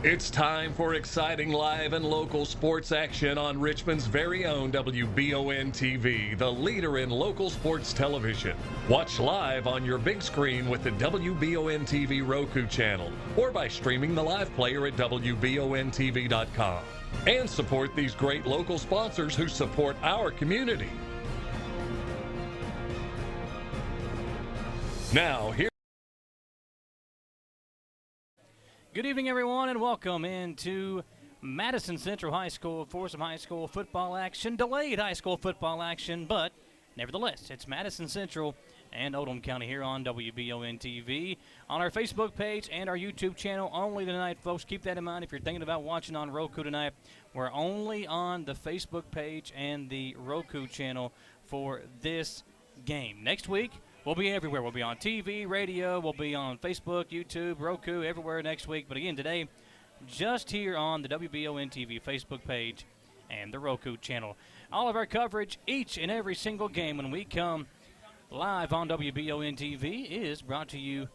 It's time for exciting live and local sports action on Richmond's very own WBON TV, the leader in local sports television. Watch live on your big screen with the WBON TV Roku channel or by streaming the live player at WBONTV.com. And support these great local sponsors who support our community. Now, here. Good evening, everyone, and welcome into Madison Central High School for some high school football action, delayed high school football action, but nevertheless, it's Madison Central and Oldham County here on WBON TV, on our Facebook page and our YouTube channel only tonight, folks. Keep that in mind if you're thinking about watching on Roku tonight. We're only on the Facebook page and the Roku channel for this game. Next week, we'll be everywhere. We'll be on TV, radio, we'll be on Facebook, YouTube, Roku, everywhere next week. But again, today, just here on the WBON TV Facebook page and the Roku channel. All of our coverage, each and every single game when we come live on WBON TV is brought to you,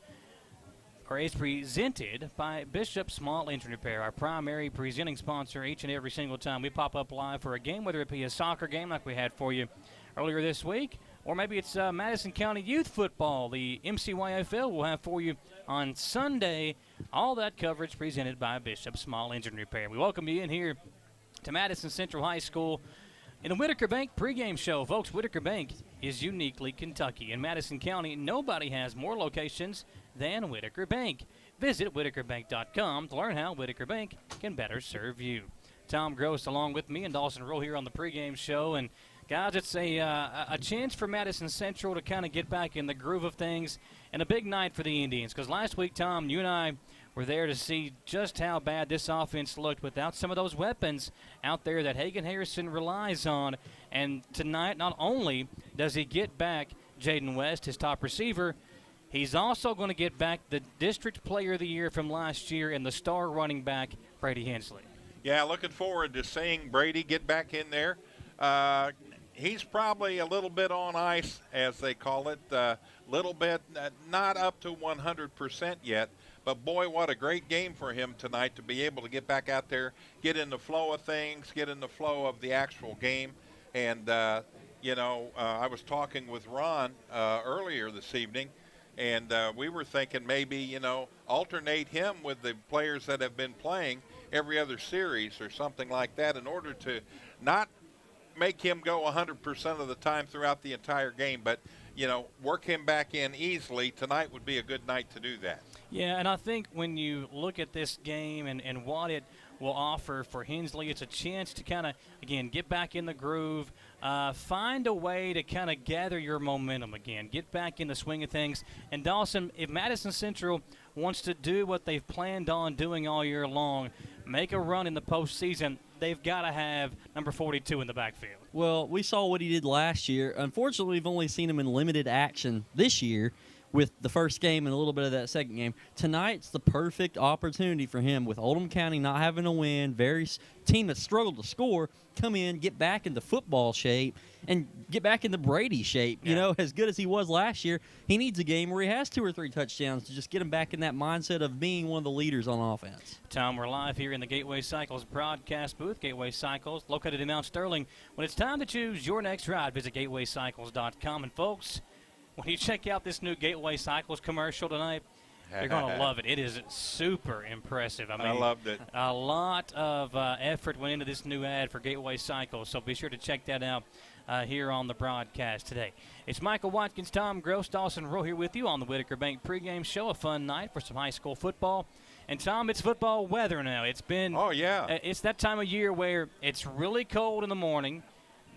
or is presented by Bishop Small Engine Repair, our primary presenting sponsor each and every single time we pop up live for a game, whether it be a soccer game like we had for you earlier this week, or maybe it's Madison County Youth Football, the MCYFL we'll have for you on Sunday. All that coverage presented by Bishop Small Engine Repair. We welcome you in here to Madison Central High School in the Whitaker Bank pregame show. Folks, Whitaker Bank is uniquely Kentucky. In Madison County, nobody has more locations than Whitaker Bank. Visit whitakerbank.com to learn how Whitaker Bank can better serve you. Tom Gross along with me and Dawson Rowe here on the pregame show. And guys, it's a chance for Madison Central to kind of get back in the groove of things, and a big night for the Indians. Because last week, Tom, you and I were there to see just how bad this offense looked without some of those weapons out there that Hagan Harrison relies on. And tonight, not only does he get back Jaden West, his top receiver, he's also going to get back the District Player of the Year from last year and the star running back, Brady Hensley. Yeah, looking forward to seeing Brady get back in there. He's probably a little bit on ice, as they call it, little bit, not up to 100% yet. But, boy, what a great game for him tonight to be able to get back out there, get in the flow of things, get in the flow of the actual game. And, I was talking with Ron earlier this evening, and we were thinking maybe, alternate him with the players that have been playing every other series or something like that in order to not make him go 100% of the time throughout the entire game, but work him back in easily. Tonight would be a good night to do that. Yeah, and I think when you look at this game and what it will offer for Hensley, it's a chance to kind of, again, get back in the groove, find a way to kind of gather your momentum again, get back in the swing of things. And Dawson, if Madison Central wants to do what they've planned on doing all year long, make a run in the postseason, they've got to have number 42 in the backfield. Well, we saw what he did last year. Unfortunately, we've only seen him in limited action this year with the first game and a little bit of that second game. Tonight's the perfect opportunity for him with Oldham County not having a win, team that struggled to score, come in, get back into football shape, and get back into Brady shape. Yeah. As good as he was last year, he needs a game where he has 2 or 3 touchdowns to just get him back in that mindset of being one of the leaders on offense. Tom, we're live here in the Gateway Cycles broadcast booth. Gateway Cycles, located in Mount Sterling. When it's time to choose your next ride, visit gatewaycycles.com. And, folks, when you check out this new Gateway Cycles commercial tonight, you're going to love it. It is super impressive. I loved it. A lot of effort went into this new ad for Gateway Cycles, so be sure to check that out here on the broadcast today. It's Michael Watkins, Tom Gross, Dawson Rowe here with you on the Whitaker Bank pregame show. A fun night for some high school football. And, Tom, it's football weather now. It's been it's that time of year where it's really cold in the morning.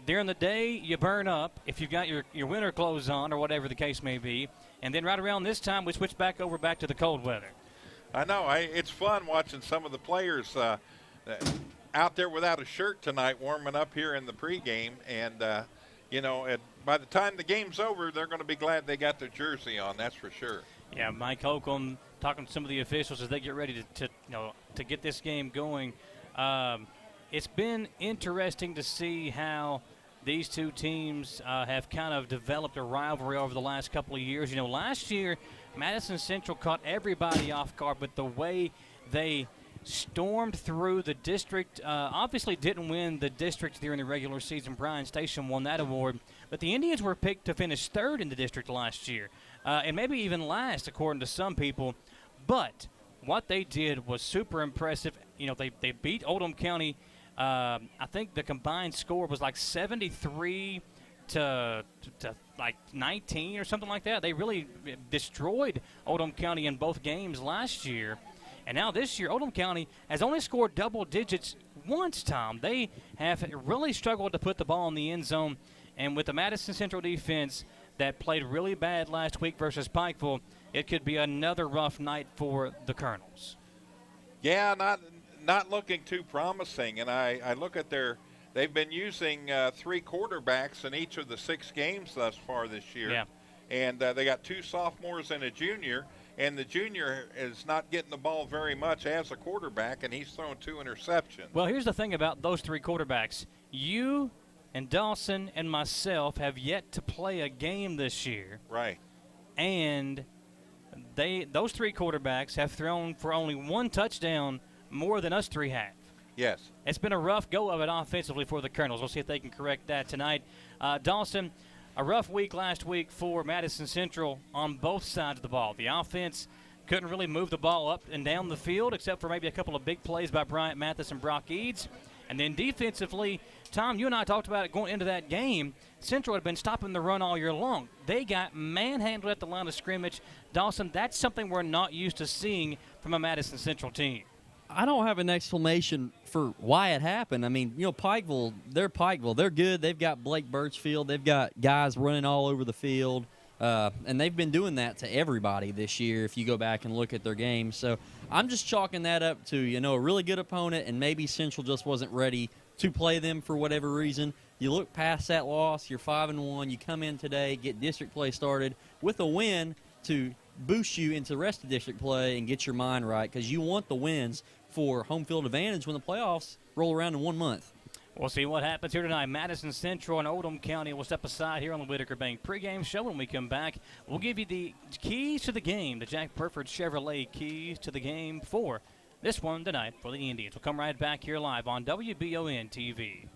During the day, you burn up if you've got your winter clothes on or whatever the case may be. And then right around this time, we switch back to the cold weather. I know. It's fun watching some of the players out there without a shirt tonight warming up here in the pregame. And, by the time the game's over, they're going to be glad they got their jersey on, that's for sure. Yeah, Mike Holcomb talking to some of the officials as they get ready to get this game going. It's been interesting to see how these two teams have kind of developed a rivalry over the last couple of years. Last year, Madison Central caught everybody off guard, but the way they stormed through the district. Obviously didn't win the district during the regular season. Bryan Station won that award. But the Indians were picked to finish third in the district last year, and maybe even last, according to some people. But what they did was super impressive. You know, they beat Oldham County. I think the combined score was like 73 to like 19 or something like that. They really destroyed Oldham County in both games last year. And now this year, Oldham County has only scored double digits once, Tom. They have really struggled to put the ball in the end zone. And with the Madison Central defense that played really bad last week versus Pikeville, it could be another rough night for the Colonels. Yeah, not looking too promising. And I look at they've been using 3 quarterbacks in each of the 6 games thus far this year. Yeah. And they got 2 sophomores and a junior. And the junior is not getting the ball very much as a quarterback, and he's thrown 2 interceptions. Well, here's the thing about those 3 quarterbacks. You and Dawson and myself have yet to play a game this year. Right. And those 3 quarterbacks have thrown for only 1 touchdown more than us 3 have. Yes. It's been a rough go of it offensively for the Colonels. We'll see if they can correct that tonight. Dawson, a rough week last week for Madison Central on both sides of the ball. The offense couldn't really move the ball up and down the field except for maybe a couple of big plays by Bryant Mathis and Brock Eads. And then defensively, Tom, you and I talked about it going into that game. Central had been stopping the run all year long. They got manhandled at the line of scrimmage. Dawson, that's something we're not used to seeing from a Madison Central team. I don't have an explanation for why it happened. I mean, you know, Pikeville. They're good. They've got Blake Birchfield. They've got guys running all over the field. And they've been doing that to everybody this year if you go back and look at their games. So I'm just chalking that up to, you know, a really good opponent, and maybe Central just wasn't ready to play them for whatever reason. You look past that loss, you're 5-1, you come in today, get district play started with a win to boost you into the rest of district play and get your mind right, because you want the wins for home field advantage when the playoffs roll around in 1 month. We'll see what happens here tonight. Madison Central and Oldham County will step aside here on the Whitaker Bank pregame show. When we come back, we'll give you the keys to the game, the Jack Burford Chevrolet keys to the game for this one tonight for the Indians. We'll come right back here live on WBON TV.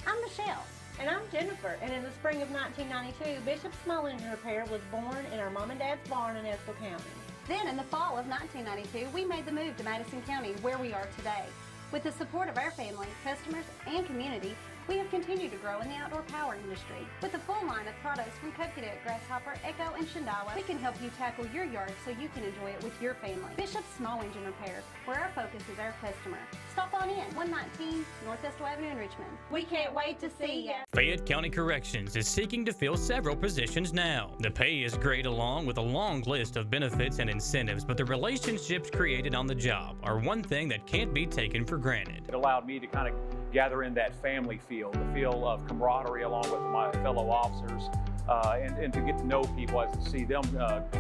I'm Michelle. And I'm Jennifer. And in the spring of 1992, Bishop Small Engine Repair was born in our mom and dad's barn in Estill County. Then in the fall of 1992, we made the move to Madison County, where we are today. With the support of our family, customers, and community, we have continued to grow in the outdoor power industry. With a full line of products from Coconut, Grasshopper, Echo, and Shindawa, we can help you tackle your yard so you can enjoy it with your family. Bishop Small Engine Repair, where our focus is our customer. Stop on in, 119 North Estill Avenue in Richmond. We can't wait to see you. Fayette County Corrections is seeking to fill several positions now. The pay is great along with a long list of benefits and incentives, but the relationships created on the job are one thing that can't be taken for granted. It allowed me to kind of gather in that family feel, the feel of camaraderie along with my fellow officers, and to get to know people, as to see them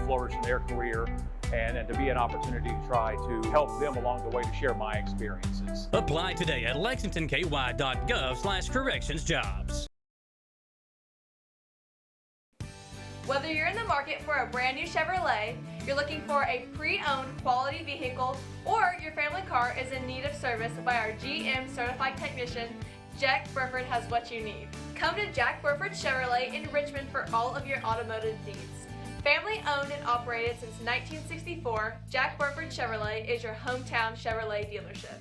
flourish in their career, and to be an opportunity to try to help them along the way to share my experiences. Apply today at lexingtonky.gov/correctionsjobs. Whether you're in the market for a brand new Chevrolet, you're looking for a pre-owned quality vehicle, or your family car is in need of service by our GM certified technician, Jack Burford has what you need. Come to Jack Burford Chevrolet in Richmond for all of your automotive needs. Family owned and operated since 1964, Jack Burford Chevrolet is your hometown Chevrolet dealership.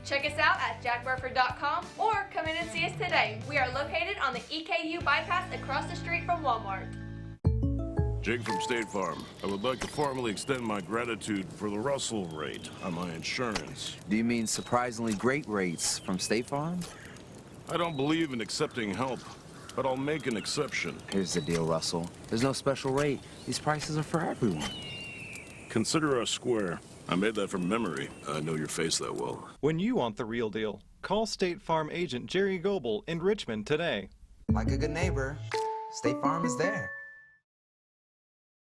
Check us out at jackburford.com or come in and see us today. We are located on the EKU bypass across the street from Walmart. Jake from State Farm. I would like to formally extend my gratitude for the Russell rate on my insurance. Do you mean surprisingly great rates from State Farm? I don't believe in accepting help, but I'll make an exception. Here's the deal, Russell. There's no special rate. These prices are for everyone. Consider us square. I made that from memory. I know your face that well. When you want the real deal, call State Farm agent Jerry Goebel in Richmond today. Like a good neighbor, State Farm is there.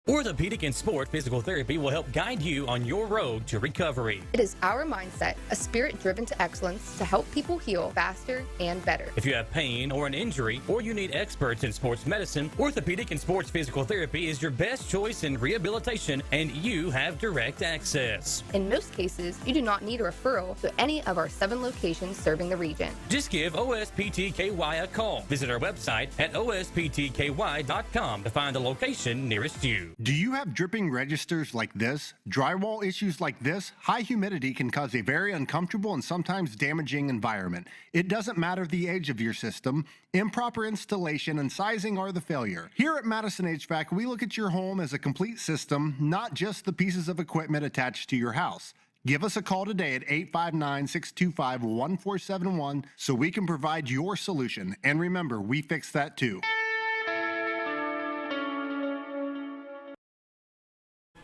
Orthopedic and Sport Physical Therapy will help guide you on your road to recovery. It is our mindset, a spirit driven to excellence to help people heal faster and better. If you have pain or an injury, or you need experts in sports medicine, Orthopedic and Sports Physical Therapy is your best choice in rehabilitation, and you have direct access. In most cases, you do not need a referral to any of our 7 locations serving the region. Just give OSPTKY a call. Visit our website at osptky.com to find the location nearest you. Do you have dripping registers like this? Drywall issues like this? High humidity can cause a very uncomfortable and sometimes damaging environment. It doesn't matter the age of your system. Improper installation and sizing are the failure. Here at Madison HVAC, we look at your home as a complete system, not just the pieces of equipment attached to your house. Give us a call today at 859-625-1471 so we can provide your solution. And remember, we fix that too.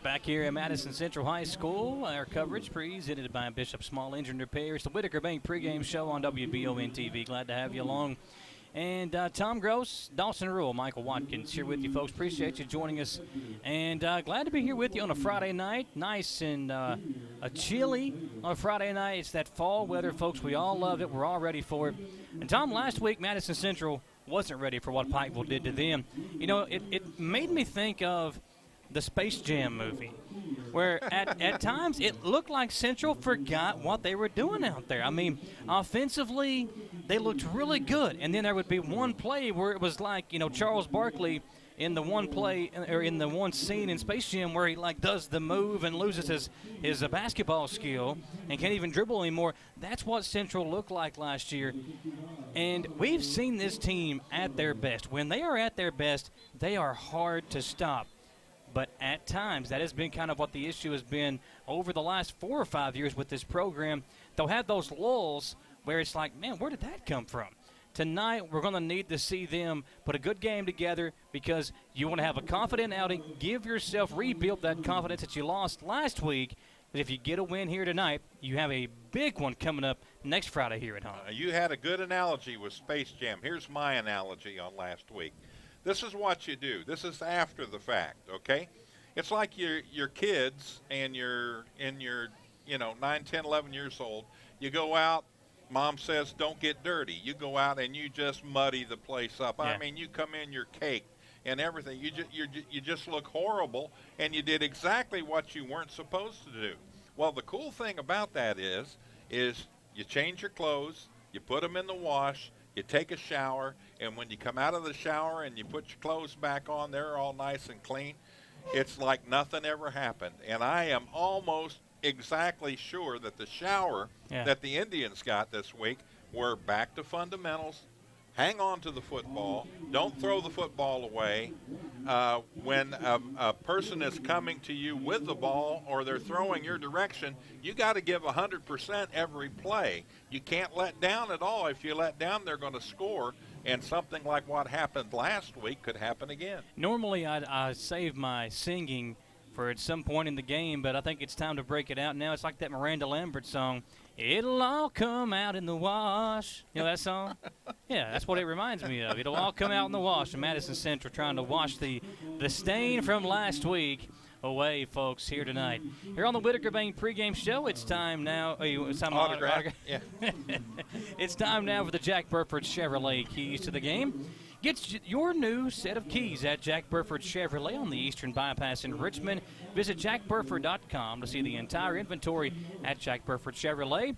Back here at Madison Central High School, our coverage presented by Bishop Small Engine Repairs, the Whitaker Bank pregame show on WBON TV. Glad to have you along. And Tom Gross, Dawson Rule, Michael Watkins here with you, folks. Appreciate you joining us. And glad to be here with you on a Friday night. Nice and a chilly on a Friday night. It's that fall weather, folks. We all love it. We're all ready for it. And, Tom, last week Madison Central wasn't ready for what Pikeville did to them. You know, it made me think of the Space Jam movie, where at times it looked like Central forgot what they were doing out there. I mean, offensively, they looked really good, and then there would be one play where it was like, you know, Charles Barkley in the one play or in the one scene in Space Jam where he like does the move and loses his basketball skill and can't even dribble anymore. That's what Central looked like last year, and we've seen this team at their best. When they are at their best, they are hard to stop. But at times, that has been kind of what the issue has been over the last 4 or 5 years with this program. They'll have those lulls where it's like, man, where did that come from? Tonight, we're going to need to see them put a good game together because you want to have a confident outing. Give yourself, rebuild that confidence that you lost last week. But if you get a win here tonight, you have a big one coming up next Friday here at home. You had a good analogy with Space Jam. Here's my analogy on last week. This is what you do. This is after the fact, okay? It's like your kids and you're in your, 9, 10, 11 years old. You go out, mom says don't get dirty. You go out and you just muddy the place up. Yeah. I mean, you come in, you're caked and everything. You just look horrible, and you did exactly what you weren't supposed to do. Well, the cool thing about that is you change your clothes, you put them in the wash, you take a shower, and when you come out of the shower and you put your clothes back on, they're all nice and clean. It's like nothing ever happened. And I am almost exactly sure that the shower that the Indians got this week were back to fundamentals. Hang on to the football. Don't throw the football away. When a person is coming to you with the ball or they're throwing your direction, you got to give 100% every play. You can't let down at all. If you let down, they're going to score, and something like what happened last week could happen again. Normally, I save my singing for at some point in the game, but I think it's time to break it out now. It's like that Miranda Lambert song, "It'll all come out in the wash." You know that song? Yeah, that's what it reminds me of. It'll all come out in the wash. And Madison Central trying to wash the stain from last week away, folks, here tonight. Here on the Whitaker Bank pregame show, it's time now. It's time Yeah. It's time now for the Jack Burford Chevrolet keys to the game. Get your new set of keys at Jack Burford Chevrolet on the Eastern Bypass in Richmond. Visit jackburford.com to see the entire inventory at Jack Burford Chevrolet.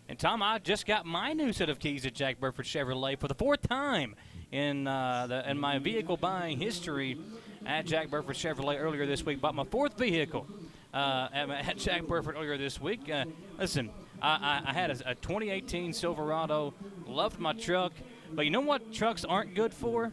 And, Tom, I just got my new set of keys at Jack Burford Chevrolet for the 4th time in my vehicle buying history at Jack Burford Chevrolet earlier this week. Bought my 4th vehicle at Jack Burford earlier this week. Listen, I had a 2018 Silverado, loved my truck. But you know what trucks aren't good for?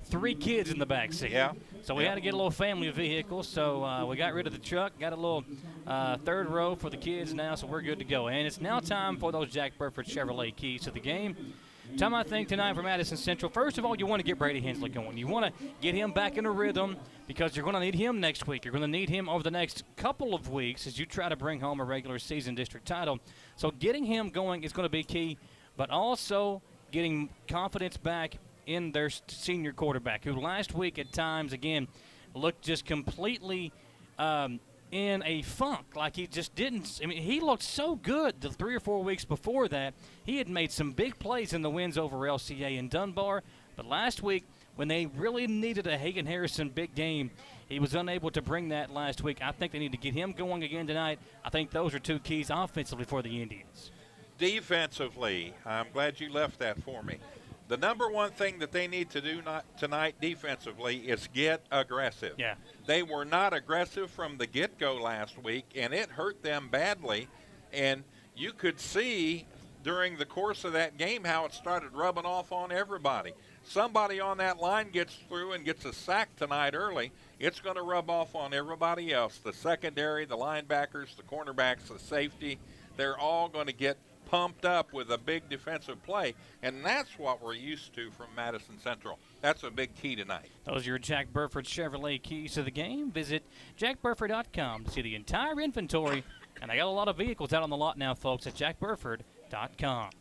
3 kids in the back seat. Yeah. So we had to get a little family vehicle. So we got rid of the truck, got a little 3rd row for the kids now, so we're good to go. And it's now time for those Jack Burford Chevrolet keys to the game. Time, I think, tonight for Madison Central. First of all, you want to get Brady Hensley going. You want to get him back in a rhythm because you're going to need him next week. You're going to need him over the next couple of weeks as you try to bring home a regular season district title. So getting him going is going to be key, but also getting confidence back in their senior quarterback, who last week at times, again, looked just completely in a funk, like he just didn't. I mean, he looked so good the 3 or 4 weeks before that. He had made some big plays in the wins over LCA and Dunbar, but last week when they really needed a Hagan Harrison big game, he was unable to bring that last week. I think they need to get him going again tonight. I think those are 2 keys offensively for the Indians. Defensively, I'm glad you left that for me. The number one thing that they need to do tonight defensively is get aggressive. Yeah. They were not aggressive from the get-go last week, and it hurt them badly. And you could see during the course of that game how it started rubbing off on everybody. Somebody on that line gets through and gets a sack tonight early, it's going to rub off on everybody else. The secondary, the linebackers, the cornerbacks, the safety, they're all going to get pumped up with a big defensive play, and that's what we're used to from Madison Central. That's a big key tonight. Those are your Jack Burford Chevrolet keys to the game. Visit jackburford.com to see the entire inventory, and I got a lot of vehicles out on the lot now, folks, at jackburford.com.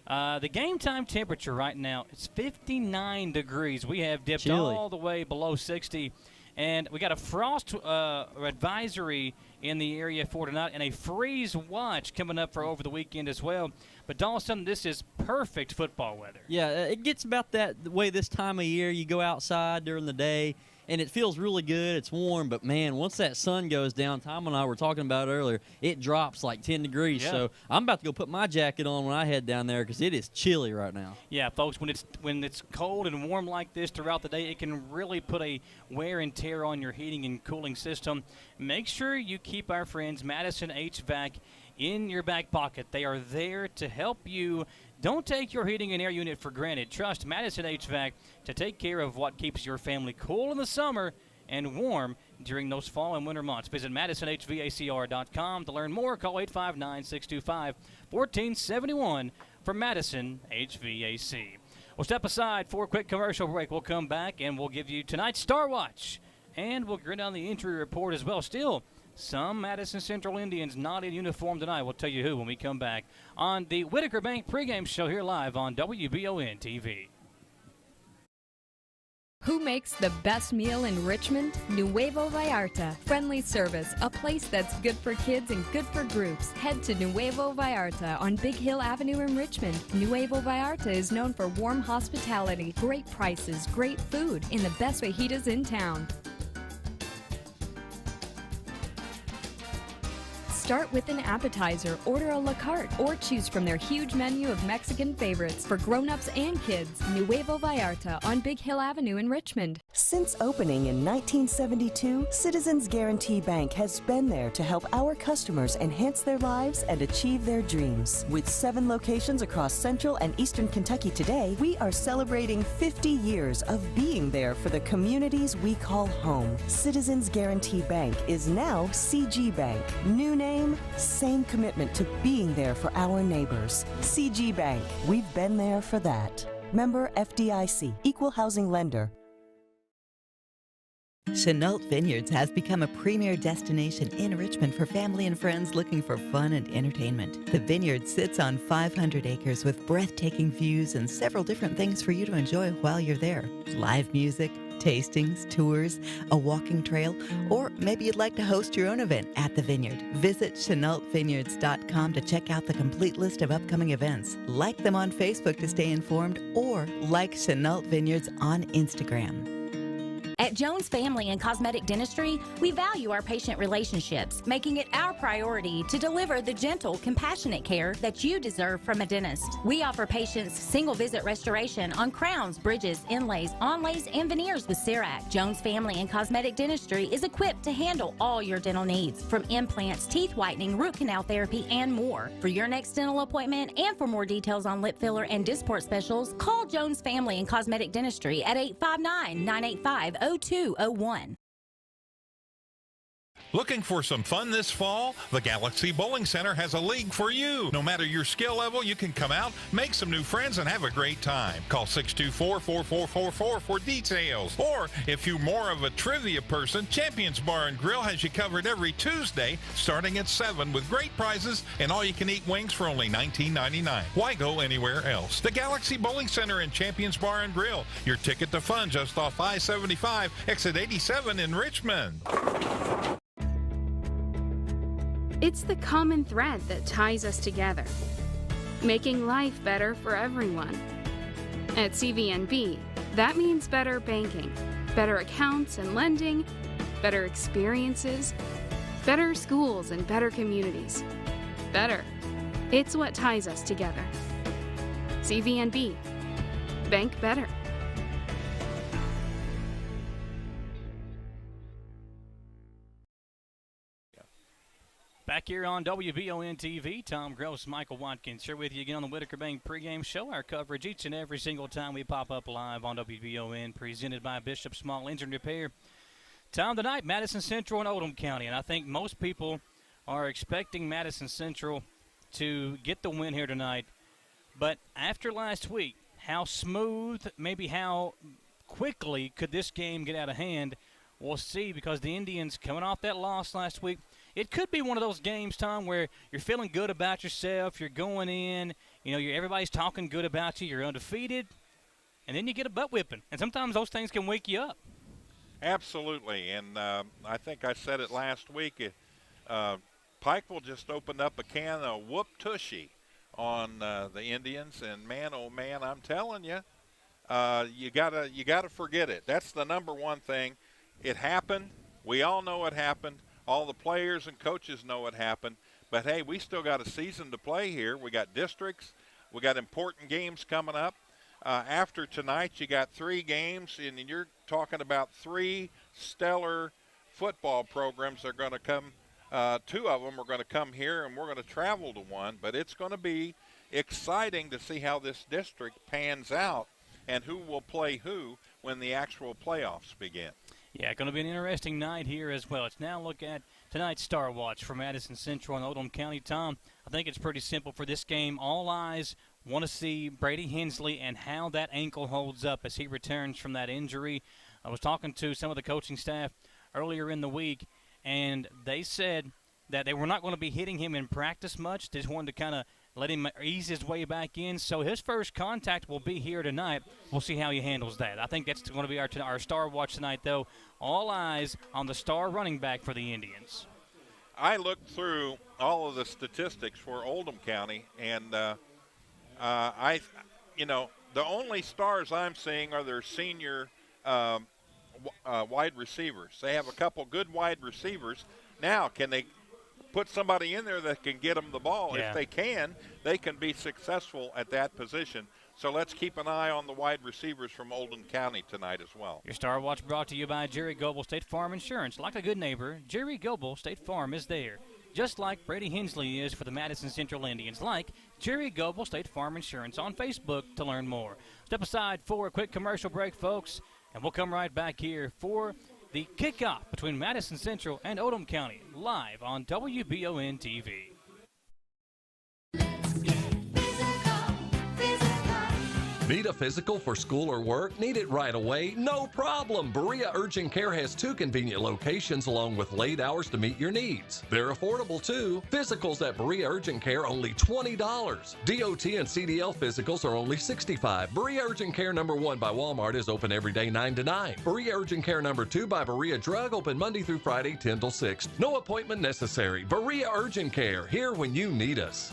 The game time temperature right now is 59 degrees. We have dipped Chilly. all the way below 60, and we got a frost advisory in the area for tonight and a freeze watch coming up for over the weekend as well. But Dawson, this is perfect football weather. Yeah, it gets about that way this time of year. You go outside during the day, and it feels really good. It's warm, but, man, once that sun goes down, Tom and I were talking about it earlier, it drops like 10 degrees. Yeah. So I'm about to go put my jacket on when I head down there because it is chilly right now. Yeah, folks, when it's cold and warm like this throughout the day, it can really put a wear and tear on your heating and cooling system. Make sure you keep our friends Madison HVAC in your back pocket. They are there to help you. Don't take your heating and air unit for granted. Trust Madison HVAC to take care of what keeps your family cool in the summer and warm during those fall and winter months. Visit MadisonHVACR.com to learn more. Call 859-625-1471 for Madison HVAC. We'll step aside for a quick commercial break. We'll come back and we'll give you tonight's Star Watch. And we'll grin down the injury report as well. Still, some Madison Central Indians not in uniform tonight. We'll tell you who when we come back on the Whitaker Bank pregame show here live on WBON TV. Who makes the best meal in Richmond? Nuevo Vallarta. Friendly service, a place that's good for kids and good for groups. Head to Nuevo Vallarta on Big Hill Avenue in Richmond. Nuevo Vallarta is known for warm hospitality, great prices, great food, and the best fajitas in town. Start with an appetizer, order a la carte, or choose from their huge menu of Mexican favorites for grown-ups and kids. Nuevo Vallarta on Big Hill Avenue in Richmond. Since opening in 1972, Citizens Guarantee Bank has been there to help our customers enhance their lives and achieve their dreams. With 7 locations across Central and Eastern Kentucky today, we are celebrating 50 years of being there for the communities we call home. Citizens Guarantee Bank is now CG Bank. New name, same commitment to being there for our neighbors. CG Bank, we've been there for that. Member FDIC, Equal Housing Lender. Chenault Vineyards has become a premier destination in Richmond for family and friends looking for fun and entertainment. The vineyard sits on 500 acres with breathtaking views and several different things for you to enjoy while you're there. Live music, tastings, tours, a walking trail, or maybe you'd like to host your own event at the vineyard. Visit ChenaultVineyards.com to check out the complete list of upcoming events. Like them on Facebook to stay informed, or like Chenault Vineyards on Instagram. At Jones Family and Cosmetic Dentistry, we value our patient relationships, making it our priority to deliver the gentle, compassionate care that you deserve from a dentist. We offer patients single-visit restoration on crowns, bridges, inlays, onlays, and veneers with CERAC. Jones Family and Cosmetic Dentistry is equipped to handle all your dental needs, from implants, teeth whitening, root canal therapy, and more. For your next dental appointment and for more details on lip filler and Dysport specials, call Jones Family and Cosmetic Dentistry at 859-985-0201. Looking for some fun this fall? The Galaxy Bowling Center has a league for you. No matter your skill level, you can come out, make some new friends, and have a great time. Call 624-4444 for details. Or, if you're more of a trivia person, Champions Bar and Grill has you covered every Tuesday, starting at 7 with great prizes and all-you-can-eat wings for only $19.99. Why go anywhere else? The Galaxy Bowling Center and Champions Bar and Grill. Your ticket to fun just off I-75, exit 87 in Richmond. It's the common thread that ties us together, making life better for everyone. At CVNB, that means better banking, better accounts and lending, better experiences, better schools and better communities. Better. It's what ties us together. CVNB. Bank better. Back here on WBON TV, Tom Gross, Michael Watkins here with you again on the Whitaker Bank pregame show. Our coverage each and every single time we pop up live on WBON, presented by Bishop Small Engine Repair. Tom, tonight, Madison Central and Oldham County, and I think most people are expecting Madison Central to get the win here tonight. But after last week, how smooth, maybe how quickly could this game get out of hand? We'll see, because the Indians, coming off that loss last week, it could be one of those games, Tom, where you're feeling good about yourself, you're going in, everybody's talking good about you, you're undefeated, and then you get a butt whipping. And sometimes those things can wake you up. Absolutely, and I think I said it last week. Pikeville just opened up a can of whoop tushy on the Indians, and man, oh man, I'm telling you, you gotta forget it. That's the number one thing. It happened. We all know it happened. All the players and coaches know it happened. But, hey, we still got a season to play here. We got districts. We got important games coming up. After tonight, you got 3 games, and you're talking about 3 stellar football programs that are going to come. 2 of them are going to come here, and we're going to travel to one. But it's going to be exciting to see how this district pans out and who will play who when the actual playoffs begin. Yeah, going to be an interesting night here as well. Let's now look at tonight's Star Watch for Madison Central and Oldham County. Tom, I think it's pretty simple for this game. All eyes want to see Brady Hensley and how that ankle holds up as he returns from that injury. I was talking to some of the coaching staff earlier in the week, and they said that they were not going to be hitting him in practice much. They just wanted to kind of let him ease his way back in. So his first contact will be here tonight. We'll see how he handles that. I think that's going to be our Star Watch tonight, though. All eyes on the star running back for the Indians. I looked through all of the statistics for Oldham County, and the only stars I'm seeing are their senior wide receivers. They have a couple good wide receivers. Now, can they put somebody in there that can get them the ball? Yeah. If they can be successful at that position. So let's keep an eye on the wide receivers from Oldham County tonight as well. Your Star Watch brought to you by Jerry Goble State Farm Insurance. Like a good neighbor, Jerry Goble State Farm is there. Just like Brady Hensley is for the Madison Central Indians. Like Jerry Goble State Farm Insurance on Facebook to learn more. Step aside for a quick commercial break, folks, and we'll come right back here for the kickoff between Madison Central and Oldham County, live on WBON TV. Need a physical for school or work? Need it right away? No problem. Berea Urgent Care has 2 convenient locations along with late hours to meet your needs. They're affordable too. Physicals at Berea Urgent Care only $20. DOT and CDL physicals are only $65. Berea Urgent Care number 1 by Walmart is open every day 9 to 9. Berea Urgent Care number 2 by Berea Drug open Monday through Friday 10 till 6. No appointment necessary. Berea Urgent Care, here when you need us.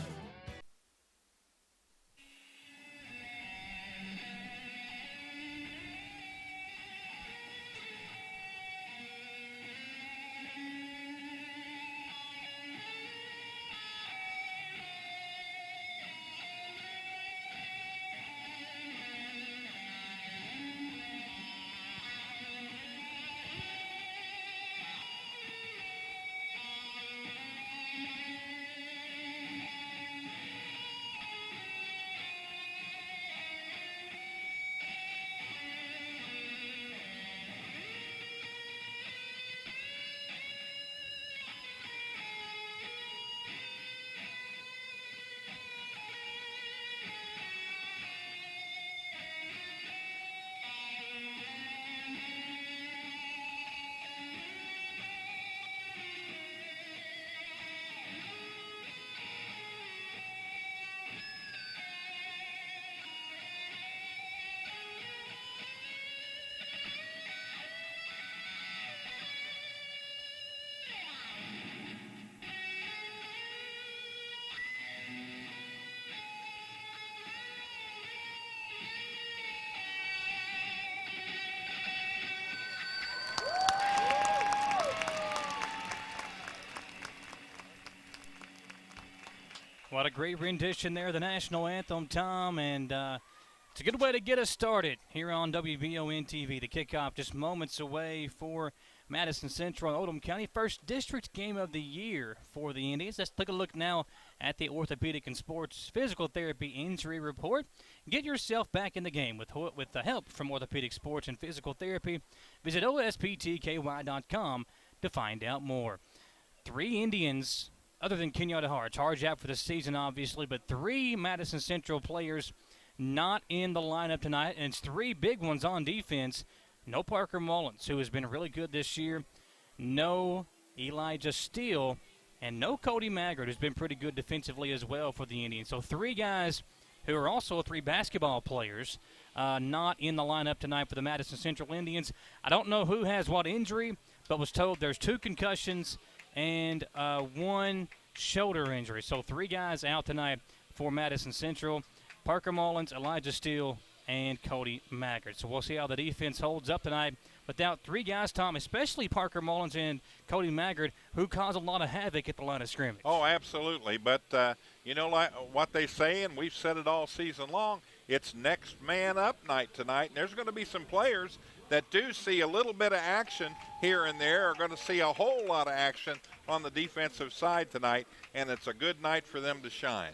What a great rendition there, the national anthem, Tom, and it's a good way to get us started here on WBON TV. The kickoff just moments away for Madison Central and Oldham County. First district game of the year for the Indians. Let's take a look now at the Orthopedic and Sports Physical Therapy Injury Report. Get yourself back in the game with the help from Orthopedic Sports and Physical Therapy. Visit osptky.com to find out more. 3 Indians, other than Kenyatta Hart, charged out for the season, obviously, but 3 Madison Central players not in the lineup tonight, and it's 3 big ones on defense. No Parker Mullins, who has been really good this year. No Elijah Steele, and no Cody Maggard, who's been pretty good defensively as well for the Indians. So 3 guys who are also 3 basketball players not in the lineup tonight for the Madison Central Indians. I don't know who has what injury, but was told there's 2 concussions and 1 shoulder injury. So 3 guys out tonight for Madison Central. Parker Mullins, Elijah Steele, and Cody Maggard. So we'll see how the defense holds up tonight without 3 guys, Tom, especially Parker Mullins and Cody Maggard, who cause a lot of havoc at the line of scrimmage. Oh, absolutely. But, you know, like what they say, and we've said it all season long, it's next man up night tonight. And there's going to be some players that do see a little bit of action here and there, are going to see a whole lot of action on the defensive side tonight, and it's a good night for them to shine.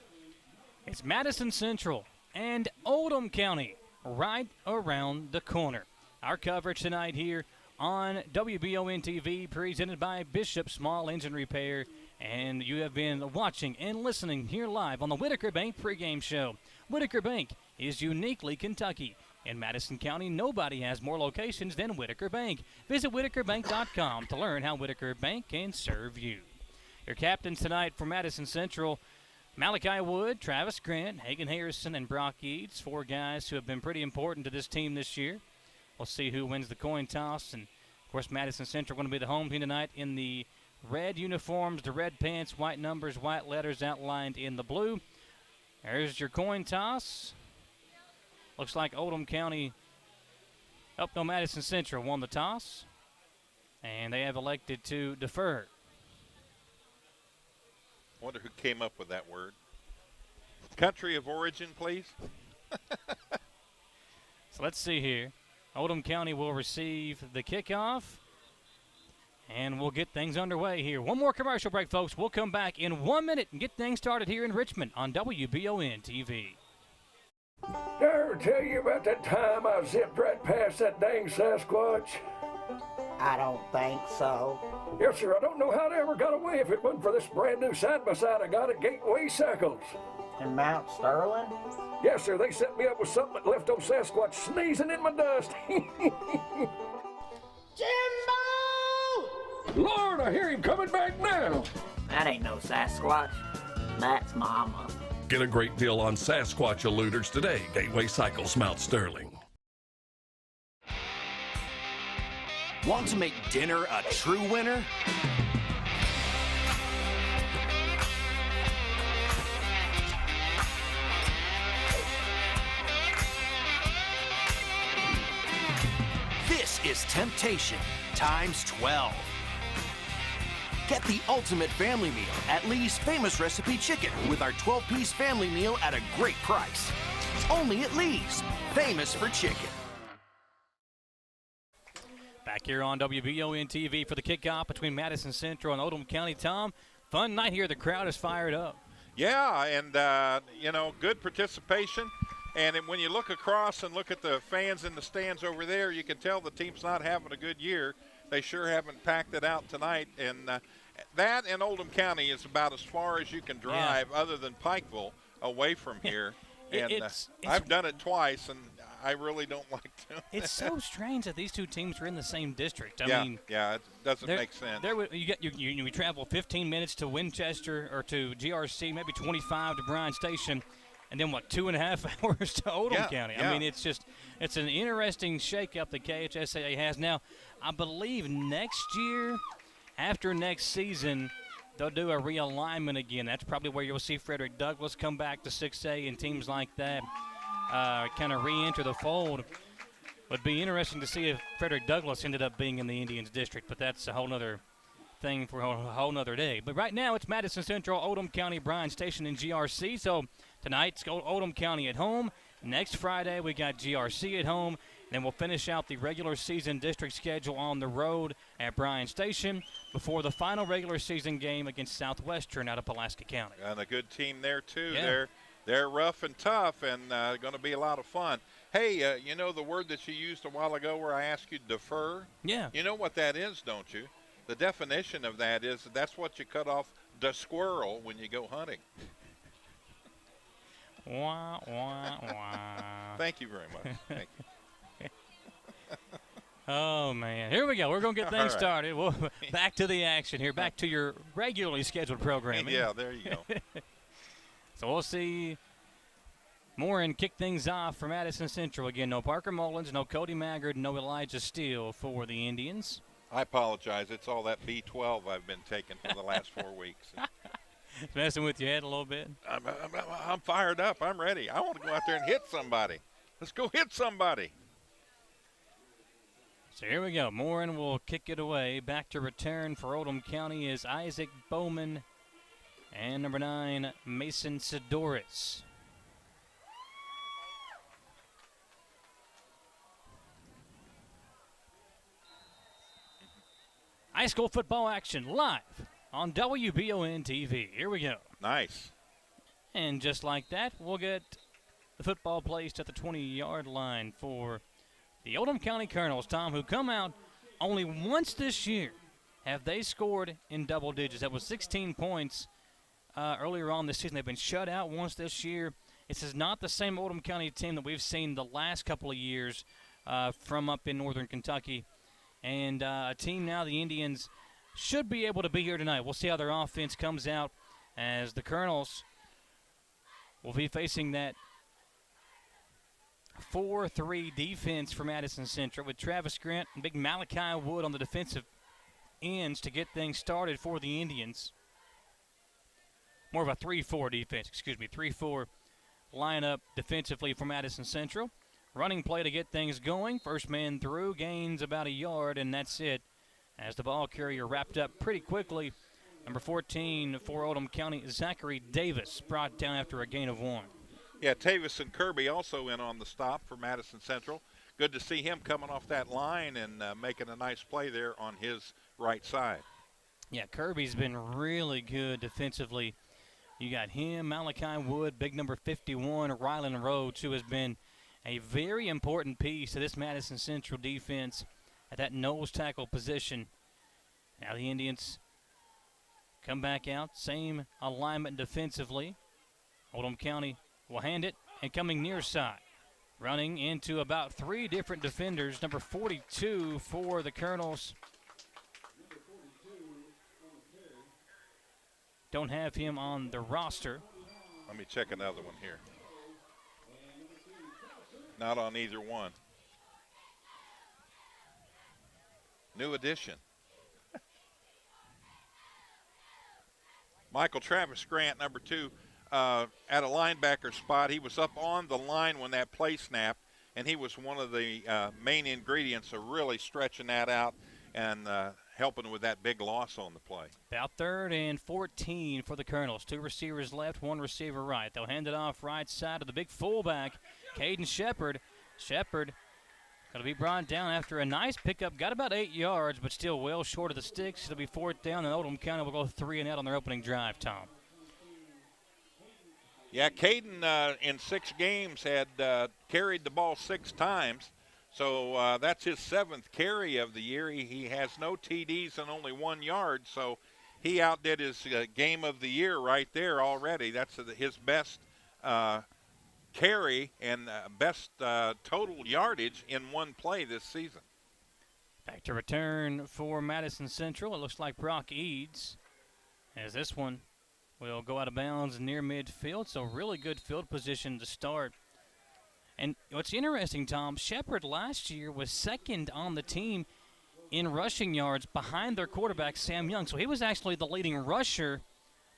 It's Madison Central and Oldham County right around the corner. Our coverage tonight here on WBON TV, presented by Bishop Small Engine Repair, and you have been watching and listening here live on the Whitaker Bank pregame show. Whitaker Bank is uniquely Kentucky. In Madison County, nobody has more locations than Whitaker Bank. Visit whitakerbank.com to learn how Whitaker Bank can serve you. Your captains tonight for Madison Central: Malachi Wood, Travis Grant, Hagan Harrison, and Brock Eads, 4 guys who have been pretty important to this team this year. We'll see who wins the coin toss. And, of course, Madison Central going to be the home team tonight in the red uniforms, the red pants, white numbers, white letters outlined in the blue. There's your coin toss. Looks like Oldham County, Madison Central won the toss, and they have elected to defer. Wonder who came up with that word. Country of origin, please. So let's see here. Oldham County will receive the kickoff, and we'll get things underway here. One more commercial break, folks. We'll come back in 1 minute and get things started here in Richmond on WBON TV. Did I ever tell you about that time I zipped right past that dang Sasquatch? I don't think so. Yes, sir. I don't know how they ever got away if it wasn't for this brand new side-by-side I got at Gateway Cycles. In Mount Sterling? Yes, sir. They set me up with something that left old Sasquatch sneezing in my dust. Jimbo! Lord, I hear him coming back now. That ain't no Sasquatch. That's Mama. Get a great deal on Sasquatch eluders today. Gateway Cycles, Mount Sterling. Want to make dinner a true winner? This is temptation times 12. Get the ultimate family meal at Lee's Famous Recipe Chicken with our 12-piece family meal at a great price. Only at Lee's, famous for chicken. Back here on WBON TV for the kickoff between Madison Central and Oldham County. Tom, fun night here. The crowd is fired up. Yeah, and, you know, good participation. And when you look across and look at the fans in the stands over there, you can tell the team's not having a good year. They sure haven't packed it out tonight. And that and Oldham County is about as far as you can drive, other than Pikeville, away from here. And I've done it twice, and I really don't like doing it. It's so strange that these 2 teams are in the same district. I mean, it doesn't make sense. We travel 15 minutes to Winchester or to GRC, maybe 25 to Bryan Station, and then, 2.5 hours to Oldham County. I mean, it's an interesting shakeup that KHSAA has. Now, I believe next year, after next season, they'll do a realignment again. That's probably where you'll see Frederick Douglass come back to 6A and teams like that kind of re-enter the fold. Would be interesting to see if Frederick Douglass ended up being in the Indians district, but that's a whole other thing for a whole nother day. But right now it's Madison Central, Oldham County, Bryan Station, and GRC. So tonight's Oldham County at home. Next Friday we got GRC at home. Then we'll finish out the regular season district schedule on the road at Bryan Station before the final regular season game against Southwestern out of Pulaski County. And a good team there, too. Yeah. They're rough and tough and going to be a lot of fun. Hey, you know the word that you used a while ago where I asked you to defer? Yeah. You know what that is, don't you? The definition of that is that's what you cut off the squirrel when you go hunting. Wah, wah, wah. Thank you very much. Thank you. Oh, man. Here we go. We're going to get things right. started. Well, back to the action here. Back to your regularly scheduled programming. Yeah, there you go. So we'll see more and kick things off for Madison Central. Again, no Parker Mullins, no Cody Maggard, no Elijah Steele for the Indians. I apologize. It's all that B12 I've been taking for the last 4 weeks. It's messing with your head a little bit. I'm fired up. I'm ready. I want to go out there and hit somebody. Let's go hit somebody. So here we go. Morin will kick it away. Back to return for Oldham County is Isaac Bowman and number 9, Mason Sidoris. High school football action live on WBON TV. Here we go. Nice. And just like that, we'll get the football placed at the 20-yard line for the Oldham County Colonels, Tom, who come out only once this year have they scored in double digits. That was 16 points earlier on this season. They've been shut out once this year. This is not the same Oldham County team that we've seen the last couple of years from up in northern Kentucky. And a team now, the Indians, should be able to be here tonight. We'll see how their offense comes out as the Colonels will be facing that 4-3 defense for Madison Central with Travis Grant and big Malachi Wood on the defensive ends to get things started for the Indians. More of a 3-4 defense, 3-4 lineup defensively for Madison Central. Running play to get things going. First man through, gains about a yard, and that's it. As the ball carrier wrapped up pretty quickly, number 14 for Oldham County, Zachary Davis, brought down after a gain of 1. Yeah, Tavis and Kirby also in on the stop for Madison Central. Good to see him coming off that line and making a nice play there on his right side. Yeah, Kirby's been really good defensively. You got him, Malachi Wood, big number 51, Rylan Rhodes, who has been a very important piece to this Madison Central defense at that nose tackle position. Now the Indians come back out, same alignment defensively. Oldham County will hand it, and coming near side. Running into about 3 different defenders. Number 42 for the Colonels. Don't have him on the roster. Let me check another one here. Not on either one. New addition. Michael Travis Grant, number 2. At a linebacker spot. He was up on the line when that play snapped, and he was one of the main ingredients of really stretching that out and helping with that big loss on the play. About 3rd and 14 for the Colonels. 2 receivers left, 1 receiver right. They'll hand it off right side to the big fullback, Caden Shepard. Shepard going to be brought down after a nice pickup. Got about 8 yards, but still well short of the sticks. It'll be 4th down, and Oldham County will go 3 and out on their opening drive, Tom. Yeah, Caden in 6 games had carried the ball 6 times, so that's his 7th carry of the year. He has no TDs and only 1 yard, so he outdid his game of the year right there already. That's his best carry and best total yardage in one play this season. Back to return for Madison Central. It looks like Brock Eads, as this one will go out of bounds near midfield, so really good field position to start. And what's interesting, Tom, Shepard last year was 2nd on the team in rushing yards behind their quarterback, Sam Young. So he was actually the leading rusher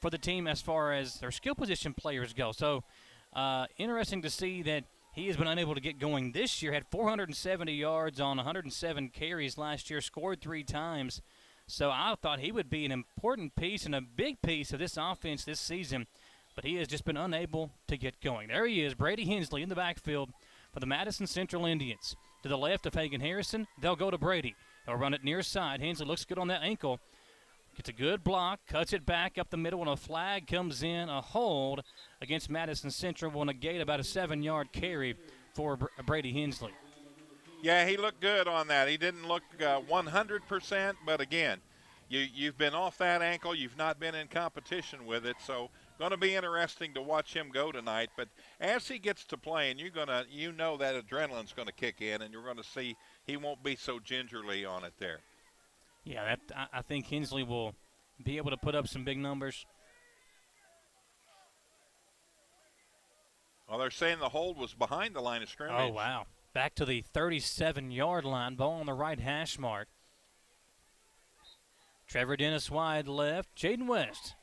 for the team as far as their skill position players go. So interesting to see that he has been unable to get going this year. Had 470 yards on 107 carries last year, scored 3 times. So I thought he would be an important piece and a big piece of this offense this season, but he has just been unable to get going. There he is, Brady Hensley in the backfield for the Madison Central Indians. To the left of Hagan Harrison, they'll go to Brady. They'll run it near side. Hensley looks good on that ankle. Gets a good block, cuts it back up the middle, and a flag comes in, a hold against Madison Central will negate about a 7-yard carry for Brady Hensley. Yeah, he looked good on that. He didn't look 100%, but again, you've been off that ankle. You've not been in competition with it, so going to be interesting to watch him go tonight. But as he gets to playing, you know that adrenaline's going to kick in, and you're going to see he won't be so gingerly on it there. Yeah, I think Hensley will be able to put up some big numbers. Well, they're saying the hold was behind the line of scrimmage. Oh, wow. Back to the 37-yard line, ball on the right hash mark. Trevor Dennis wide left. Jaden West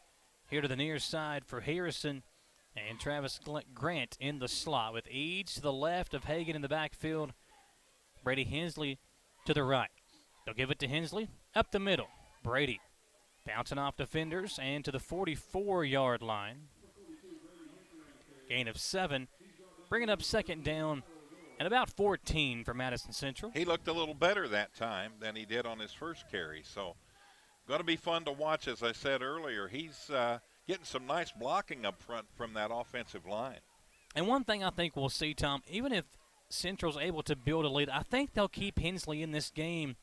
here to the near side for Harrison. And Travis Grant in the slot with Eads to the left of Hagan in the backfield. Brady Hensley to the right. They'll give it to Hensley up the middle. Brady bouncing off defenders and to the 44-yard line. Gain of 7. Bringing up second down and about 14 for Madison Central. He looked a little better that time than he did on his first carry. So going to be fun to watch, as I said earlier. He's getting some nice blocking up front from that offensive line. And one thing I think we'll see, Tom, even if Central's able to build a lead, I think they'll keep Hensley in this game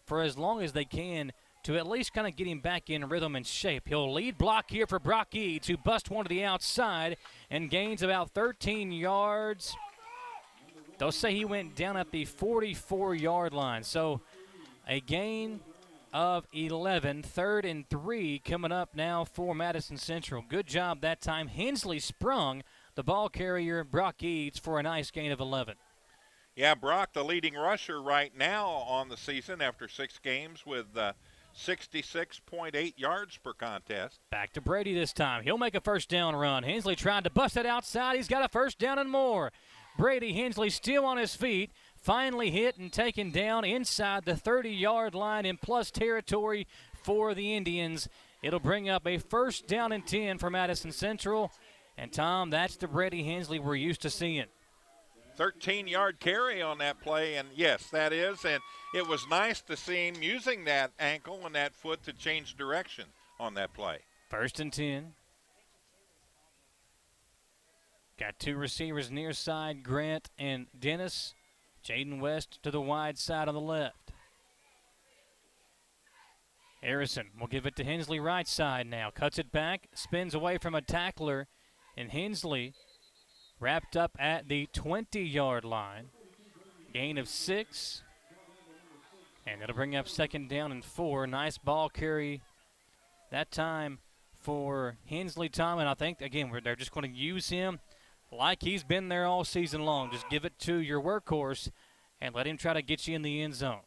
for as long as they can to at least kind of get him back in rhythm and shape. He'll lead block here for Brock Eads, who busts one to the outside and gains about 13 yards. They'll say he went down at the 44-yard line. So a gain of 11, 3rd and 3 coming up now for Madison Central. Good job that time. Hensley sprung the ball carrier, Brock Eads, for a nice gain of 11. Yeah, Brock, the leading rusher right now on the season after 6 games with 66.8 yards per contest. Back to Brady this time. He'll make a first down run. Hensley trying to bust it outside. He's got a first down and more. Brady Hensley still on his feet. Finally hit and taken down inside the 30-yard line in plus territory for the Indians. It'll bring up a first down and 10 for Madison Central. And, Tom, that's the Brady Hensley we're used to seeing. 13-yard carry on that play, and yes, that is. And it was nice to see him using that ankle and that foot to change direction on that play. First and 10. Got 2 receivers near side, Grant and Dennis. Jaden West to the wide side on the left. Harrison will give it to Hensley right side now. Cuts it back, spins away from a tackler, and Hensley wrapped up at the 20-yard line. Gain of 6. And it'll bring up second down and 4. Nice ball carry that time for Hensley, Tom. And I think, again, they're just going to use him like he's been there all season long. Just give it to your workhorse and let him try to get you in the end zone.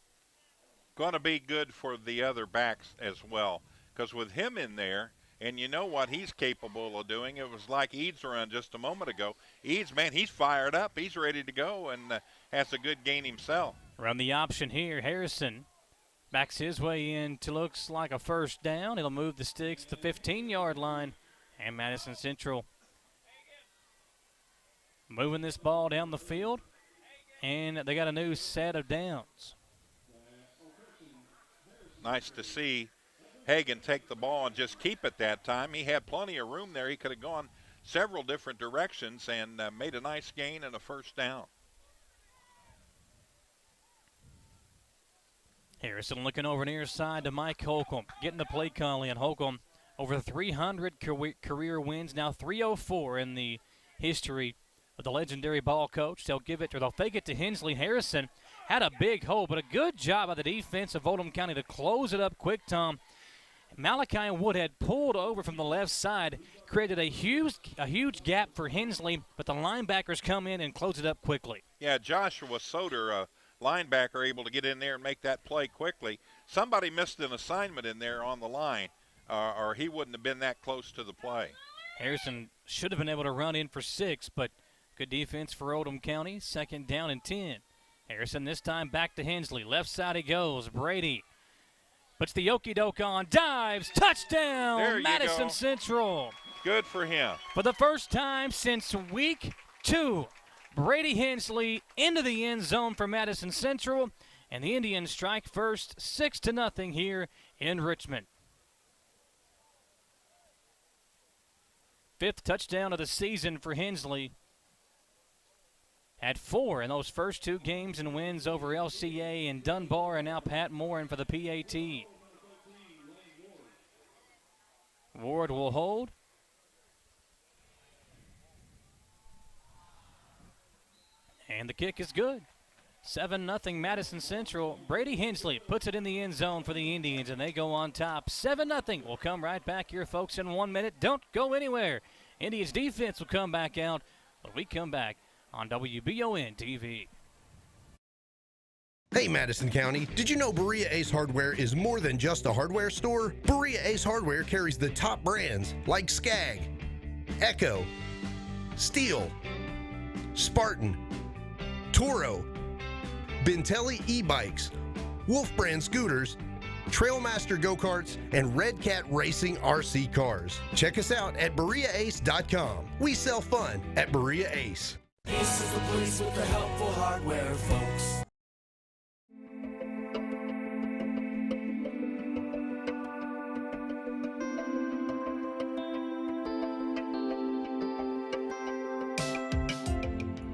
Going to be good for the other backs as well, because with him in there, and you know what he's capable of doing. It was like Eads' run just a moment ago. Eads, man, he's fired up. He's ready to go and has a good gain himself. Run the option here. Harrison backs his way in to looks like a first down. He'll move the sticks to the 15-yard line, and Madison Central moving this ball down the field, and they got a new set of downs. Nice to see Hagan take the ball and just keep it that time. He had plenty of room there. He could have gone several different directions and made a nice gain and a first down. Harrison looking over near side to Mike Holcomb, getting the play calling, and Holcomb over 300 career wins, now 304 in the history of the legendary ball coach. They'll fake it to Hensley. Harrison had a big hole, but a good job by the defense of Oldham County to close it up quick, Tom. Malachi Wood had pulled over from the left side, created a huge gap for Hensley, but the linebackers come in and close it up quickly. Yeah, Joshua Soder, a linebacker, able to get in there and make that play quickly. Somebody missed an assignment in there on the line, or he wouldn't have been that close to the play. Harrison should have been able to run in for 6, but good defense for Oldham County. Second down and 10. Harrison this time back to Hensley. Left side he goes. Brady Puts the okey-doke on, dives, touchdown, There you Madison go. Central. Good for him. For the first time since week 2, Brady Hensley into the end zone for Madison Central, and the Indians strike first 6-0 here in Richmond. 5th touchdown of the season for Hensley. Had 4 in those first 2 games and wins over LCA and Dunbar, and now Pat Morin for the PAT. Ward will hold. And the kick is good. 7-0 Madison Central. Brady Hensley puts it in the end zone for the Indians, and they go on top. 7-0. We'll come right back here, folks, in 1 minute. Don't go anywhere. Indians defense will come back out when we come back on WBON TV. Hey Madison County, did you know Berea Ace Hardware is more than just a hardware store? Berea Ace Hardware carries the top brands like Skag, Echo, Steel, Spartan, Toro, Bentelli e-bikes, Wolf brand scooters, Trailmaster go-karts, and Red Cat Racing RC cars. Check us out at BereaAce.com. We sell fun at Berea Ace. Ace is the place with the helpful hardware, folks.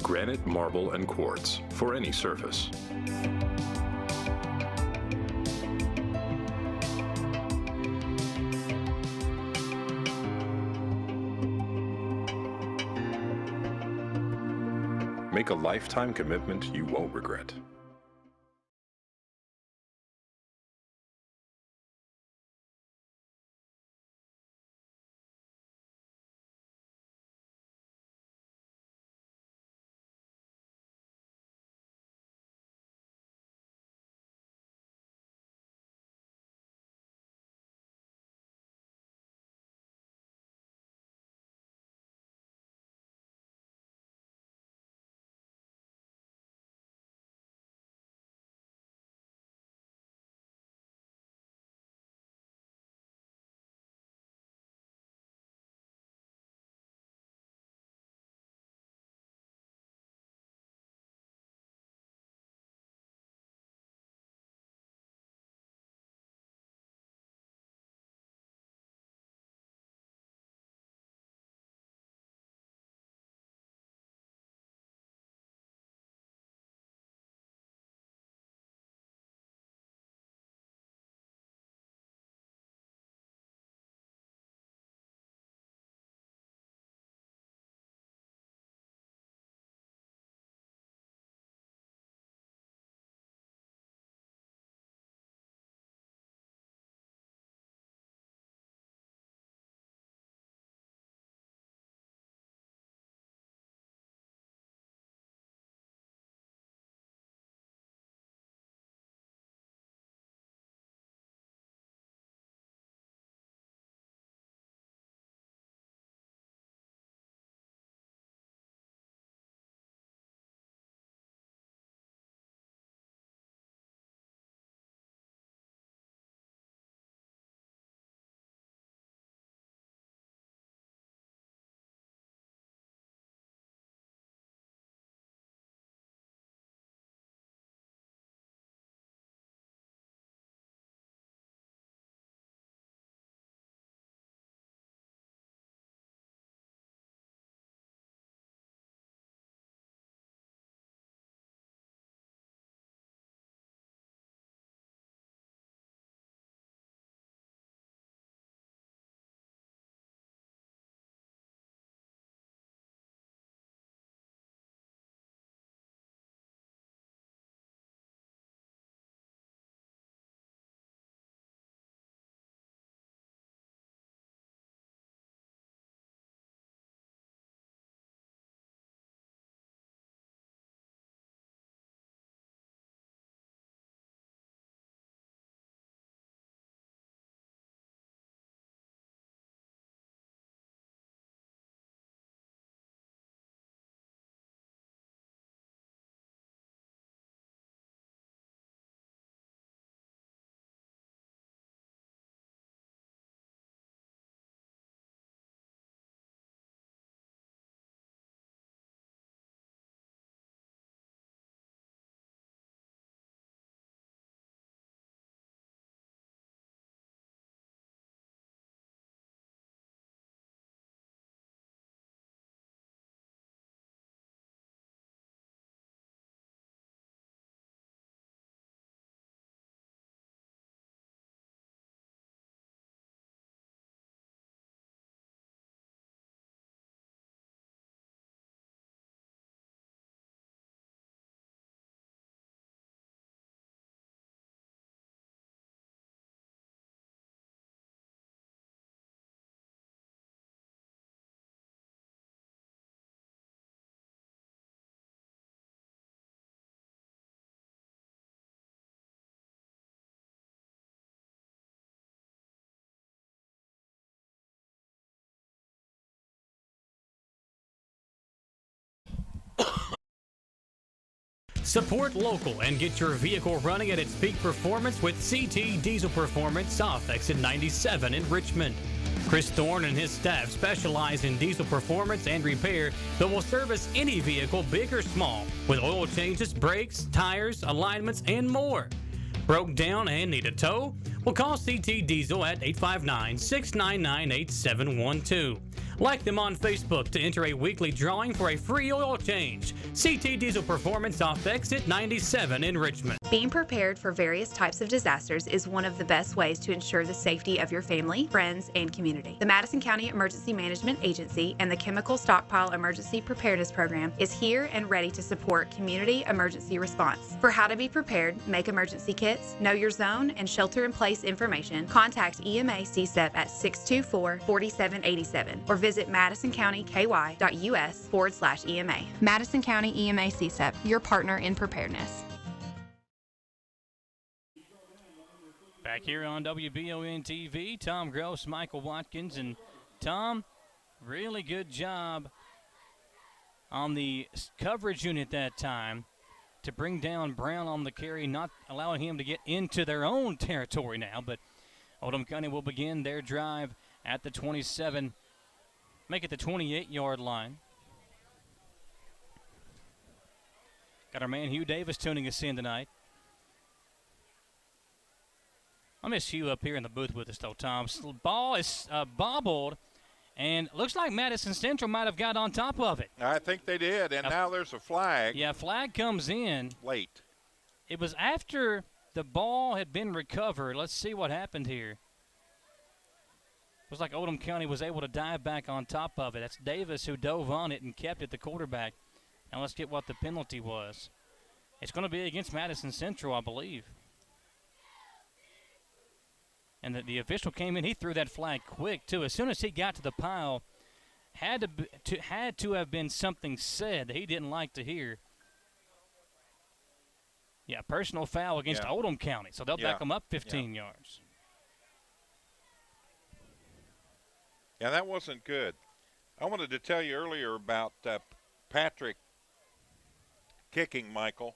Granite, marble, and quartz for any surface. Make a lifetime commitment you won't regret. Support local and get your vehicle running at its peak performance with CT Diesel Performance off exit 97 in Richmond. Chris Thorne and his staff specialize in diesel performance and repair that will service any vehicle, big or small, with oil changes, brakes, tires, alignments, and more. Broke down and need a tow? Well, call CT Diesel at 859-699-8712. Like them on Facebook to enter a weekly drawing for a free oil change. CT Diesel Performance off exit 97 in Richmond. Being prepared for various types of disasters is one of the best ways to ensure the safety of your family, friends, and community. The Madison County Emergency Management Agency and the Chemical Stockpile Emergency Preparedness Program is here and ready to support community emergency response. For how to be prepared, make emergency kits, know your zone, and shelter-in-place information, contact EMA CSEP at 624-4787 or visit madisoncountyky.us/EMA. Madison County EMA CSEP, your partner in preparedness. Back here on WBON TV, Tom Gross, Michael Watkins, and Tom, really good job on the coverage unit that time to bring down Brown on the carry, not allowing him to get into their own territory now. But Oldham County will begin their drive at the 27, make it the 28-yard line. Got our man Hugh Davis tuning us in tonight. I miss Hugh up here in the booth with us, though, Tom. Ball is bobbled, and looks like Madison Central might have got on top of it. I think they did, and now there's a flag. Yeah, flag comes in. Late. It was after the ball had been recovered. Let's see what happened here. It was like Oldham County was able to dive back on top of it. That's Davis who dove on it and kept it, the quarterback. Now let's get what the penalty was. It's going to be against Madison Central, I believe. And the official came in. He threw that flag quick, too. As soon as he got to the pile, had to have been something said that he didn't like to hear. Yeah, personal foul against Oldham County. So they'll back them up 15 yards. Yeah, that wasn't good. I wanted to tell you earlier about Patrick kicking, Michael.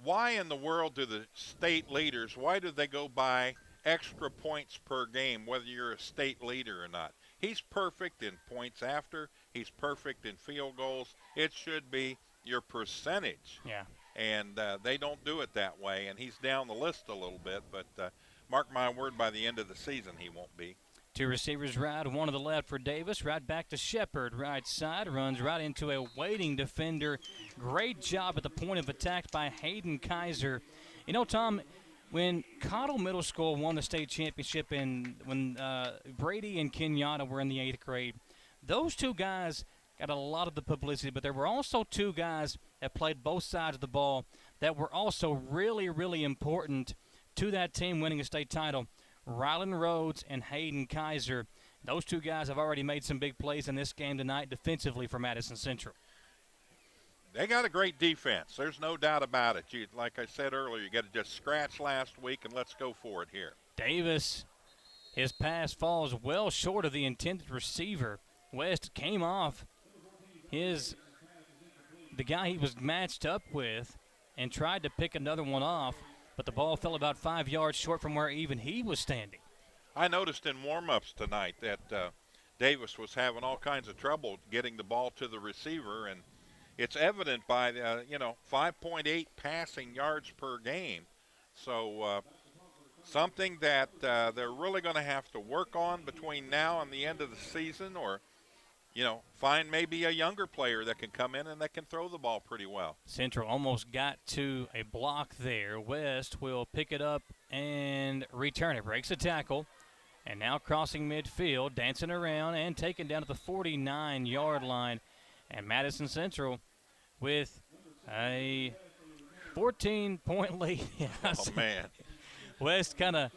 Why in the world do the state leaders, why do they go by extra points per game, whether you're a state leader or not? He's perfect in points after. He's perfect in field goals. It should be your percentage. Yeah. And they don't do it that way, and he's down the list a little bit, but mark my word, by the end of the season he won't be. Two receivers right, one to the left for Davis, right back to Shepard, right side, runs right into a waiting defender. Great job at the point of attack by Hayden Kaiser. You know, Tom, when Cottle Middle School won the state championship and when Brady and Kenyatta were in the 8th grade, those two guys got a lot of the publicity, but there were also two guys that played both sides of the ball that were also really, really important to that team winning a state title. Rylan Rhodes and Hayden Kaiser. Those two guys have already made some big plays in this game tonight defensively for Madison Central. They got a great defense. There's no doubt about it. Like I said earlier, you got to just scratch last week and let's go for it here. Davis, his pass falls well short of the intended receiver. West came off the guy he was matched up with and tried to pick another one off, but the ball fell about 5 yards short from where even he was standing. I noticed in warm-ups tonight that Davis was having all kinds of trouble getting the ball to the receiver, and it's evident by the 5.8 passing yards per game. So something that they're really going to have to work on between now and the end of the season, or find maybe a younger player that can come in and that can throw the ball pretty well. Central almost got to a block there. West will pick it up and return it. Breaks a tackle. And now crossing midfield, dancing around and taken down to the 49-yard line. And Madison Central with a 14-point lead. Oh, man. West kind of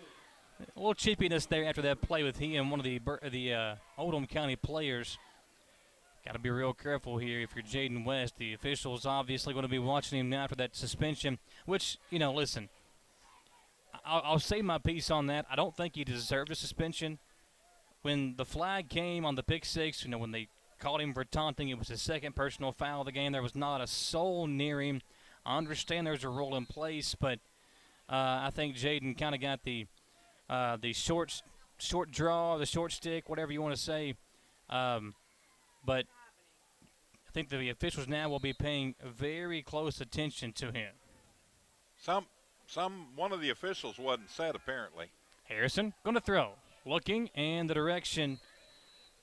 a little chippiness there after that play with he and one of the Oldham County players. Got to be real careful here if you're Jaden West. The officials obviously going to be watching him now after that suspension, which, listen, I'll say my piece on that. I don't think he deserved a suspension. When the flag came on the pick six, when they called him for taunting. It was his second personal foul of the game. There was not a soul near him. I understand there's a rule in place, but I think Jaden kind of got the short draw, the short stick, whatever you want to say. But I think the officials now will be paying very close attention to him. One of the officials wasn't set, apparently. Harrison going to throw, looking in the direction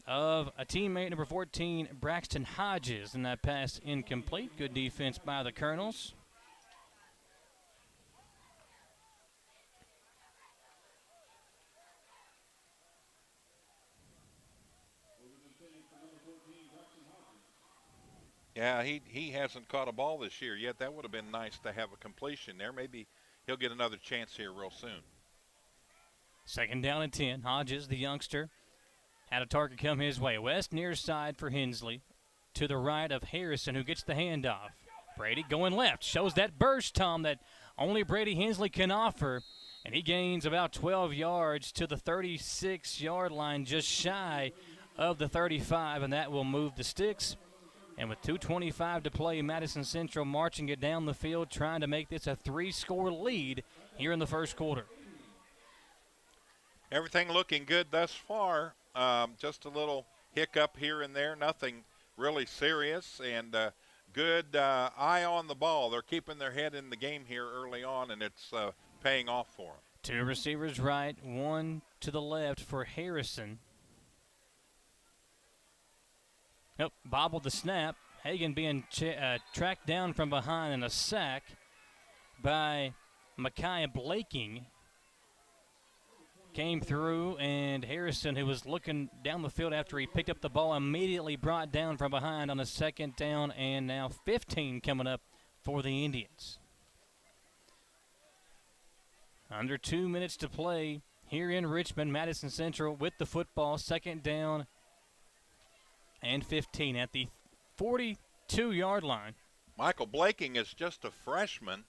of a teammate, number 14, Braxton Hodges, and that pass incomplete. Good defense by the Colonels. Yeah, he hasn't caught a ball this year yet. That would have been nice to have a completion there. Maybe he'll get another chance here real soon. Second down and 10. Hodges, the youngster, had a target come his way. West near side for Hensley. To the right of Harrison, who gets the handoff. Brady going left. Shows that burst, Tom, that only Brady Hensley can offer. And he gains about 12 yards to the 36-yard line, just shy of the 35, and that will move the sticks. And with 2:25 to play, Madison Central marching it down the field, trying to make this a 3-score lead here in the first quarter. Everything looking good thus far. Just a little hiccup here and there. Nothing really serious. And good eye on the ball. They're keeping their head in the game here early on, and it's paying off for them. Two receivers right, one to the left for Harrison. Nope, bobbled the snap. Hagan being tracked down from behind in a sack by Micaiah Blaking. Came through, and Harrison, who was looking down the field after he picked up the ball, immediately brought down from behind on a second down, and now 15 coming up for the Indians. Under 2 minutes to play here in Richmond. Madison Central with the football, second down and 15 at the 42-yard line. Michael Blaking is just a freshman,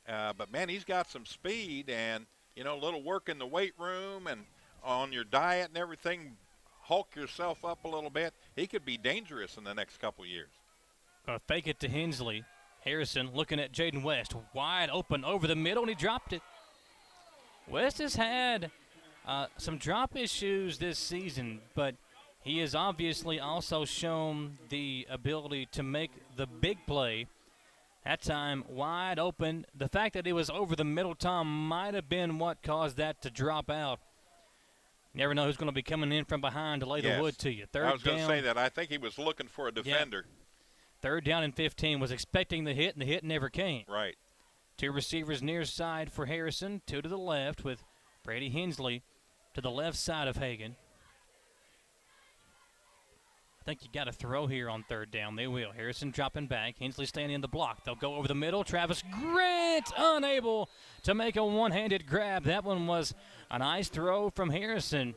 but, man, he's got some speed and, you know, a little work in the weight room and on your diet and everything. Hulk yourself up a little bit. He could be dangerous in the next couple years. Gonna fake it to Hensley. Harrison looking at Jaden West. Wide open over the middle, and he dropped it. West has had some drop issues this season, but he has obviously also shown the ability to make the big play. That time wide open. The fact that it was over the middle, Tom, might have been what caused that to drop out. Never know who's going to be coming in from behind to lay the wood to you. I was going to say that. I think he was looking for a defender. Yeah. Third down and 15, was expecting the hit, and the hit never came. Right. Two receivers near side for Harrison, two to the left with Brady Hensley to the left side of Hagan. I think you got to throw here on third down. They will. Harrison dropping back. Hensley standing in the block. They'll go over the middle. Travis Grant unable to make a one-handed grab. That one was a nice throw from Harrison,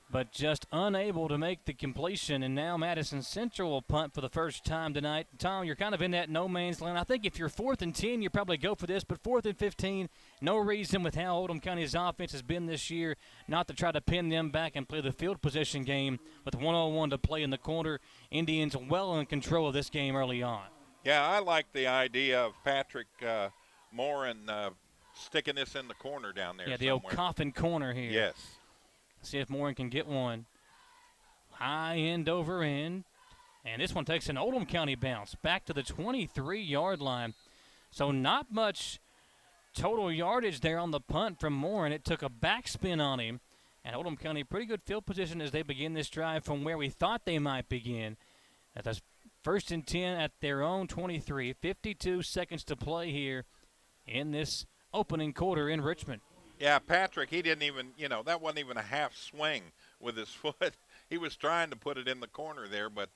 but just unable to make the completion. And now Madison Central will punt for the first time tonight. Tom, you're kind of in that no man's land. I think if you're 4th and 10, you probably go for this, but 4th and 15, no reason with how Oldham County's offense has been this year not to try to pin them back and play the field position game with 1:01 to play in the quarter. Indians well in control of this game early on. Yeah, I like the idea of Patrick Morin sticking this in the corner down there. Yeah, the somewhere. O'Coffin corner here. Yes. See if Morin can get one. High end over end. And this one takes an Oldham County bounce back to the 23-yard line. So not much total yardage there on the punt from Morin. It took a backspin on him. And Oldham County, pretty good field position as they begin this drive from where we thought they might begin. At the 1st and 10 at their own 23. 52 seconds to play here in this opening quarter in Richmond. Yeah, Patrick, he didn't even, that wasn't even a half swing with his foot. He was trying to put it in the corner there, but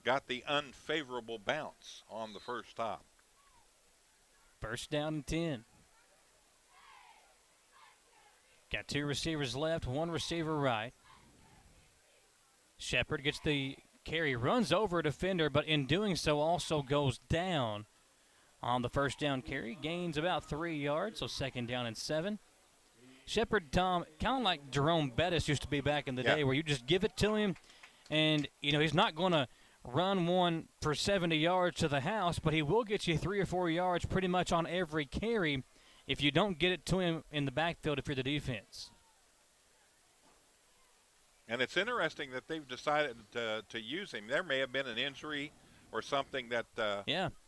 got the unfavorable bounce on the first stop. First down and 10. Got two receivers left, one receiver right. Shepard gets the carry, runs over a defender, but in doing so also goes down on the first down carry. Gains about 3 yards, so second down and 7. Shepard, Tom, kind of like Jerome Bettis used to be back in the day, where you just give it to him, And, he's not going to run one for 70 yards to the house, but he will get you 3 or 4 yards pretty much on every carry if you don't get it to him in the backfield if you're the defense. And it's interesting that they've decided to use him. There may have been an injury or something that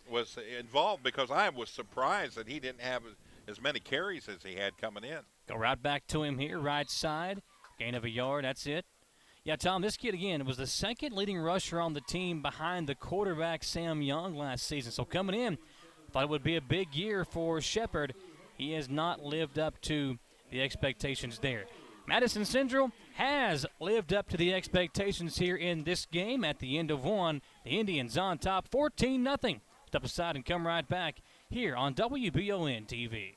was involved, because I was surprised that he didn't have as many carries as he had coming in. Go right back to him here, right side. Gain of a yard, that's it. Yeah, Tom, this kid, again, was the second leading rusher on the team behind the quarterback Sam Young last season. So coming in, thought it would be a big year for Shepherd. He has not lived up to the expectations there. Madison Central has lived up to the expectations here in this game. At the end of one, the Indians on top 14-0. Step aside and come right back here on WBON TV.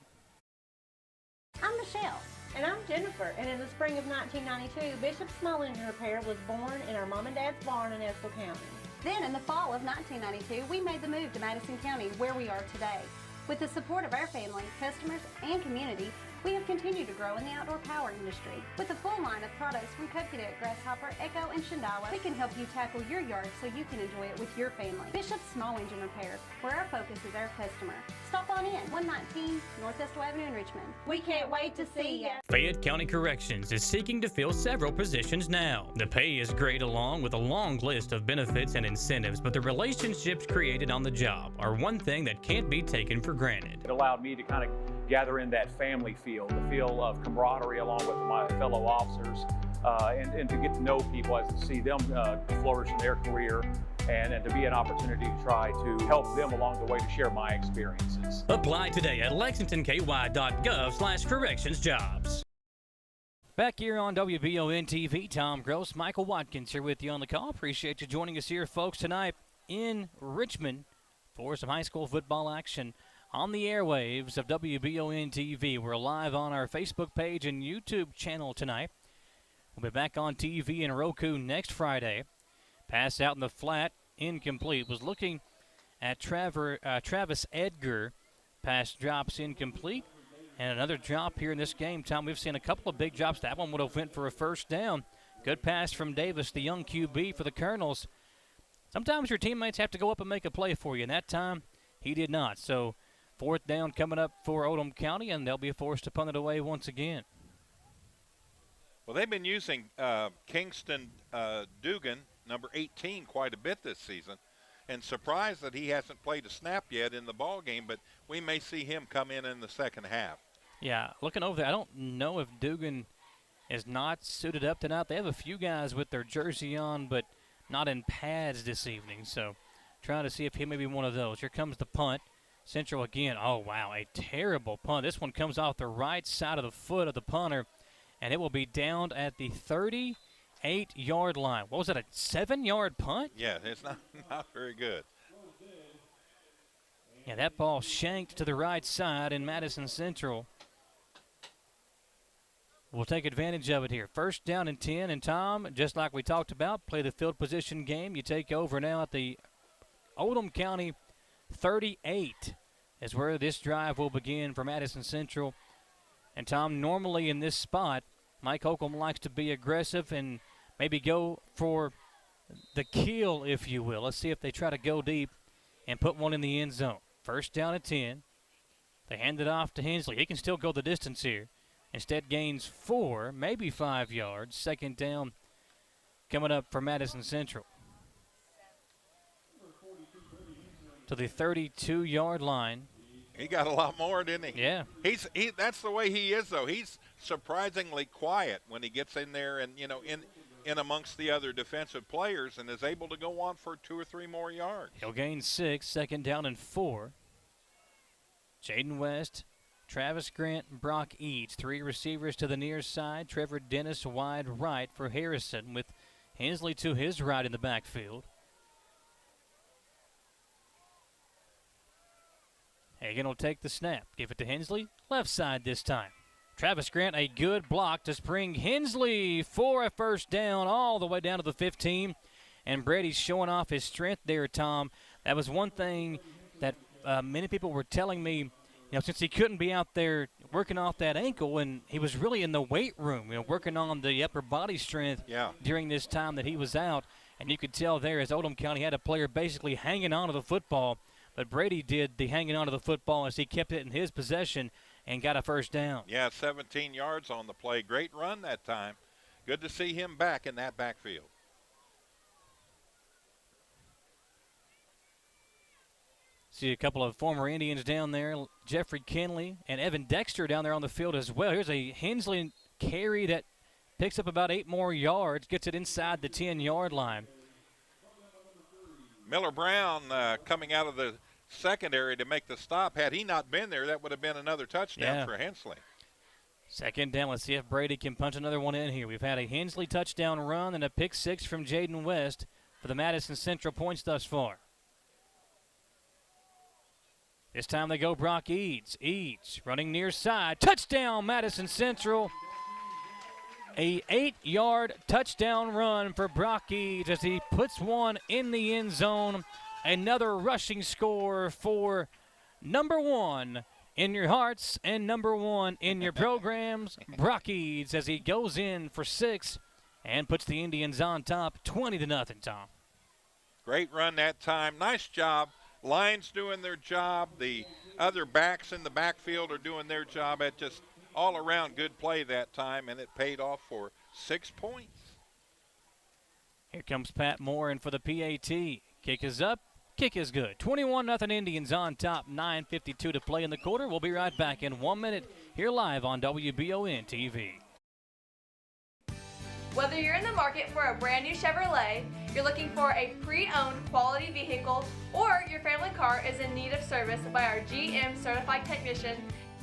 I'm Michelle. And I'm Jennifer. And in the spring of 1992, Bishop Small Engine Repair was born in our mom and dad's barn in Estill County. Then in the fall of 1992, we made the move to Madison County, where we are today. With the support of our family, customers, and community, we have continued to grow in the outdoor power industry. With a full line of products from Cub Cadet, Grasshopper, Echo, and Shindawa, we can help you tackle your yard so you can enjoy it with your family. Bishop Small Engine Repair, where our focus is our customer. Stop on in, 119 North Estill Avenue in Richmond. We can't wait to see you. Fayette County Corrections is seeking to fill several positions now. The pay is great, along with a long list of benefits and incentives, but the relationships created on the job are one thing that can't be taken for granted. It allowed me to kind of gather in that family feel, the feel of camaraderie along with my fellow officers, and to get to know people, as to see them flourish in their career, and to be an opportunity to try to help them along the way to share my experiences. Apply today at lexingtonky.gov/correctionsjobs. Back here on WBON TV, Tom Gross, Michael Watkins here with you on the call. Appreciate you joining us here, folks, tonight in Richmond for some high school football action on the airwaves of WBON TV. We're live on our Facebook page and YouTube channel tonight. We'll be back on TV and Roku next Friday. Pass out in the flat, incomplete. Was looking at Travis Edgar. Pass drops incomplete. And another drop here in this game, Tom. We've seen a couple of big drops. That one would have went for a first down. Good pass from Davis, the young QB for the Colonels. Sometimes your teammates have to go up and make a play for you, and that time he did not. So fourth down coming up for Oldham County, and they'll be forced to punt it away once again. Well, they've been using Kingston Dugan, number 18, quite a bit this season, and surprised that he hasn't played a snap yet in the ball game, but we may see him come in the second half. Yeah, looking over there, I don't know if Dugan is not suited up tonight. They have a few guys with their jersey on, but not in pads this evening, so trying to see if he may be one of those. Here comes the punt. Central again. Oh, wow, a terrible punt. This one comes off the right side of the foot of the punter, and it will be downed at the 38-yard line. What was it, a 7-yard punt? Yeah, it's not very good. Yeah, that ball shanked to the right side, and Madison Central will take advantage of it here. First down and 10, and Tom, just like we talked about, play the field position game. You take over now at the Oldham County 38 is where this drive will begin for Madison Central. And, Tom, normally in this spot, Mike Holcomb likes to be aggressive and maybe go for the kill, if you will. Let's see if they try to go deep and put one in the end zone. First down at 10. They hand it off to Hensley. He can still go the distance here. Instead gains 4, maybe 5 yards. Second down coming up for Madison Central. To the 32-yard line. He got a lot more, didn't he? Yeah. That's the way he is, though. He's surprisingly quiet when he gets in there and, in amongst the other defensive players, and is able to go on for 2 or 3 more yards. He'll gain 6, second down and 4. Jaden West, Travis Grant, and Brock Eads. 3 receivers to the near side. Trevor Dennis wide right for Harrison, with Hensley to his right in the backfield. Hagan will take the snap. Give it to Hensley. Left side this time. Travis Grant, a good block to spring Hensley for a first down all the way down to the 15. And Brady's showing off his strength there, Tom. That was one thing that many people were telling me, since he couldn't be out there working off that ankle, and he was really in the weight room, working on the upper body strength during this time that he was out. And you could tell there as Oldham County had a player basically hanging on to the football, but Brady did the hanging on to the football as he kept it in his possession and got a first down. Yeah, 17 yards on the play. Great run that time. Good to see him back in that backfield. See a couple of former Indians down there, Jeffrey Kinley and Evan Dexter down there on the field as well. Here's a Hensley carry that picks up about 8 more yards, gets it inside the 10-yard line. Miller Brown coming out of the secondary to make the stop. Had he not been there, that would have been another touchdown for Hensley. Second down. Let's see if Brady can punch another one in here. We've had a Hensley touchdown run and a pick 6 from Jaden West for the Madison Central points thus far. This time they go Brock Eads. Eads running near side. Touchdown, Madison Central. A 8-yard touchdown run for Brock Eads as he puts one in the end zone. Another rushing score for number 1 in your hearts and number 1 in your programs, Brock Eads, as he goes in for 6 and puts the Indians on top 20-0, Tom. Great run that time. Nice job. Lions doing their job. The other backs in the backfield are doing their job. At just all-around good play that time, and it paid off for 6 points. Here comes Pat Moore in for the PAT. Kick is up. Kick is good. 21-0 Indians on top. 9:52 to play in the quarter. We'll be right back in 1 minute here live on WBON TV. Whether you're in the market for a brand new Chevrolet, you're looking for a pre-owned quality vehicle, or your family car is in need of service by our GM certified technician,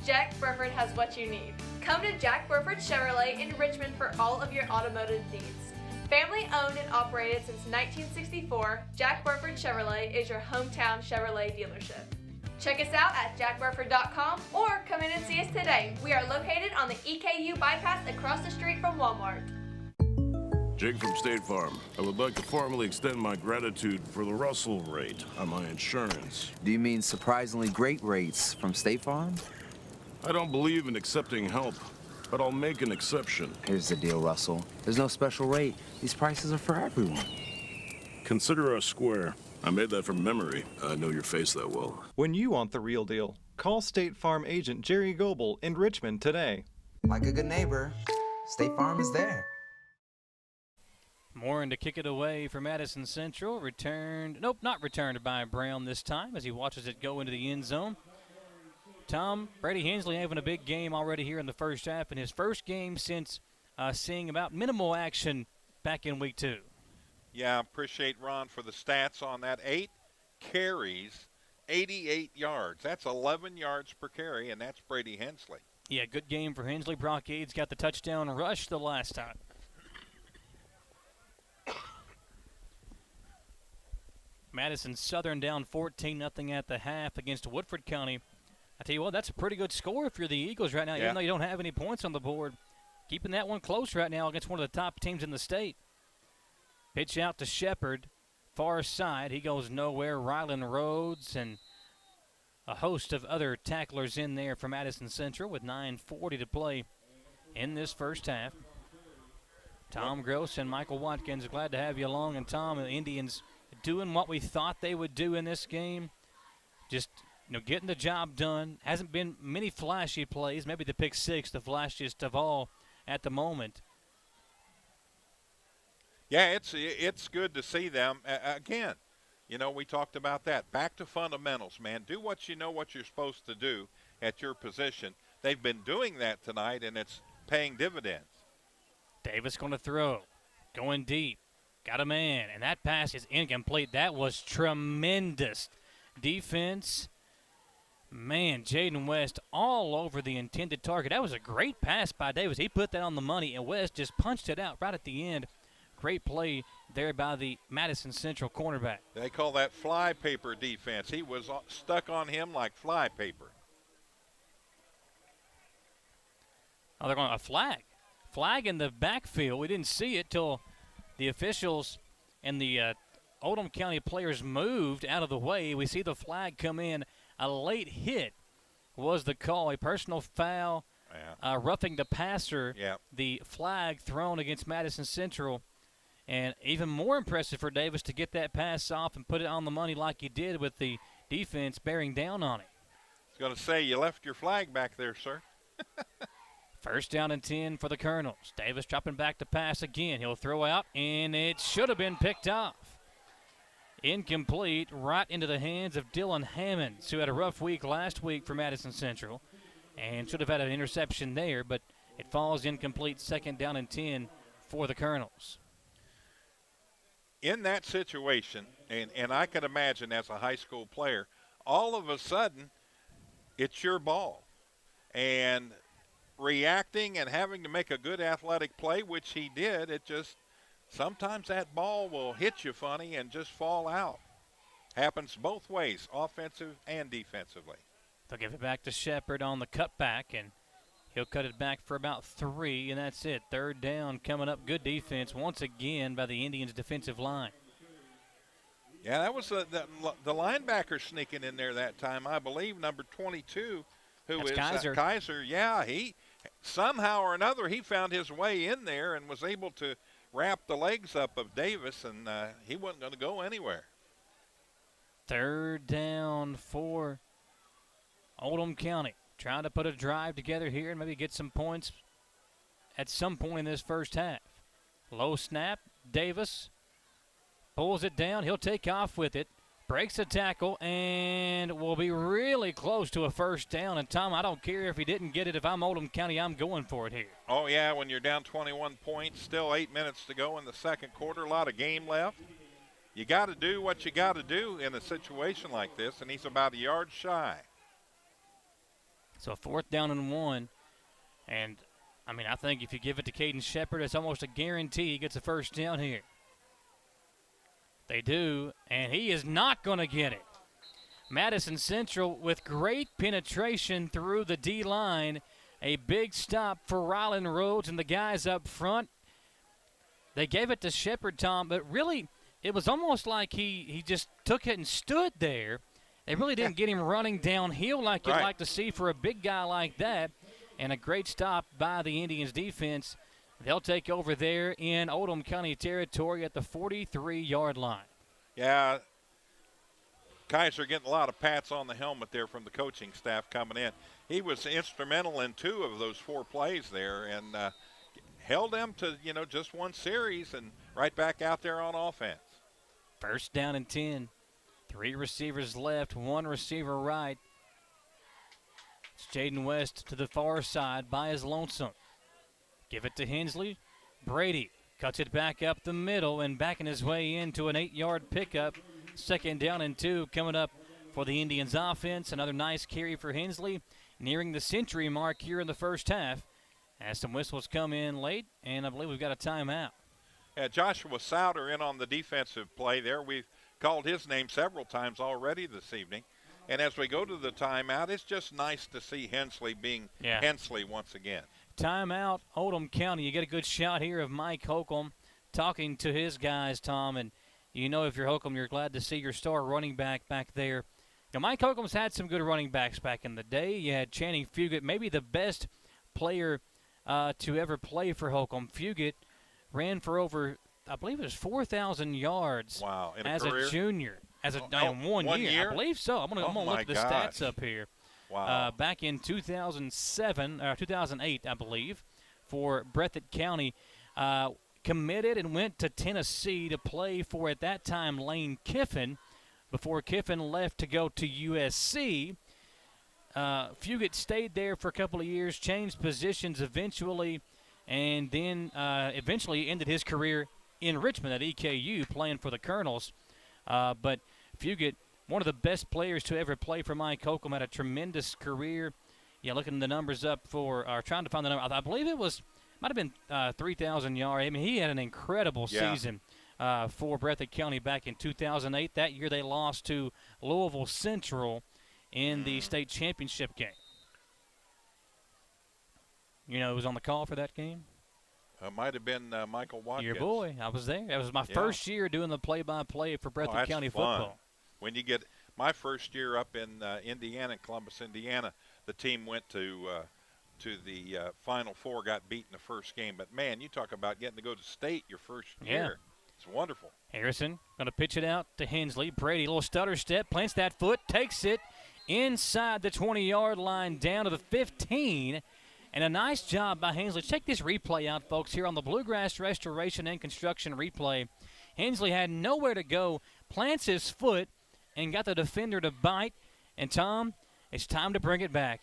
Jack Burford has what you need. Come to Jack Burford Chevrolet in Richmond for all of your automotive needs. Family owned and operated since 1964, Jack Burford Chevrolet is your hometown Chevrolet dealership. Check us out at jackburford.com or come in and see us today. We are located on the EKU bypass across the street from Walmart. Jake from State Farm. I would like to formally extend my gratitude for the Russell rate on my insurance. Do you mean surprisingly great rates from State Farm? I don't believe in accepting help, but I'll make an exception. Here's the deal, Russell. There's no special rate. These prices are for everyone. Consider us square. I made that from memory. I know your face that well. When you want the real deal, call State Farm agent Jerry Goebel in Richmond today. Like a good neighbor, State Farm is there. Morin to kick it away for Madison Central. Returned, nope, not returned by Brown this time as he watches it go into the end zone. Tom, Brady Hensley having a big game already here in the first half, in his first game since seeing about minimal action back in week 2. Yeah, appreciate Ron for the stats on that. 8 carries, 88 yards. That's 11 yards per carry, and that's Brady Hensley. Yeah, good game for Hensley. Brock Eads got the touchdown rush the last time. Madison Southern down 14-0 at the half against Woodford County. I tell you what, that's a pretty good score if you're the Eagles right now, even though you don't have any points on the board. Keeping that one close right now against one of the top teams in the state. Pitch out to Shepard, far side. He goes nowhere. Rylan Rhodes and a host of other tacklers in there for Madison Central with 9:40 to play in this first half. Tom Gross and Michael Watkins, glad to have you along. And Tom, the Indians doing what we thought they would do in this game. Just, getting the job done. Hasn't been many flashy plays. Maybe the pick 6, the flashiest of all at the moment. Yeah, it's good to see them. Again, we talked about that. Back to fundamentals, man. Do what you know what you're supposed to do at your position. They've been doing that tonight, and it's paying dividends. Davis going to throw. Going deep. Got a man, and that pass is incomplete. That was tremendous defense. Man, Jaden West all over the intended target. That was a great pass by Davis. He put that on the money, and West just punched it out right at the end. Great play there by the Madison Central cornerback. They call that fly paper defense. He was stuck on him like fly paper. Oh, they're going to a flag. Flag in the backfield. We didn't see it till the officials and the Oldham County players moved out of the way. We see the flag come in. A late hit was the call, a personal foul, roughing the passer, the flag thrown against Madison Central. And even more impressive for Davis to get that pass off and put it on the money like he did with the defense bearing down on it. I was going to say, you left your flag back there, sir. First down and 10 for the Colonels. Davis dropping back to pass again. He'll throw out, and it should have been picked off. Incomplete, right into the hands of Dylan Hammonds, who had a rough week last week for Madison Central and should have had an interception there, but it falls incomplete. Second down and 10 for the Colonels. In that situation, and I can imagine as a high school player, all of a sudden it's your ball. And reacting and having to make a good athletic play, which he did, it just sometimes that ball will hit you funny and just fall out. Happens both ways, offensive and defensively. They'll give it back to Shepard on the cutback, and he'll cut it back for about 3, and that's it. Third down coming up. Good defense once again by the Indians' defensive line. Yeah, that was the linebacker sneaking in there that time, I believe, number 22, who is Kaiser. Kaiser. Yeah, he somehow or another he found his way in there and was able to wrap the legs up of Davis, and he wasn't going to go anywhere. Third down for Oldham County. Trying to put a drive together here and maybe get some points at some point in this first half. Low snap. Davis pulls it down. He'll take off with it. Breaks a tackle and will be really close to a first down. And, Tom, I don't care if he didn't get it. If I'm Oldham County, I'm going for it here. Oh, yeah, when you're down 21 points, still 8 minutes to go in the second quarter, a lot of game left. You got to do what you got to do in a situation like this, and he's about a yard shy. So fourth down and 1. And, I mean, I think if you give it to Caden Shepard, it's almost a guarantee he gets a first down here. They do, and he is not going to get it. Madison Central with great penetration through the D-line. A big stop for Rylan Rhodes and the guys up front. They gave it to Shepard, Tom, but really it was almost like he just took it and stood there. They really didn't get him running downhill like you'd like to see for a big guy like that. And a great stop by the Indians defense. They'll take over there in Oldham County territory at the 43-yard line. Yeah, Kaiser getting a lot of pats on the helmet there from the coaching staff coming in. He was instrumental in 2 of those 4 plays there and held them to, just one series and right back out there on offense. First down and 10. 3 receivers left, 1 receiver right. It's Jaden West to the far side by his lonesome. Give it to Hensley. Brady cuts it back up the middle and backing his way into an 8-yard pickup. Second down and 2 coming up for the Indians offense. Another nice carry for Hensley, nearing the century mark here in the first half as some whistles come in late, and I believe we've got a timeout. Yeah, Joshua Souter in on the defensive play there. We've called his name several times already this evening. And as we go to the timeout, it's just nice to see Hensley being Hensley once again. Timeout, Oldham County. You get a good shot here of Mike Holcomb talking to his guys, Tom. And if you're Holcomb, you're glad to see your star running back there. Mike Holcomb's had some good running backs back in the day. You had Channing Fugate, maybe the best player to ever play for Holcomb. Fugate ran for over, I believe it was 4,000 yards as a junior. As a one year, I believe so. I'm gonna look the stats up here. Wow. Back in 2008, I believe, for Breathitt County, committed and went to Tennessee to play for, at that time, Lane Kiffin, before Kiffin left to go to USC. Fugate stayed there for a couple of years, changed positions eventually, and then eventually ended his career in Richmond at EKU playing for the Colonels. But Fugate, one of the best players to ever play for Mike Holcomb, had a tremendous career. Yeah, looking the numbers up trying to find the number. I believe might have been 3,000 yards. I mean, he had an incredible season for Breathitt County back in 2008. That year they lost to Louisville Central in the state championship game. Who was on the call for that game? Might have been Michael Watkins. Your boy. I was there. That was my first year doing the play-by-play for Breathitt County football. When you get my first year up in Indiana, Columbus, Indiana, the team went to the Final Four, got beat in the first game. But, man, you talk about getting to go to state your first year. It's wonderful. Harrison going to pitch it out to Hensley. Brady, little stutter step, plants that foot, takes it inside the 20-yard line down to the 15. And a nice job by Hensley. Check this replay out, folks, here on the Bluegrass Restoration and Construction replay. Hensley had nowhere to go, plants his foot, and got the defender to bite. And, Tom, it's time to bring it back.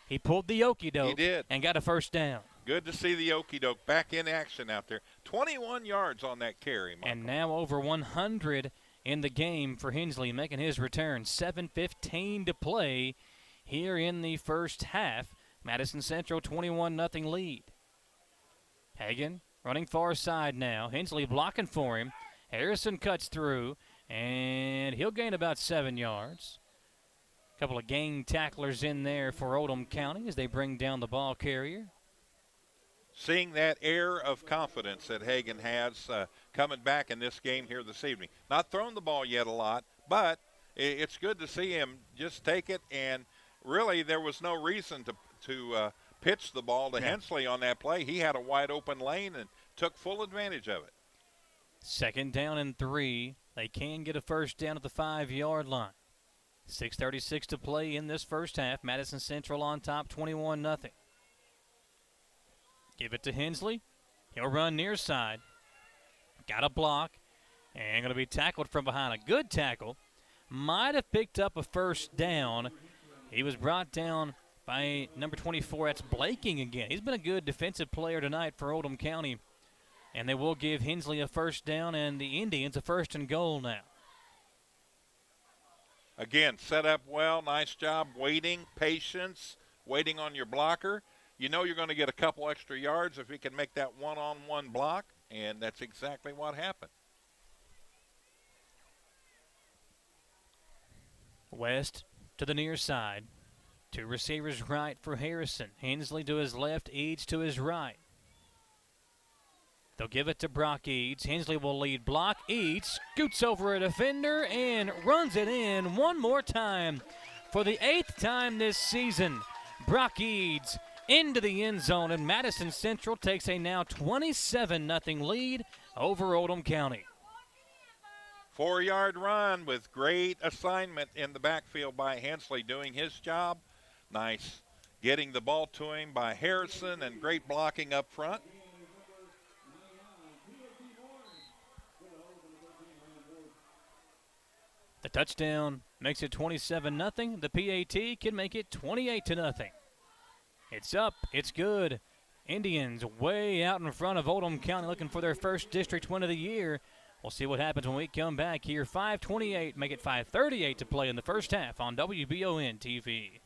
He pulled the okey-doke. He did. And got a first down. Good to see the okey-doke back in action out there. 21 yards on that carry, Michael. And now over 100 in the game for Hensley, making his return. 7:15 to play here in the first half. Madison Central 21-0 lead. Hagan running far side now. Hensley blocking for him. Harrison cuts through, and he'll gain about 7 yards. A couple of gang tacklers in there for Oldham County as they bring down the ball carrier. Seeing that air of confidence that Hagan has coming back in this game here this evening. Not thrown the ball yet a lot, but it's good to see him just take it. And really there was no reason to pitch the ball to Hensley on that play. He had a wide open lane and took full advantage of it. 2nd down and 3. They can get a first down at the 5-yard line. 6:36 to play in this first half. Madison Central on top, 21-0. Give it to Hensley. He'll run near side. Got a block. And going to be tackled from behind. A good tackle. Might have picked up a first down. He was brought down by number 24. That's Blaking again. He's been a good defensive player tonight for Oldham County. And they will give Hensley a first down and the Indians a 1st and goal now. Again, set up well. Nice job waiting, patience, waiting on your blocker. You know you're going to get a couple extra yards if you can make that one-on-one block, and that's exactly what happened. West to the near side. 2 receivers right for Harrison. Hensley to his left, Eads to his right. They'll give it to Brock Eads. Hensley will lead block. Eads scoots over a defender and runs it in one more time. For the 8th time this season, Brock Eads into the end zone, and Madison Central takes a now 27-0 lead over Oldham County. 4-yard run with great assignment in the backfield by Hensley doing his job. Nice getting the ball to him by Harrison and great blocking up front. The touchdown makes it 27-0. The PAT can make it 28-0. It's up. It's good. Indians way out in front of Oldham County looking for their first district win of the year. We'll see what happens when we come back here. 5:28, make it 5:38 to play in the first half on WBON TV.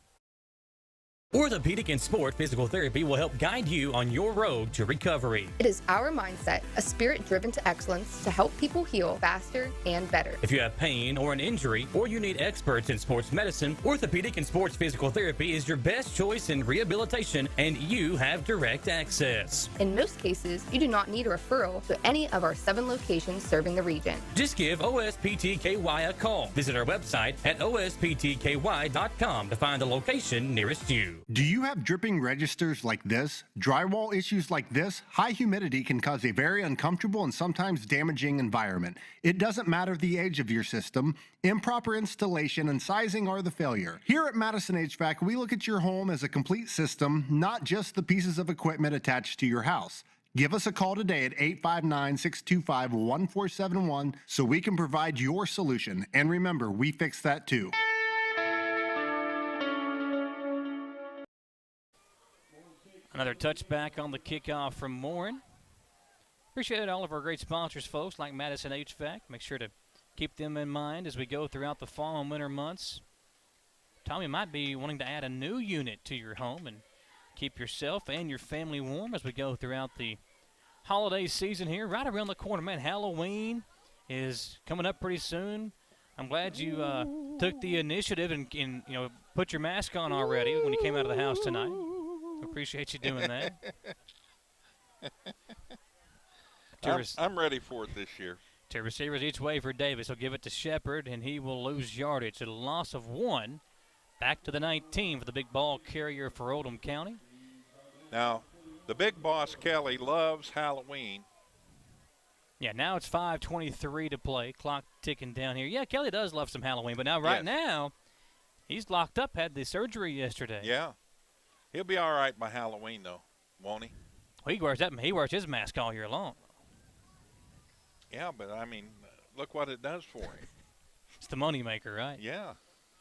Orthopedic and Sport Physical Therapy will help guide you on your road to recovery. It is our mindset, a spirit driven to excellence to help people heal faster and better. If you have pain or an injury, or you need experts in sports medicine, Orthopedic and Sports Physical Therapy is your best choice in rehabilitation, and you have direct access. In most cases, you do not need a referral to any of our 7 locations serving the region. Just give OSPTKY a call. Visit our website at osptky.com to find the location nearest you. Do you have dripping registers like this? Drywall issues like this? High humidity can cause a very uncomfortable and sometimes damaging environment. It doesn't matter the age of your system. Improper installation and sizing are the failure. Here at Madison HVAC, we look at your home as a complete system, not just the pieces of equipment attached to your house. Give us a call today at 859-625-1471 so we can provide your solution. And remember, we fix that too. Another touchback on the kickoff from Morin. Appreciate all of our great sponsors, folks, like Madison HVAC. Make sure to keep them in mind as we go throughout the fall and winter months. Tom, you might be wanting to add a new unit to your home and keep yourself and your family warm as we go throughout the holiday season here. Right around the corner, man, Halloween is coming up pretty soon. I'm glad you took the initiative and put your mask on already when you came out of the house tonight. Appreciate you doing that. I'm ready for it this year. 2 receivers each way for Davis. He'll give it to Shepard, and he will lose yardage. A loss of 1. Back to the 19 for the big ball carrier for Oldham County. Now, the big boss, Kelly, loves Halloween. Yeah, now it's 5:23 to play. Clock ticking down here. Yeah, Kelly does love some Halloween, but now now he's locked up, had the surgery yesterday. Yeah. He'll be all right by Halloween, though, won't he? Well, he wears his mask all year long. Yeah, but, I mean, look what it does for him. It's the moneymaker, right? Yeah,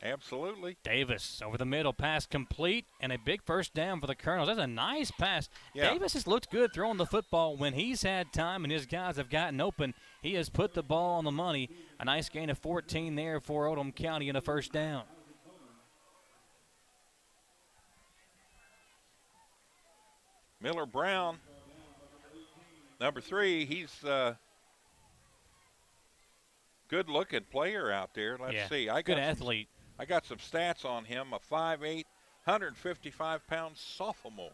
absolutely. Davis over the middle, pass complete, and a big first down for the Colonels. That's a nice pass. Yeah. Davis has looked good throwing the football when he's had time and his guys have gotten open. He has put the ball on the money. A nice gain of 14 there for Oldham County and a first down. Miller Brown, number 3, he's good-looking player out there. Let's see. Good athlete. I got some stats on him. A 5'8", 155-pound sophomore.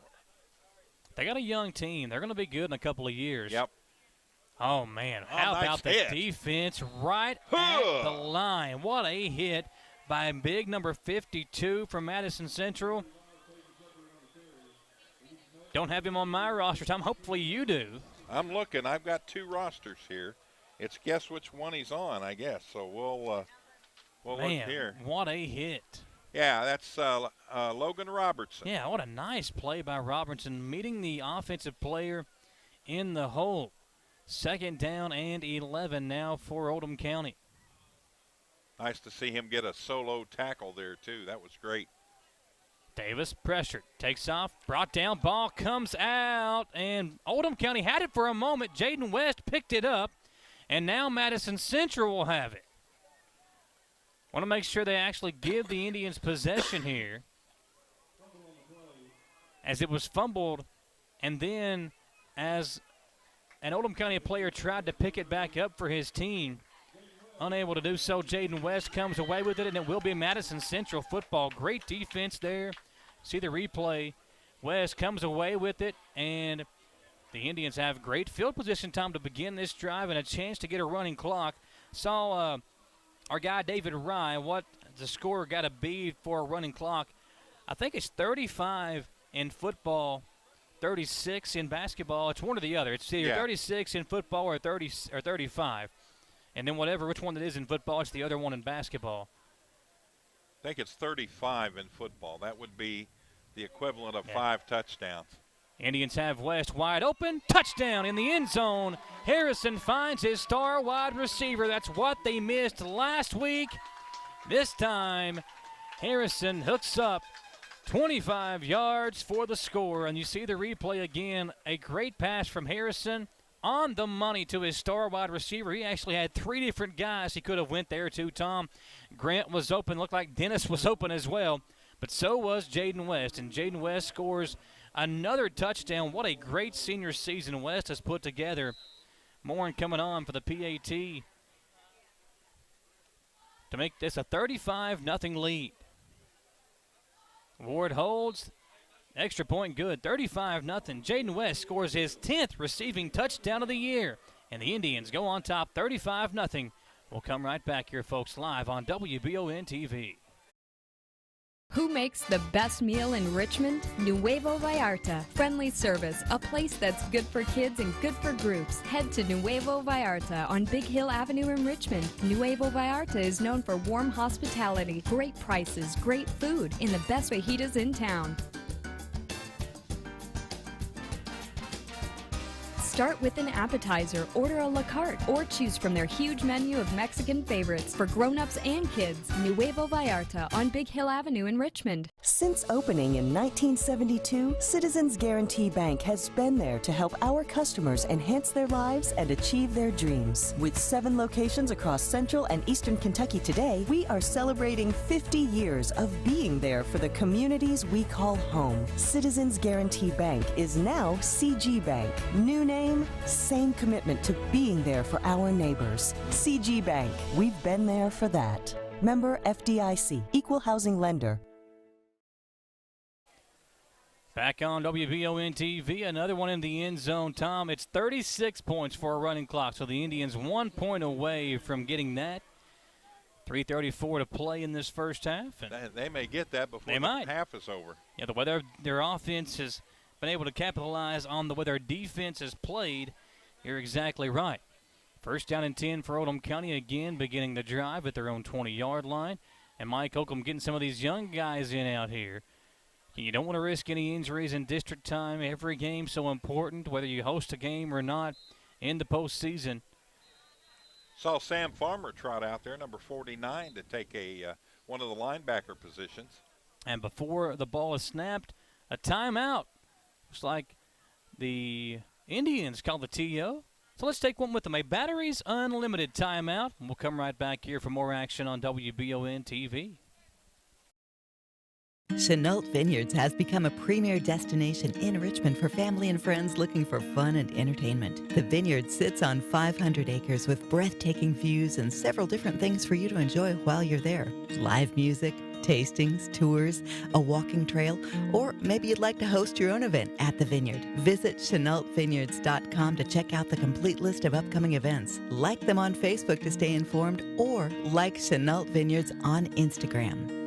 They got a young team. They're going to be good in a couple of years. Yep. Oh, man. How about the defense right at the line? What a hit by big number 52 from Madison Central. Don't have him on my roster, Tom. Hopefully you do. I'm looking. I've got 2 rosters here. It's guess which one he's on, I guess. So we'll look here. What a hit. Yeah, that's Logan Robertson. Yeah, what a nice play by Robertson, meeting the offensive player in the hole. 2nd down and 11 now for Oldham County. Nice to see him get a solo tackle there, too. That was great. Davis pressured, takes off, brought down, ball comes out, and Oldham County had it for a moment. Jaden West picked it up, and now Madison Central will have it. Want to make sure they actually give the Indians possession here, as it was fumbled, and then as an Oldham County player tried to pick it back up for his team. Unable to do so, Jaden West comes away with it, and it will be Madison Central football. Great defense there. See the replay. West comes away with it, and the Indians have great field position time to begin this drive and a chance to get a running clock. Saw our guy David Rye what the score got to be for a running clock. I think it's 35 in football, 36 in basketball. It's one or the other. It's either 36 in football or 35. And then which one it is in football, it's the other one in basketball. I think it's 35 in football. That would be the equivalent of 5 touchdowns. Indians have West wide open. Touchdown in the end zone. Harrison finds his star wide receiver. That's what they missed last week. This time, Harrison hooks up 25 yards for the score. And you see the replay again. A great pass from Harrison. On the money to his star wide receiver. He actually had 3 different guys he could have went there to, Tom. Grant was open. Looked like Dennis was open as well. But so was Jaden West. And Jaden West scores another touchdown. What a great senior season West has put together. Morin coming on for the PAT to make this a 35-0 lead. Ward holds. Extra point good, 35-0. Jaden West scores his 10th receiving touchdown of the year. And the Indians go on top 35-0. We'll come right back here, folks, live on WBON TV. Who makes the best meal in Richmond? Nuevo Vallarta. Friendly service, a place that's good for kids and good for groups. Head to Nuevo Vallarta on Big Hill Avenue in Richmond. Nuevo Vallarta is known for warm hospitality, great prices, great food, and the best fajitas in town. Start with an appetizer, order a la carte, or choose from their huge menu of Mexican favorites for grown-ups and kids. Nuevo Vallarta on Big Hill Avenue in Richmond. Since opening in 1972, Citizens Guarantee Bank has been there to help our customers enhance their lives and achieve their dreams. With 7 locations across Central and Eastern Kentucky today, we are celebrating 50 years of being there for the communities we call home. Citizens Guarantee Bank is now CG Bank. New name, same commitment to being there for our neighbors. CG Bank, we've been there for that. Member FDIC, Equal Housing Lender. Back on WBON TV, another one in the end zone, Tom. It's 36 points for a running clock, so the Indians 1 point away from getting that. 3:34 to play in this first half. And they may get that before the half is over. Yeah, the way their offense has been able to capitalize on the way their defense has played, you're exactly right. First down and 10 for Oldham County, again beginning the drive at their own 20-yard line. And Mike Holcomb getting some of these young guys in out here. You don't want to risk any injuries in district time. Every game so important, whether you host a game or not in the postseason. Saw Sam Farmer trot out there, number 49, to take one of the linebacker positions. And before the ball is snapped, a timeout. Looks like the Indians called the TO. So let's take one with them. A Batteries Unlimited timeout. And we'll come right back here for more action on WBON TV. Chenault Vineyards has become a premier destination in Richmond for family and friends looking for fun and entertainment. The vineyard sits on 500 acres with breathtaking views and several different things for you to enjoy while you're there. Live music, tastings, tours, a walking trail, or maybe you'd like to host your own event at the vineyard. Visit ChenaultVineyards.com to check out the complete list of upcoming events. Like them on Facebook to stay informed, or like Chenault Vineyards on Instagram.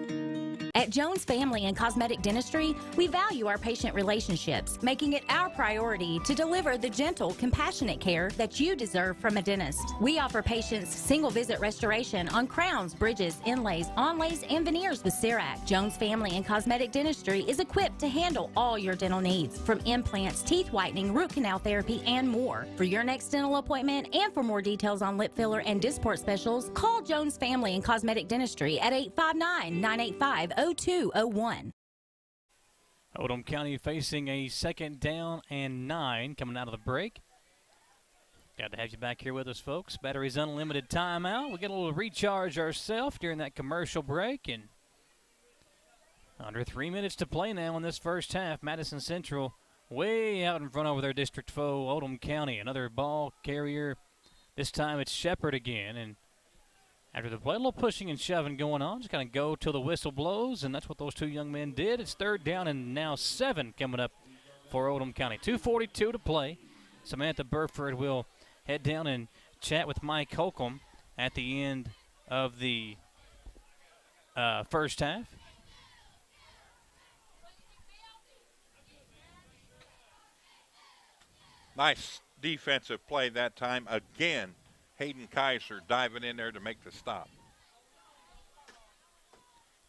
At Jones Family and Cosmetic Dentistry, we value our patient relationships, making it our priority to deliver the gentle, compassionate care that you deserve from a dentist. We offer patients single-visit restoration on crowns, bridges, inlays, onlays, and veneers with CERAC. Jones Family and Cosmetic Dentistry is equipped to handle all your dental needs, from implants, teeth whitening, root canal therapy, and more. For your next dental appointment and for more details on lip filler and Dysport specials, call Jones Family and Cosmetic Dentistry at 859-985-0201. Oldham County facing a 2nd down and 9 coming out of the break. Glad to have you back here with us, folks. Batteries Unlimited timeout. We'll get a little recharge ourselves during that commercial break. And under 3 minutes to play now in this first half. Madison Central way out in front over their district foe, Oldham County. Another ball carrier. This time it's Shepard again. And after the play, a little pushing and shoving going on. Just kind of go till the whistle blows, and that's what those two young men did. It's 3rd down and now 7 coming up for Oldham County. 2:42 to play. Samantha Burford will head down and chat with Mike Holcomb at the end of the first half. Nice defensive play that time. Again, Hayden Kaiser diving in there to make the stop.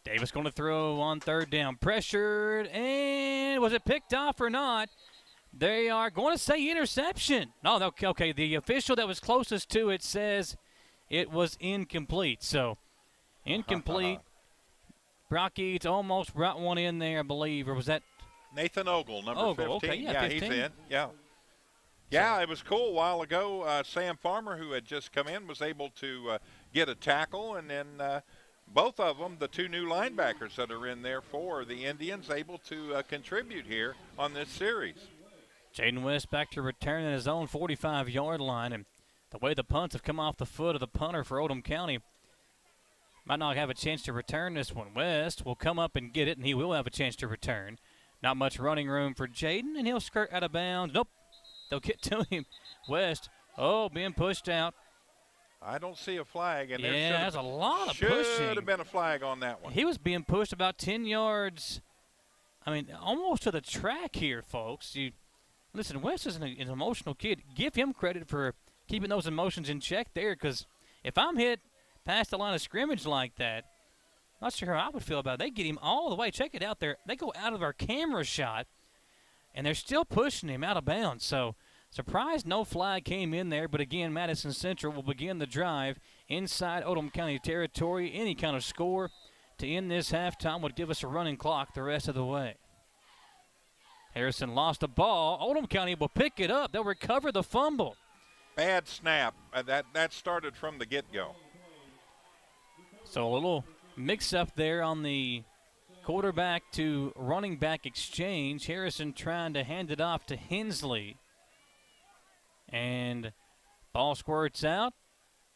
Davis going to throw on 3rd down. Pressured, and was it picked off or not? They are going to say interception. No, okay, the official that was closest to it says it was incomplete. So, incomplete. Brock Eads almost brought one in there, I believe, or was that? Nathan Ogle, number 15. Okay, yeah, 15. He's in, yeah. Yeah, it was cool a while ago. Sam Farmer, who had just come in, was able to get a tackle, and then both of them, the two new linebackers that are in there for the Indians, able to contribute here on this series. Jaden West back to return in his own 45-yard line, and the way the punts have come off the foot of the punter for Oldham County, might not have a chance to return this one. West will come up and get it, and he will have a chance to return. Not much running room for Jaden, and he'll skirt out of bounds. Nope. They'll get to him. West, being pushed out. I don't see a flag. And yeah, there's a lot of pushing. pushing. Should have been a flag on that one. He was being pushed about 10 yards, almost to the track here, folks. Listen, West is an emotional kid. Give him credit for keeping those emotions in check there, because if I'm hit past the line of scrimmage like that, not sure how I would feel about it. They get him all the way. Check it out there. They go out of our camera shot, and they're still pushing him out of bounds. So, surprised no flag came in there. But, again, Madison Central will begin the drive inside Oldham County territory. Any kind of score to end this halftime would give us a running clock the rest of the way. Harrison lost the ball. Oldham County will pick it up. They'll recover the fumble. Bad snap. That started from the get-go. So, a little mix-up there on the quarterback to running back exchange. Harrison trying to hand it off to Hensley. And ball squirts out.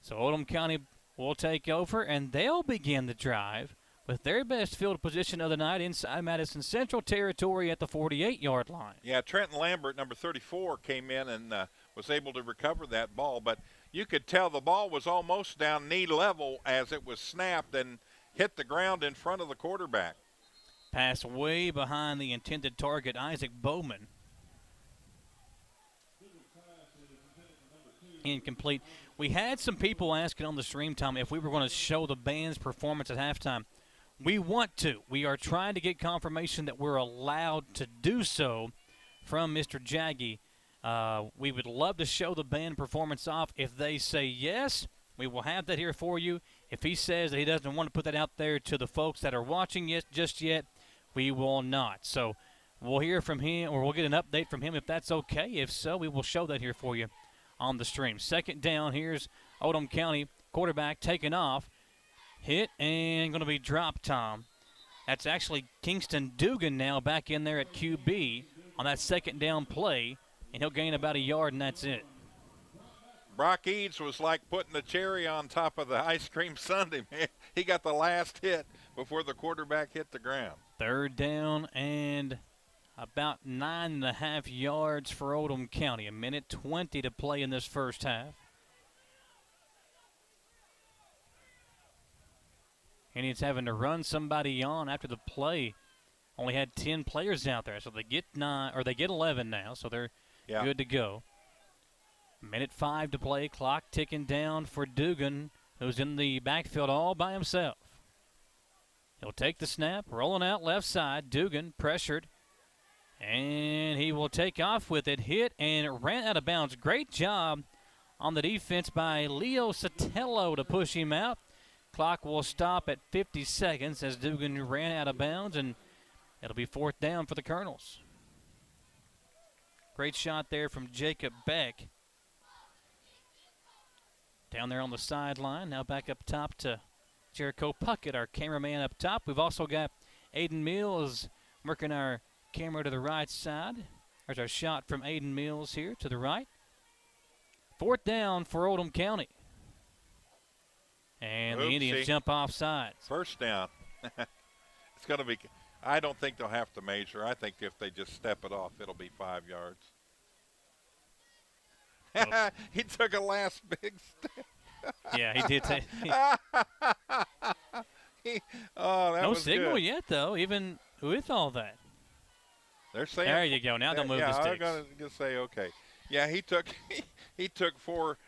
So Oldham County will take over, and they'll begin the drive with their best field position of the night inside Madison Central territory at the 48-yard line. Yeah, Trenton Lambert, number 34, came in and was able to recover that ball. But, you could tell the ball was almost down knee level as it was snapped and hit the ground in front of the quarterback. Pass way behind the intended target, Isaac Bowman. Incomplete. We had some people asking on the stream, Tom, if we were going to show the band's performance at halftime. We want to. We are trying to get confirmation that we're allowed to do so from Mr. Jaggy. We would love to show the band performance off. If they say yes, we will have that here for you. If he says that he doesn't want to put that out there to the folks that are watching it just yet, we will not. So we'll hear from him, or we'll get an update from him if that's okay. If so, we will show that here for you on the stream. Second down, here's Oldham County quarterback taking off. Hit and going to be dropped, Tom. That's actually Kingston Dugan now back in there at QB on that second down play, and he'll gain about a yard, and that's it. Brock Eads was like putting the cherry on top of the ice cream sundae, man. He got the last hit before the quarterback hit the ground. Third down and about 9.5 yards for Oldham County. 1:20 to play in this first half. Indians having to run somebody on after the play. Only had 10 players out there, so they get 11 now, so they're good to go. 1:05 to play, clock ticking down for Dugan, who's in the backfield all by himself. He'll take the snap, rolling out left side. Dugan pressured, and he will take off with it. Hit and ran out of bounds. Great job on the defense by Leo Sotelo to push him out. Clock will stop at 50 seconds as Dugan ran out of bounds, and it'll be fourth down for the Colonels. Great shot there from Jacob Beck. Down there on the sideline, now back up top to Jericho Puckett, our cameraman up top. We've also got Aiden Mills working our camera to the right side. There's our shot from Aiden Mills here to the right. Fourth down for Oldham County. And the Indians jump off sides. First down. It's going to be – I don't think they'll have to measure. I think if they just step it off, it'll be 5 yards. He took a last big step. Yeah, he did take no signal good. yet, though, even with all that. They're saying, there you go. Now they'll move the sticks. I'm going to say, okay. Yeah, he took 4,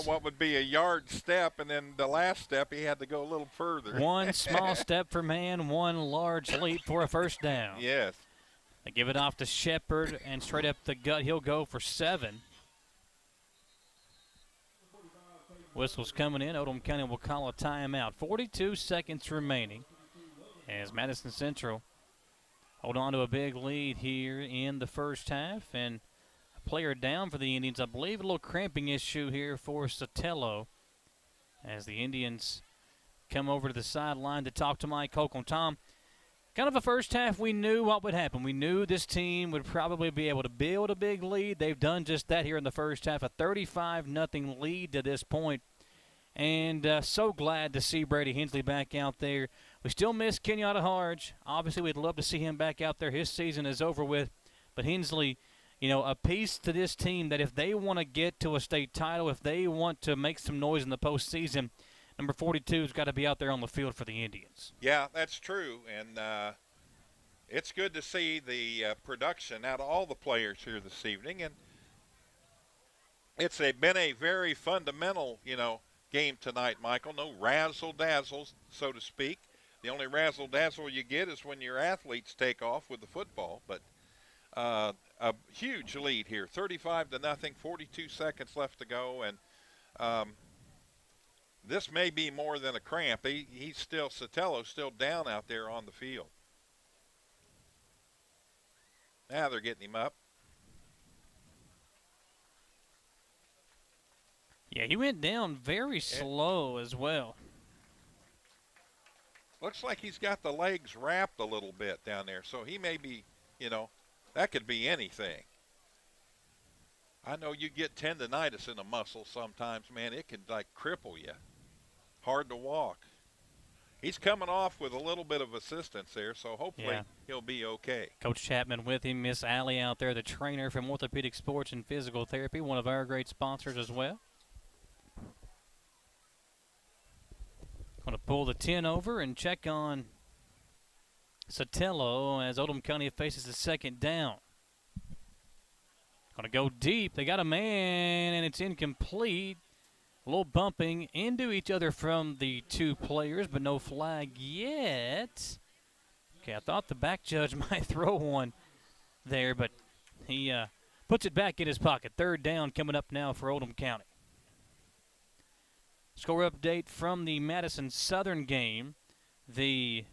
what would be a yard step, and then the last step he had to go a little further. One small step for man, one large leap for a first down. Yes. They give it off to Shepard, and straight up the gut, he'll go for 7. Whistle's coming in. Oldham County will call a timeout. 42 seconds remaining as Madison Central hold on to a big lead here in the first half. And a player down for the Indians. I believe a little cramping issue here for Sotelo as the Indians come over to the sideline to talk to Mike Holcomb. Tom, kind of a first half we knew what would happen. We knew this team would probably be able to build a big lead. They've done just that here in the first half, a 35-0 lead to this point. And so glad to see Brady Hensley back out there. We still miss Kenyatta Harge. Obviously, we'd love to see him back out there. His season is over with. But Hensley, a piece to this team that if they want to get to a state title, if they want to make some noise in the postseason, number 42 has got to be out there on the field for the Indians. Yeah, that's true. And it's good to see the production out of all the players here this evening. And it's been a very fundamental, game tonight, Michael. No razzle-dazzle, so to speak. The only razzle-dazzle you get is when your athletes take off with the football. But a huge lead here, 35-0, 42 seconds left to go. And this may be more than a cramp. Sotelo's still down out there on the field. Now they're getting him up. Yeah, he went down very slow as well. Looks like he's got the legs wrapped a little bit down there, so he may be, that could be anything. I know you get tendonitis in a muscle sometimes, man. It can, cripple you. Hard to walk. He's coming off with a little bit of assistance there, so hopefully he'll be okay. Coach Chapman with him, Miss Allie out there, the trainer from Orthopedic Sports and Physical Therapy, one of our great sponsors as well. Going to pull the 10 over and check on Sotelo as Oldham County faces the second down. Going to go deep. They got a man, and it's incomplete. A little bumping into each other from the two players, but no flag yet. Okay, I thought the back judge might throw one there, but he puts it back in his pocket. Third down coming up now for Oldham County. Score update from the Madison Southern game. The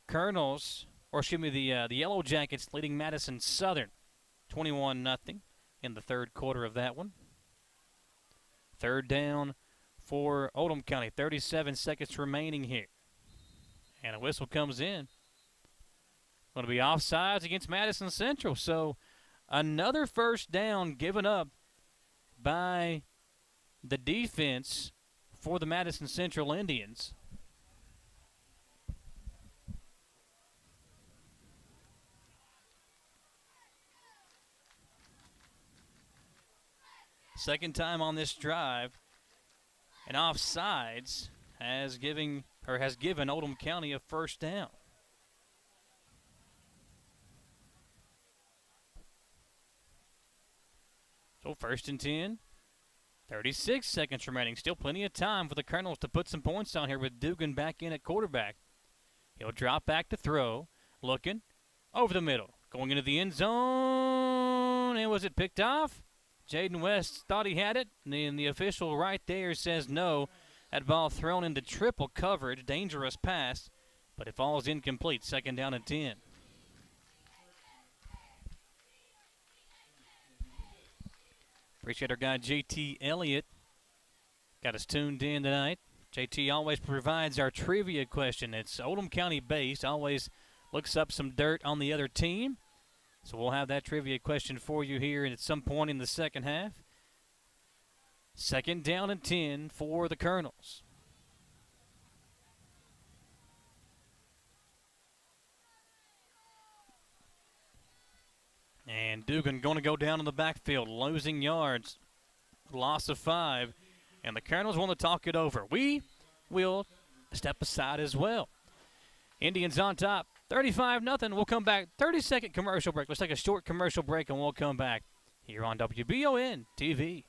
Colonels, or excuse me, the Yellow Jackets leading Madison Southern 21-0 in the third quarter of that one. Third down for Oldham County. 37 seconds remaining here. And a whistle comes in. Going to be offsides against Madison Central. So another first down given up by the defense for the Madison Central Indians. Second time on this drive, and offsides has given Oldham County a first down. So first and 10, 36 seconds remaining. Still plenty of time for the Colonels to put some points on here with Dugan back in at quarterback. He'll drop back to throw, looking over the middle, going into the end zone, and was it picked off? Jaden West thought he had it, and then the official right there says no. That ball thrown into triple coverage, dangerous pass, but it falls incomplete. Second down and 10. Appreciate our guy JT Elliott. Got us tuned in tonight. JT always provides our trivia question. It's Oldham County based, always looks up some dirt on the other team. So we'll have that trivia question for you here at some point in the second half. Second down and 10 for the Colonels. And Dugan going to go down in the backfield, losing yards, loss of 5. And the Colonels want to talk it over. We will step aside as well. Indians on top, 35-0. We'll come back. 30-second commercial break. Let's take a short commercial break, and we'll come back here on WBON TV.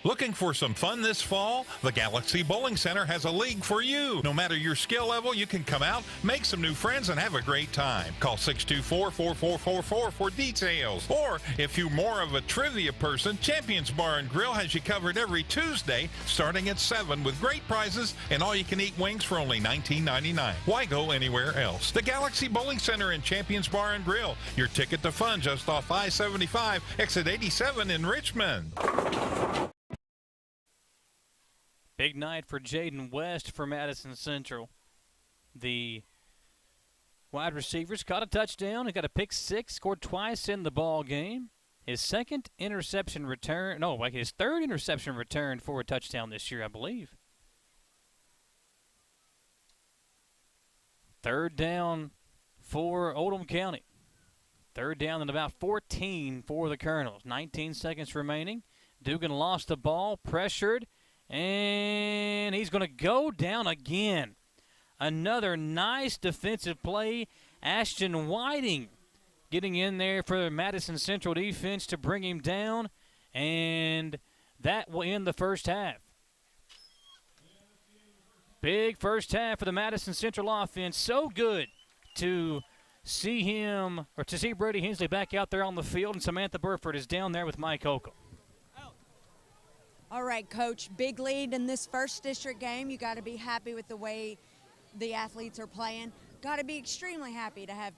Looking for some fun this fall? The Galaxy Bowling Center has a league for you. No matter your skill level, you can come out, make some new friends, and have a great time. Call 624-4444 for details. Or, if you're more of a trivia person, Champions Bar and Grill has you covered every Tuesday, starting at 7 with great prizes and all-you-can-eat wings for only $19.99. Why go anywhere else? The Galaxy Bowling Center and Champions Bar and Grill. Your ticket to fun just off I-75, exit 87 in Richmond. Big night for Jaden West for Madison Central. The wide receivers caught a touchdown. He got a pick 6, scored twice in the ball game. His third interception return for a touchdown this year, I believe. Third down for Oldham County. Third down and about 14 for the Colonels. 19 seconds remaining. Dugan lost the ball, pressured, and he's going to go down again. Another nice defensive play. Ashton Whiting getting in there for the Madison Central defense to bring him down, and that will end the first half. Big first half for the Madison Central offense. So good to see Brady Hensley back out there on the field, and Samantha Burford is down there with Mike Okel. All right, Coach, big lead in this first district game. You got to be happy with the way the athletes are playing. Got to be extremely happy to have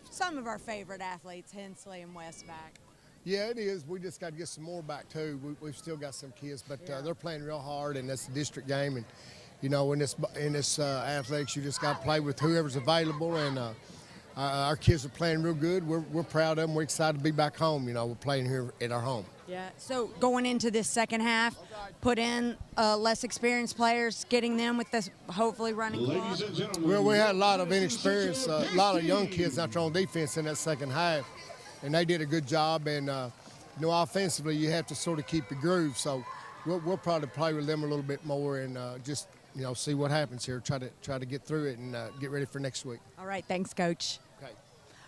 some of our favorite athletes, Hensley and West, back. Yeah, it is. We just got to get some more back, too. We've still got some kids, but they're playing real hard, and that's a district game. And, you know, in this athletics, you just got to play with whoever's available, and our kids are playing real good. We're proud of them. We're excited to be back home. You know, we're playing here at our home. Yeah, so going into this second half, put in less experienced players, getting them with this hopefully running clock. Well, we had a lot of inexperienced, a lot of young kids out there on defense in that second half, and they did a good job. And offensively, you have to sort of keep the groove. So we'll probably play with them a little bit more and just, see what happens here. Try to get through it and get ready for next week. All right, thanks, Coach. Okay.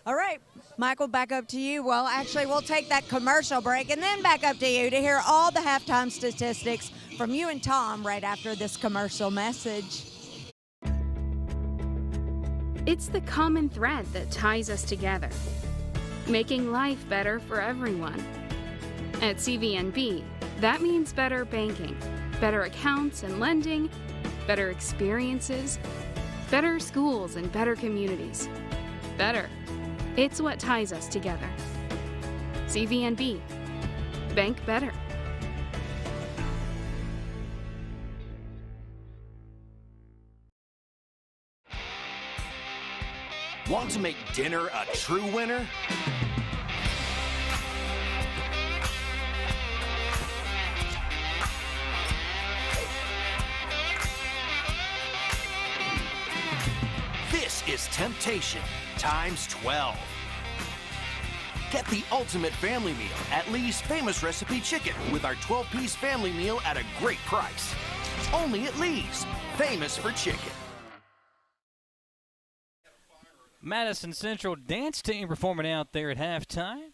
All right, Michael, back up to you. Well, actually, we'll take that commercial break and then back up to you to hear all the halftime statistics from you and Tom right after this commercial message. It's the common thread that ties us together, making life better for everyone. At CVNB, that means better banking, better accounts and lending, better experiences, better schools and better communities. Better. It's what ties us together. CVNB. Bank better. Want to make dinner a true winner? This is temptation times 12. Get the ultimate family meal at Lee's Famous Recipe Chicken with our 12-piece family meal at a great price. Only at Lee's, famous for chicken. Madison Central dance team performing out there at halftime.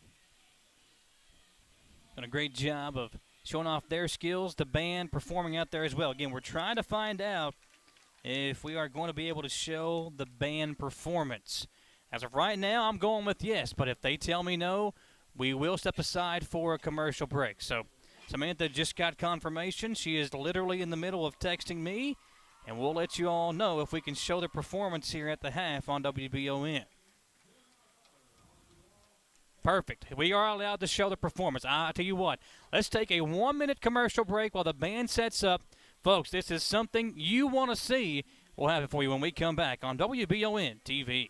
Done a great job of showing off their skills. The band performing out there as well. Again, we're trying to find out if we are going to be able to show the band performance. As of right now, I'm going with yes, but if they tell me no, we will step aside for a commercial break. So Samantha just got confirmation. She is literally in the middle of texting me, and we'll let you all know if we can show the performance here at the half on WBON. Perfect. We are allowed to show the performance. I tell you what, let's take a 1-minute commercial break while the band sets up. Folks, this is something you want to see. We'll have it for you when we come back on WBON TV.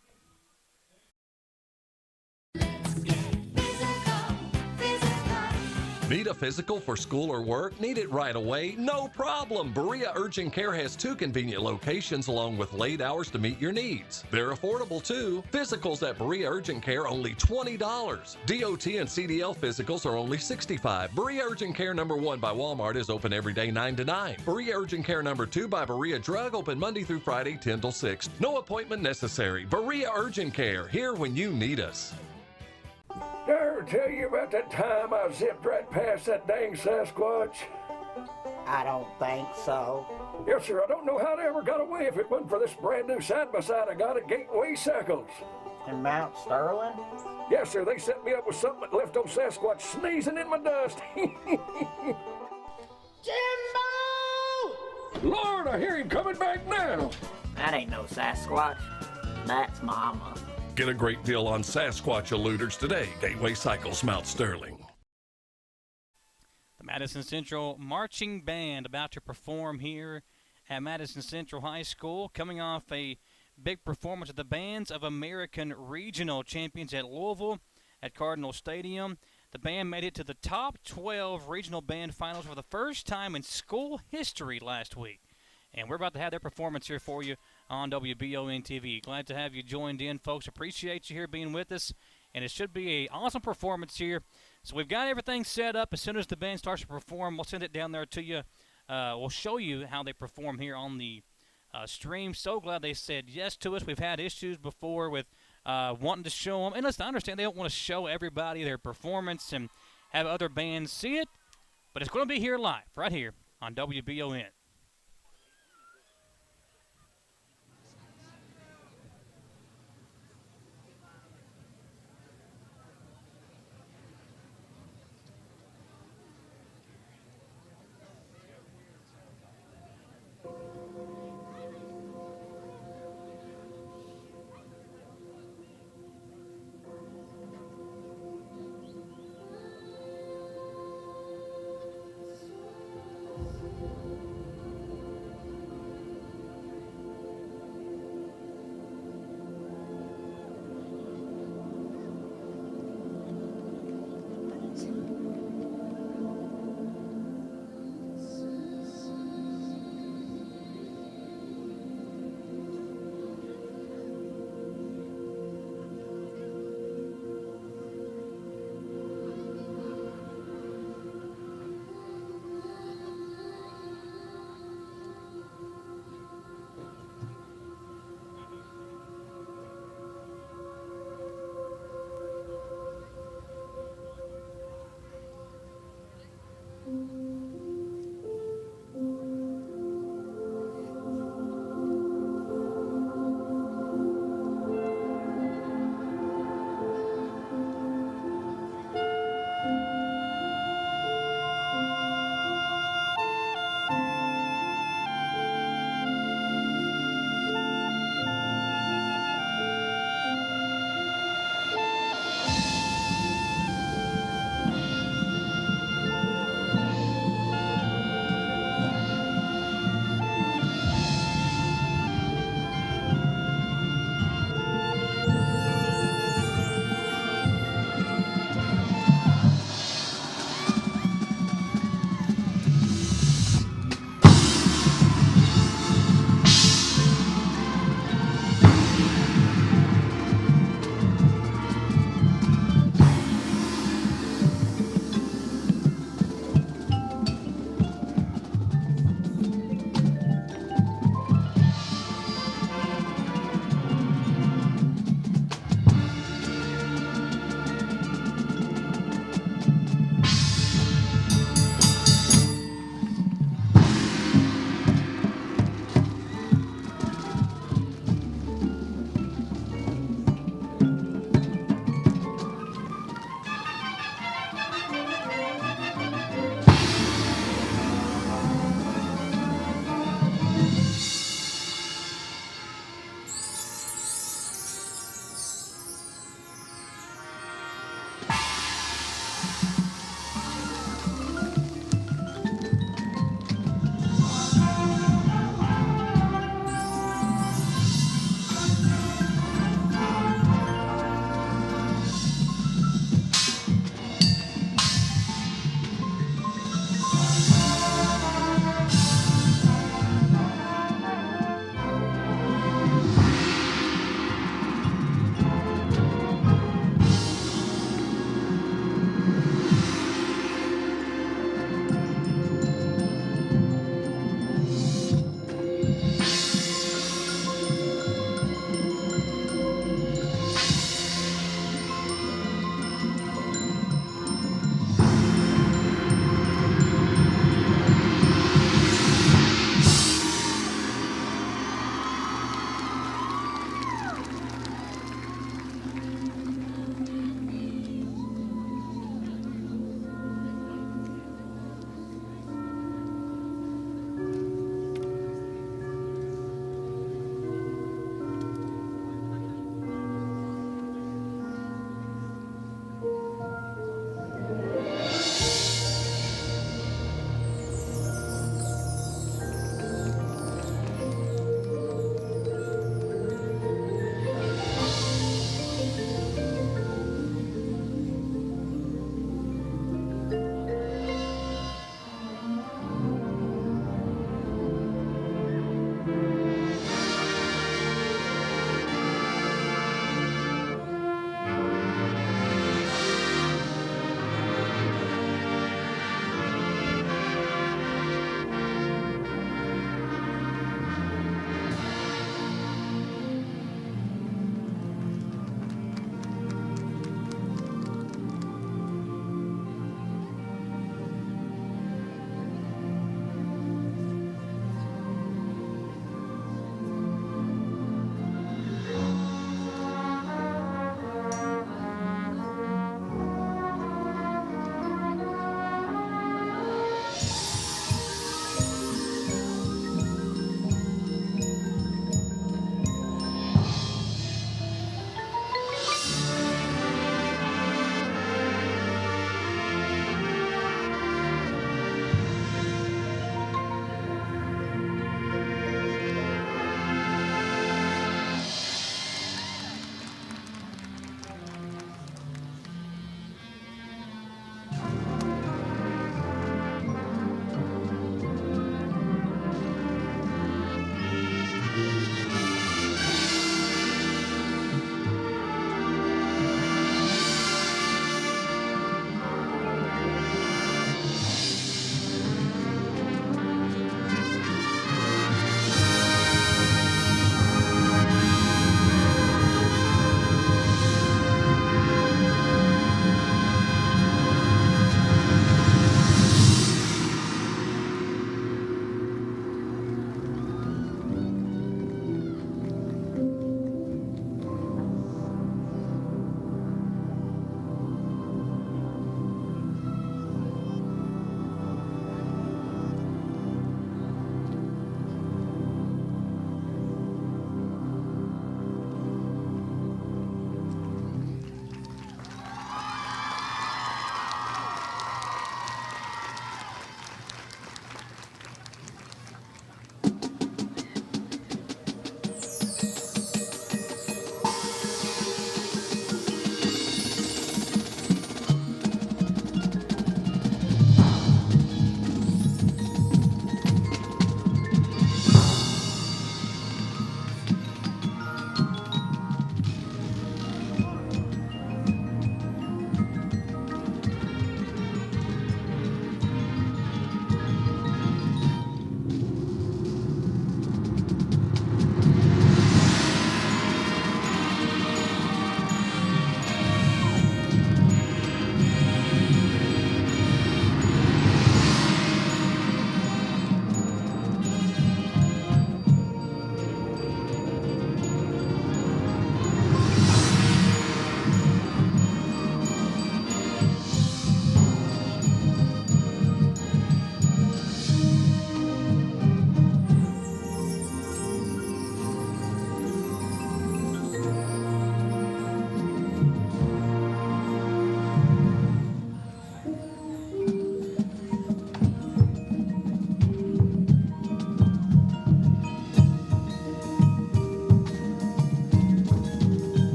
Need a physical for school or work? Need it right away? No problem. Berea Urgent Care has 2 convenient locations along with late hours to meet your needs. They're affordable too. Physicals at Berea Urgent Care only $20. DOT and CDL physicals are only $65. Berea Urgent Care number 1 by Walmart is open every day 9 to 9. Berea Urgent Care number 2 by Berea Drug open Monday through Friday 10 till 6. No appointment necessary. Berea Urgent Care, here when you need us. Did I ever tell you about that time I zipped right past that dang Sasquatch? I don't think so. Yes, sir. I don't know how they ever got away if it wasn't for this brand new side-by-side I got at Gateway Cycles. In Mount Sterling? Yes, sir. They set me up with something that left old Sasquatch sneezing in my dust. Jimbo! Lord, I hear him coming back now. That ain't no Sasquatch. That's Mama. Get a great deal on Sasquatch eluders today. Gateway Cycles, Mount Sterling. The Madison Central Marching Band about to perform here at Madison Central High School, coming off a big performance of the Bands of American Regional Champions at Louisville at Cardinal Stadium. The band made it to the top 12 regional band finals for the first time in school history last week. And we're about to have their performance here for you on WBON TV. Glad to have you joined in, folks. Appreciate you here being with us. And it should be an awesome performance here. So we've got everything set up. As soon as the band starts to perform, we'll send it down there to you. We'll show you how they perform here on the stream. So glad they said yes to us. We've had issues before with wanting to show them. And listen, I understand they don't want to show everybody their performance and have other bands see it. But it's going to be here live, right here on WBON.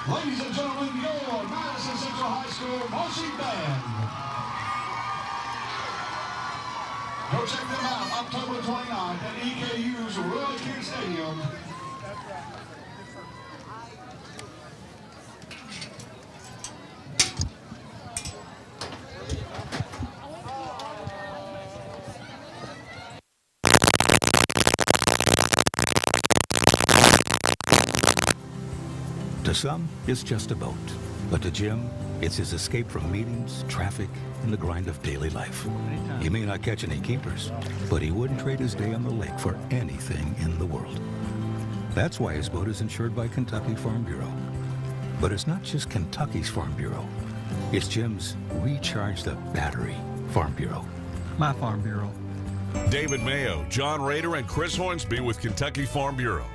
Ladies and gentlemen, your Madison Central High School marching band. Go check them out October 29th at EKU's Royal King Stadium. To some, it's just a boat. But to Jim, it's his escape from meetings, traffic, and the grind of daily life. He may not catch any keepers, but he wouldn't trade his day on the lake for anything in the world. That's why his boat is insured by Kentucky Farm Bureau. But it's not just Kentucky's Farm Bureau. It's Jim's Recharge the Battery Farm Bureau. My Farm Bureau. David Mayo, John Rader, and Chris Hornsby with Kentucky Farm Bureau.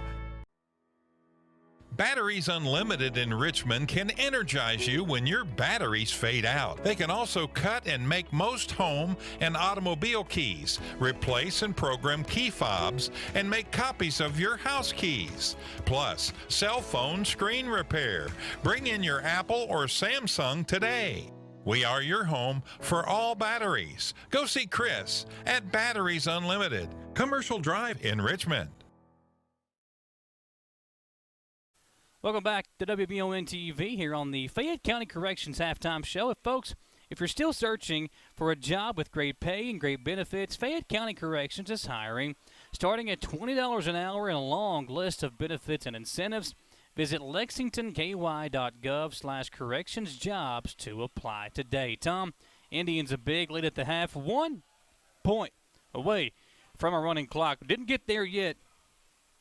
Batteries Unlimited in Richmond can energize you when your batteries fade out. They can also cut and make most home and automobile keys, replace and program key fobs, and make copies of your house keys. Plus, cell phone screen repair. Bring in your Apple or Samsung today. We are your home for all batteries. Go see Chris at Batteries Unlimited, Commercial Drive in Richmond. Welcome back to WBON TV here on the Fayette County Corrections Halftime Show. Folks, if you're still searching for a job with great pay and great benefits, Fayette County Corrections is hiring. Starting at $20 an hour and a long list of benefits and incentives, visit lexingtonky.gov/correctionsjobs to apply today. Tom, Indians a big lead at the half, 1 point away from a running clock. Didn't get there yet,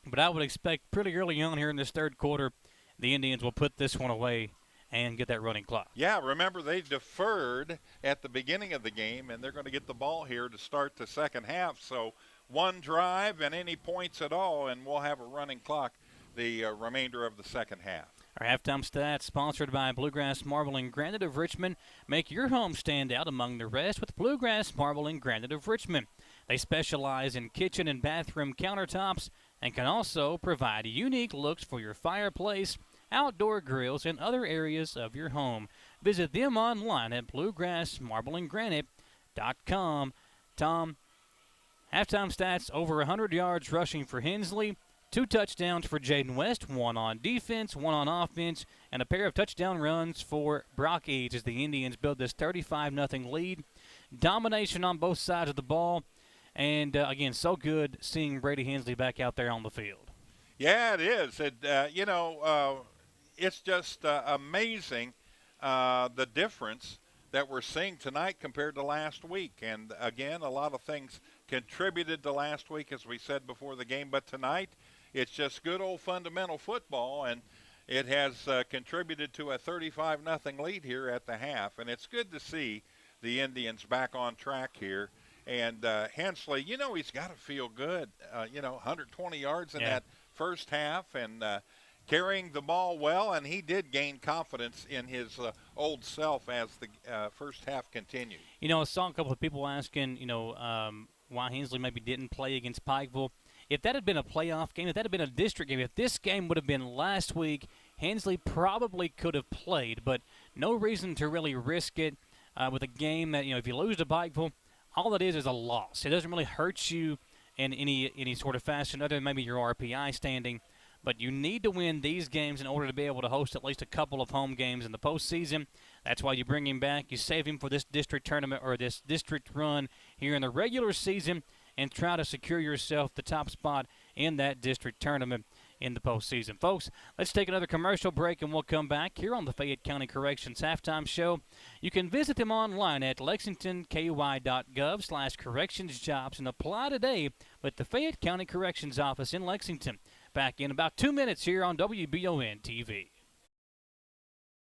but I would expect pretty early on here in this third quarter, the Indians will put this one away and get that running clock. Yeah, remember they deferred at the beginning of the game, and they're going to get the ball here to start the second half. So one drive and any points at all, and we'll have a running clock the remainder of the second half. Our halftime stats sponsored by Bluegrass Marble and Granite of Richmond. Make your home stand out among the rest with Bluegrass Marble and Granite of Richmond. They specialize in kitchen and bathroom countertops and can also provide unique looks for your fireplace, outdoor grills, and other areas of your home. Visit them online at bluegrassmarbleandgranite.com. Tom, halftime stats, over 100 yards rushing for Hensley, 2 touchdowns for Jaden West, 1 on defense, 1 on offense, and a pair of touchdown runs for Brock Eads as the Indians build this 35-0 lead. Domination on both sides of the ball, and again, so good seeing Brady Hensley back out there on the field. Yeah, it is. It's just amazing the difference that we're seeing tonight compared to last week. And, again, a lot of things contributed to last week, as we said before the game. But tonight, it's just good old fundamental football, and it has contributed to a 35-0 lead here at the half. And it's good to see the Indians back on track here. And Hensley, he's got to feel good. 120 yards in that first half, and carrying the ball well, and he did gain confidence in his old self as the first half continued. I saw a couple of people asking, why Hensley maybe didn't play against Pikeville. If that had been a playoff game, if that had been a district game, if this game would have been last week, Hensley probably could have played, but no reason to really risk it with a game that, if you lose to Pikeville, all it is a loss. It doesn't really hurt you in any sort of fashion other than maybe your RPI standing. But you need to win these games in order to be able to host at least a couple of home games in the postseason. That's why you bring him back. You save him for this district tournament or this district run here in the regular season and try to secure yourself the top spot in that district tournament in the postseason. Folks, let's take another commercial break and we'll come back here on the Fayette County Corrections Halftime Show. You can visit them online at lexingtonky.gov/correctionsjobs and apply today with the Fayette County Corrections Office in Lexington. Back in about 2 minutes here on WBON TV.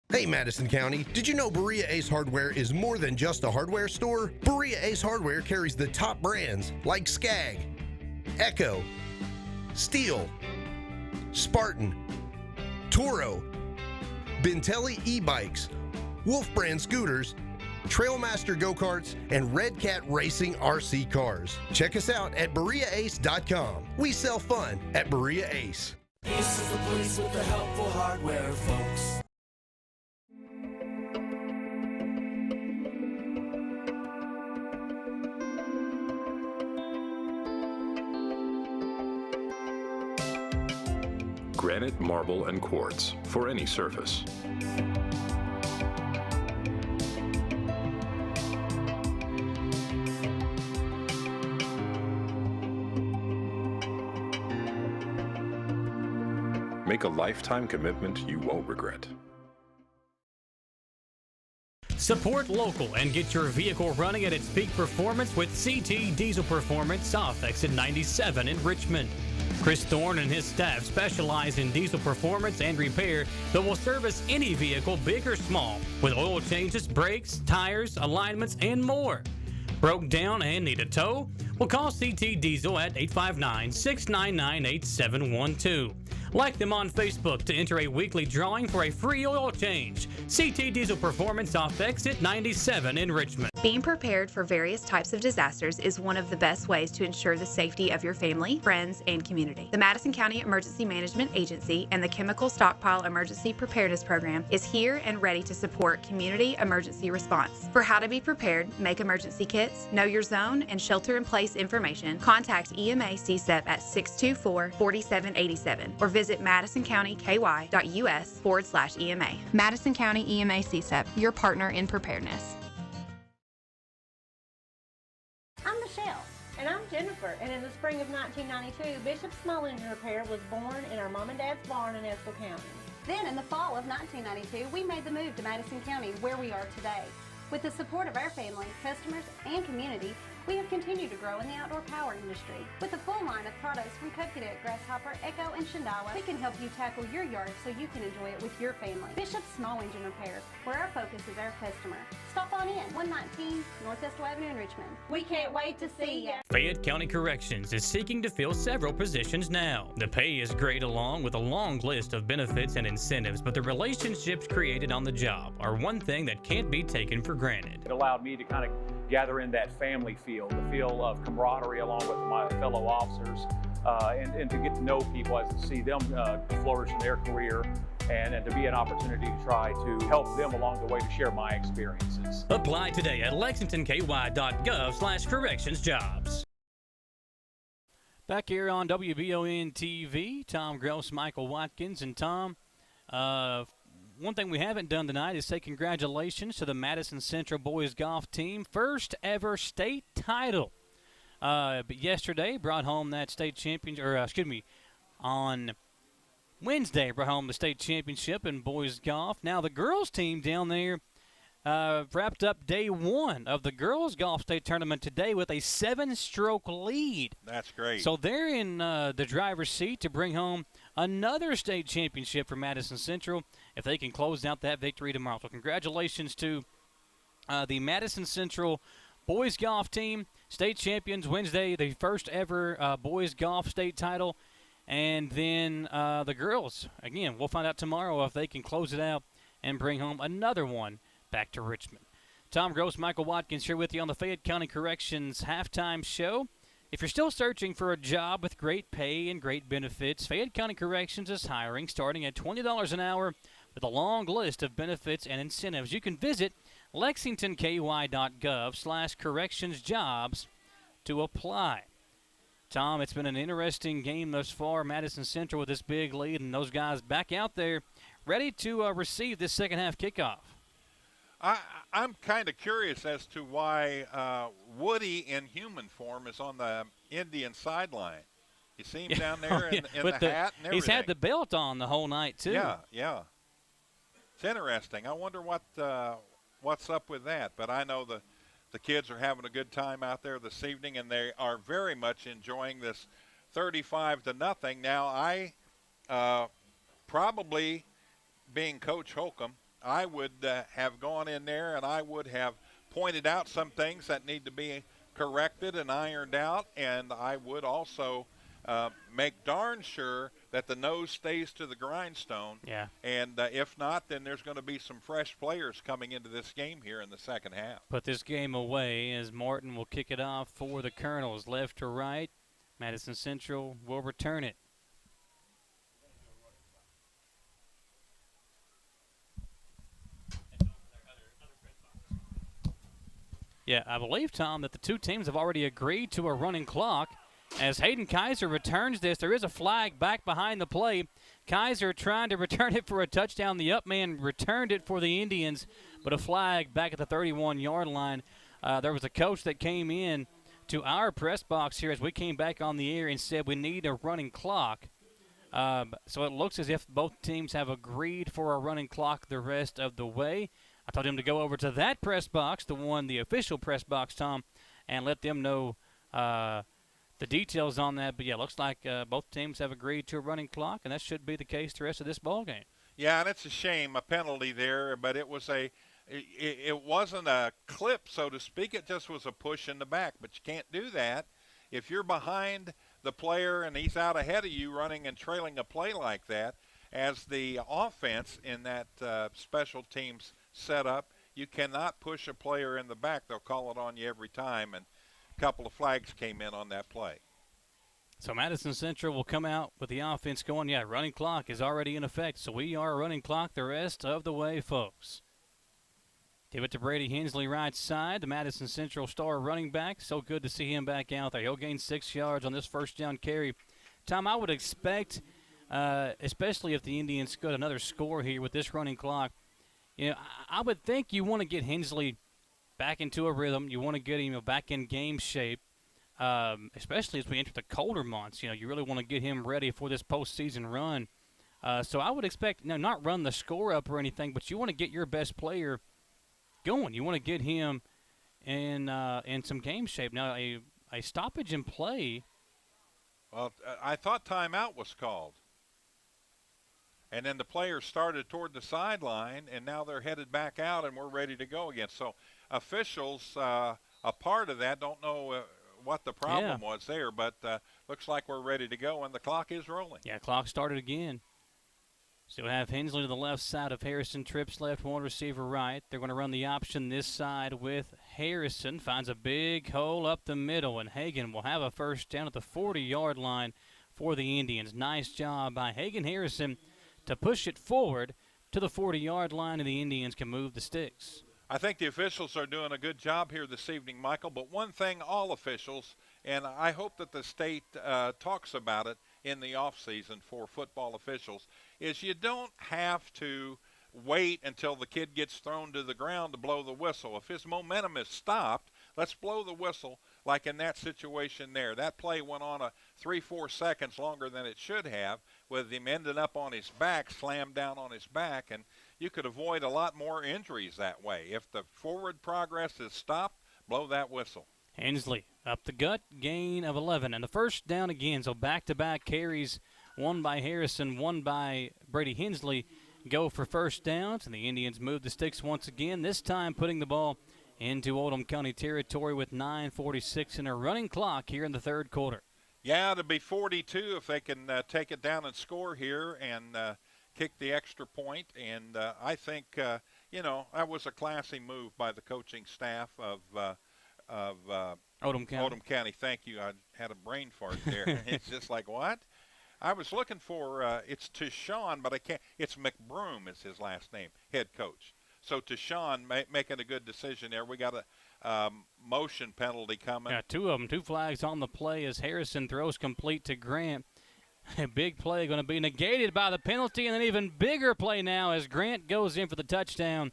Hey Madison County, did you know Berea Ace Hardware is more than just a hardware store? Berea Ace Hardware carries the top brands like Skag, Echo, Steel, Spartan, Toro, Bentelli e-bikes, Wolf brand scooters, Trailmaster go-karts, and Red Cat Racing RC cars. Check us out at BereaAce.com. We sell fun at Berea Ace. Ace is the place with the helpful hardware, folks. granite, marble, and quartz for any surface. Make a lifetime commitment you won't regret. Support local and get your vehicle running at its peak performance with CT Diesel Performance off exit 97 in Richmond. Chris Thorne and his staff specialize in diesel performance and repair that will service any vehicle, big or small, with oil changes, brakes, tires, alignments, and more. Broke down and need a tow? Well, call CT Diesel at 859-699-8712. Like them on Facebook to enter a weekly drawing for a free oil change. CT Diesel Performance off exit 97 in Richmond. Being prepared for various types of disasters is one of the best ways to ensure the safety of your family, friends, and community. The Madison County Emergency Management Agency and the Chemical Stockpile Emergency Preparedness Program is here and ready to support community emergency response. For how to be prepared, make emergency kits, know your zone, and shelter-in-place information, contact EMA CSEP at 624-4787 or visit madisoncountyky.us/EMA. Madison County EMA CSEP, your partner in preparedness. I'm Michelle. And I'm Jennifer, and in the spring of 1992, Bishop Small Engine Repair was born in our mom and dad's barn in Estill County. Then in the fall of 1992, we made the move to Madison County, where we are today. With the support of our family, customers, and community, we have continued to grow in the outdoor power industry. With a full line of products from Cub Cadet, Grasshopper, Echo, and Shindawa, we can help you tackle your yard so you can enjoy it with your family. Bishop Small Engine Repair, where our focus is our customer. Stop on in, 119 North Estill Avenue in Richmond. We can't wait to see you. Fayette County Corrections is seeking to fill several positions now. The pay is great along with a long list of benefits and incentives, but the relationships created on the job are one thing that can't be taken for granted. It allowed me to kind of gather in that family feel, the feel of camaraderie along with my fellow officers, and to get to know people as to see them flourish in their career, and to be an opportunity to try to help them along the way to share my experiences. Apply today at lexingtonky.gov/correctionsjobs. Back here on WBON TV, Tom Gross, Michael Watkins, and Tom, one thing we haven't done tonight is say congratulations to the Madison Central boys golf team. First ever state title. But yesterday brought home that state championship, on Wednesday brought home the state championship in boys golf. Now the girls team down there wrapped up day one of the girls golf state tournament today with a 7-stroke lead. That's great. So they're in the driver's seat to bring home another state championship for Madison Central if they can close out that victory tomorrow. So congratulations to the Madison Central boys golf team, state champions Wednesday, the first ever boys golf state title. And then the girls, again, we'll find out tomorrow if they can close it out and bring home another one back to Richmond. Tom Gross, Michael Watkins here with you on the Fayette County Corrections halftime show. If you're still searching for a job with great pay and great benefits, Fayette County Corrections is hiring starting at $20 an hour with a long list of benefits and incentives. You can visit lexingtonky.gov/correctionsjobs to apply. Tom, it's been an interesting game thus far. Madison Central with this big lead, and those guys back out there ready to receive this second half kickoff. I'm kind of curious as to why Woody in human form is on the Indian sideline. You see him down there in the hat and everything. He's had the belt on the whole night, too. Yeah. It's interesting. I wonder what's up with that. But I know the kids are having a good time out there this evening, and they are very much enjoying this 35-0. Now, I probably, being Coach Holcomb, I would have gone in there and I would have pointed out some things that need to be corrected and ironed out, and I would also make darn sure that the nose stays to the grindstone. Yeah. And if not, then there's going to be some fresh players coming into this game here in the second half. Put this game away as Martin will kick it off for the Colonels, left to right. Madison Central will return it. Yeah, I believe, Tom, that the two teams have already agreed to a running clock, as Hayden Kaiser returns this. There is a flag back behind the play. Kaiser trying to return it for a touchdown. The up man returned it for the Indians, but a flag back at the 31-yard line. There was a coach that came in to our press box here as we came back on the air and said we need a running clock. So it looks as if both teams have agreed for a running clock the rest of the way. I told him to go over to that press box, the official press box, Tom, and let them know the details on that. But, yeah, it looks like both teams have agreed to a running clock, and that should be the case the rest of this ball game. Yeah, and it's a shame, a penalty there, but it was it wasn't a clip, so to speak. It just was a push in the back. But you can't do that if you're behind the player and he's out ahead of you running and trailing a play like that. As the offense in that special teams setup, you cannot push a player in the back. They'll call it on you every time, and a couple of flags came in on that play. So Madison Central will come out with the offense going. Yeah, running clock is already in effect, so we are running clock the rest of the way, folks. Give it to Brady Hensley right side, the Madison Central star running back. So good to see him back out there. He'll gain 6 yards on this first down carry. Tom, I would expect, especially if the Indians got another score here with this running clock, I would think you want to get Hensley back into a rhythm. You want to get him back in game shape, especially as we enter the colder months. You really want to get him ready for this postseason run. So I would expect, not run the score up or anything, but you want to get your best player going. You want to get him in some game shape. Now, a stoppage in play. Well, I thought timeout was called. And then the players started toward the sideline, and now they're headed back out, and we're ready to go again. So officials, a part of that, don't know what the problem was there, but looks like we're ready to go, and the clock is rolling. Yeah, clock started again. So we'll have Hensley to the left side of Harrison, trips left, one receiver right. They're going to run the option this side with Harrison. Finds a big hole up the middle, and Hagan will have a first down at the 40-yard line for the Indians. Nice job by Hagan Harrison to push it forward to the 40-yard line, and the Indians can move the sticks. I think the officials are doing a good job here this evening, Michael, but one thing all officials, and I hope that the state talks about it in the offseason for football officials, is you don't have to wait until the kid gets thrown to the ground to blow the whistle. If his momentum is stopped, let's blow the whistle like in that situation there. That play went on 3-4 seconds longer than it should have, with him ending up on his back, slammed down on his back, and you could avoid a lot more injuries that way. If the forward progress is stopped, blow that whistle. Hensley up the gut, gain of 11, and the first down again. So back-to-back carries, one by Harrison, one by Brady Hensley, go for first downs, and the Indians move the sticks once again, this time putting the ball into Oldham County territory with 9:46 in a running clock here in the third quarter. Yeah, to be 42 if they can take it down and score here and kick the extra point. And I think, that was a classy move by the coaching staff of Oldham County. Oldham County. Thank you. I had a brain fart there. It's just like, what? I was looking for, it's Tashawn, but I can't. It's McBroom is his last name, head coach. So Tashawn making a good decision there. We got a motion penalty coming. Yeah, two of them, 2 flags on the play as Harrison throws complete to Grant. A big play going to be negated by the penalty, and an even bigger play now as Grant goes in for the touchdown,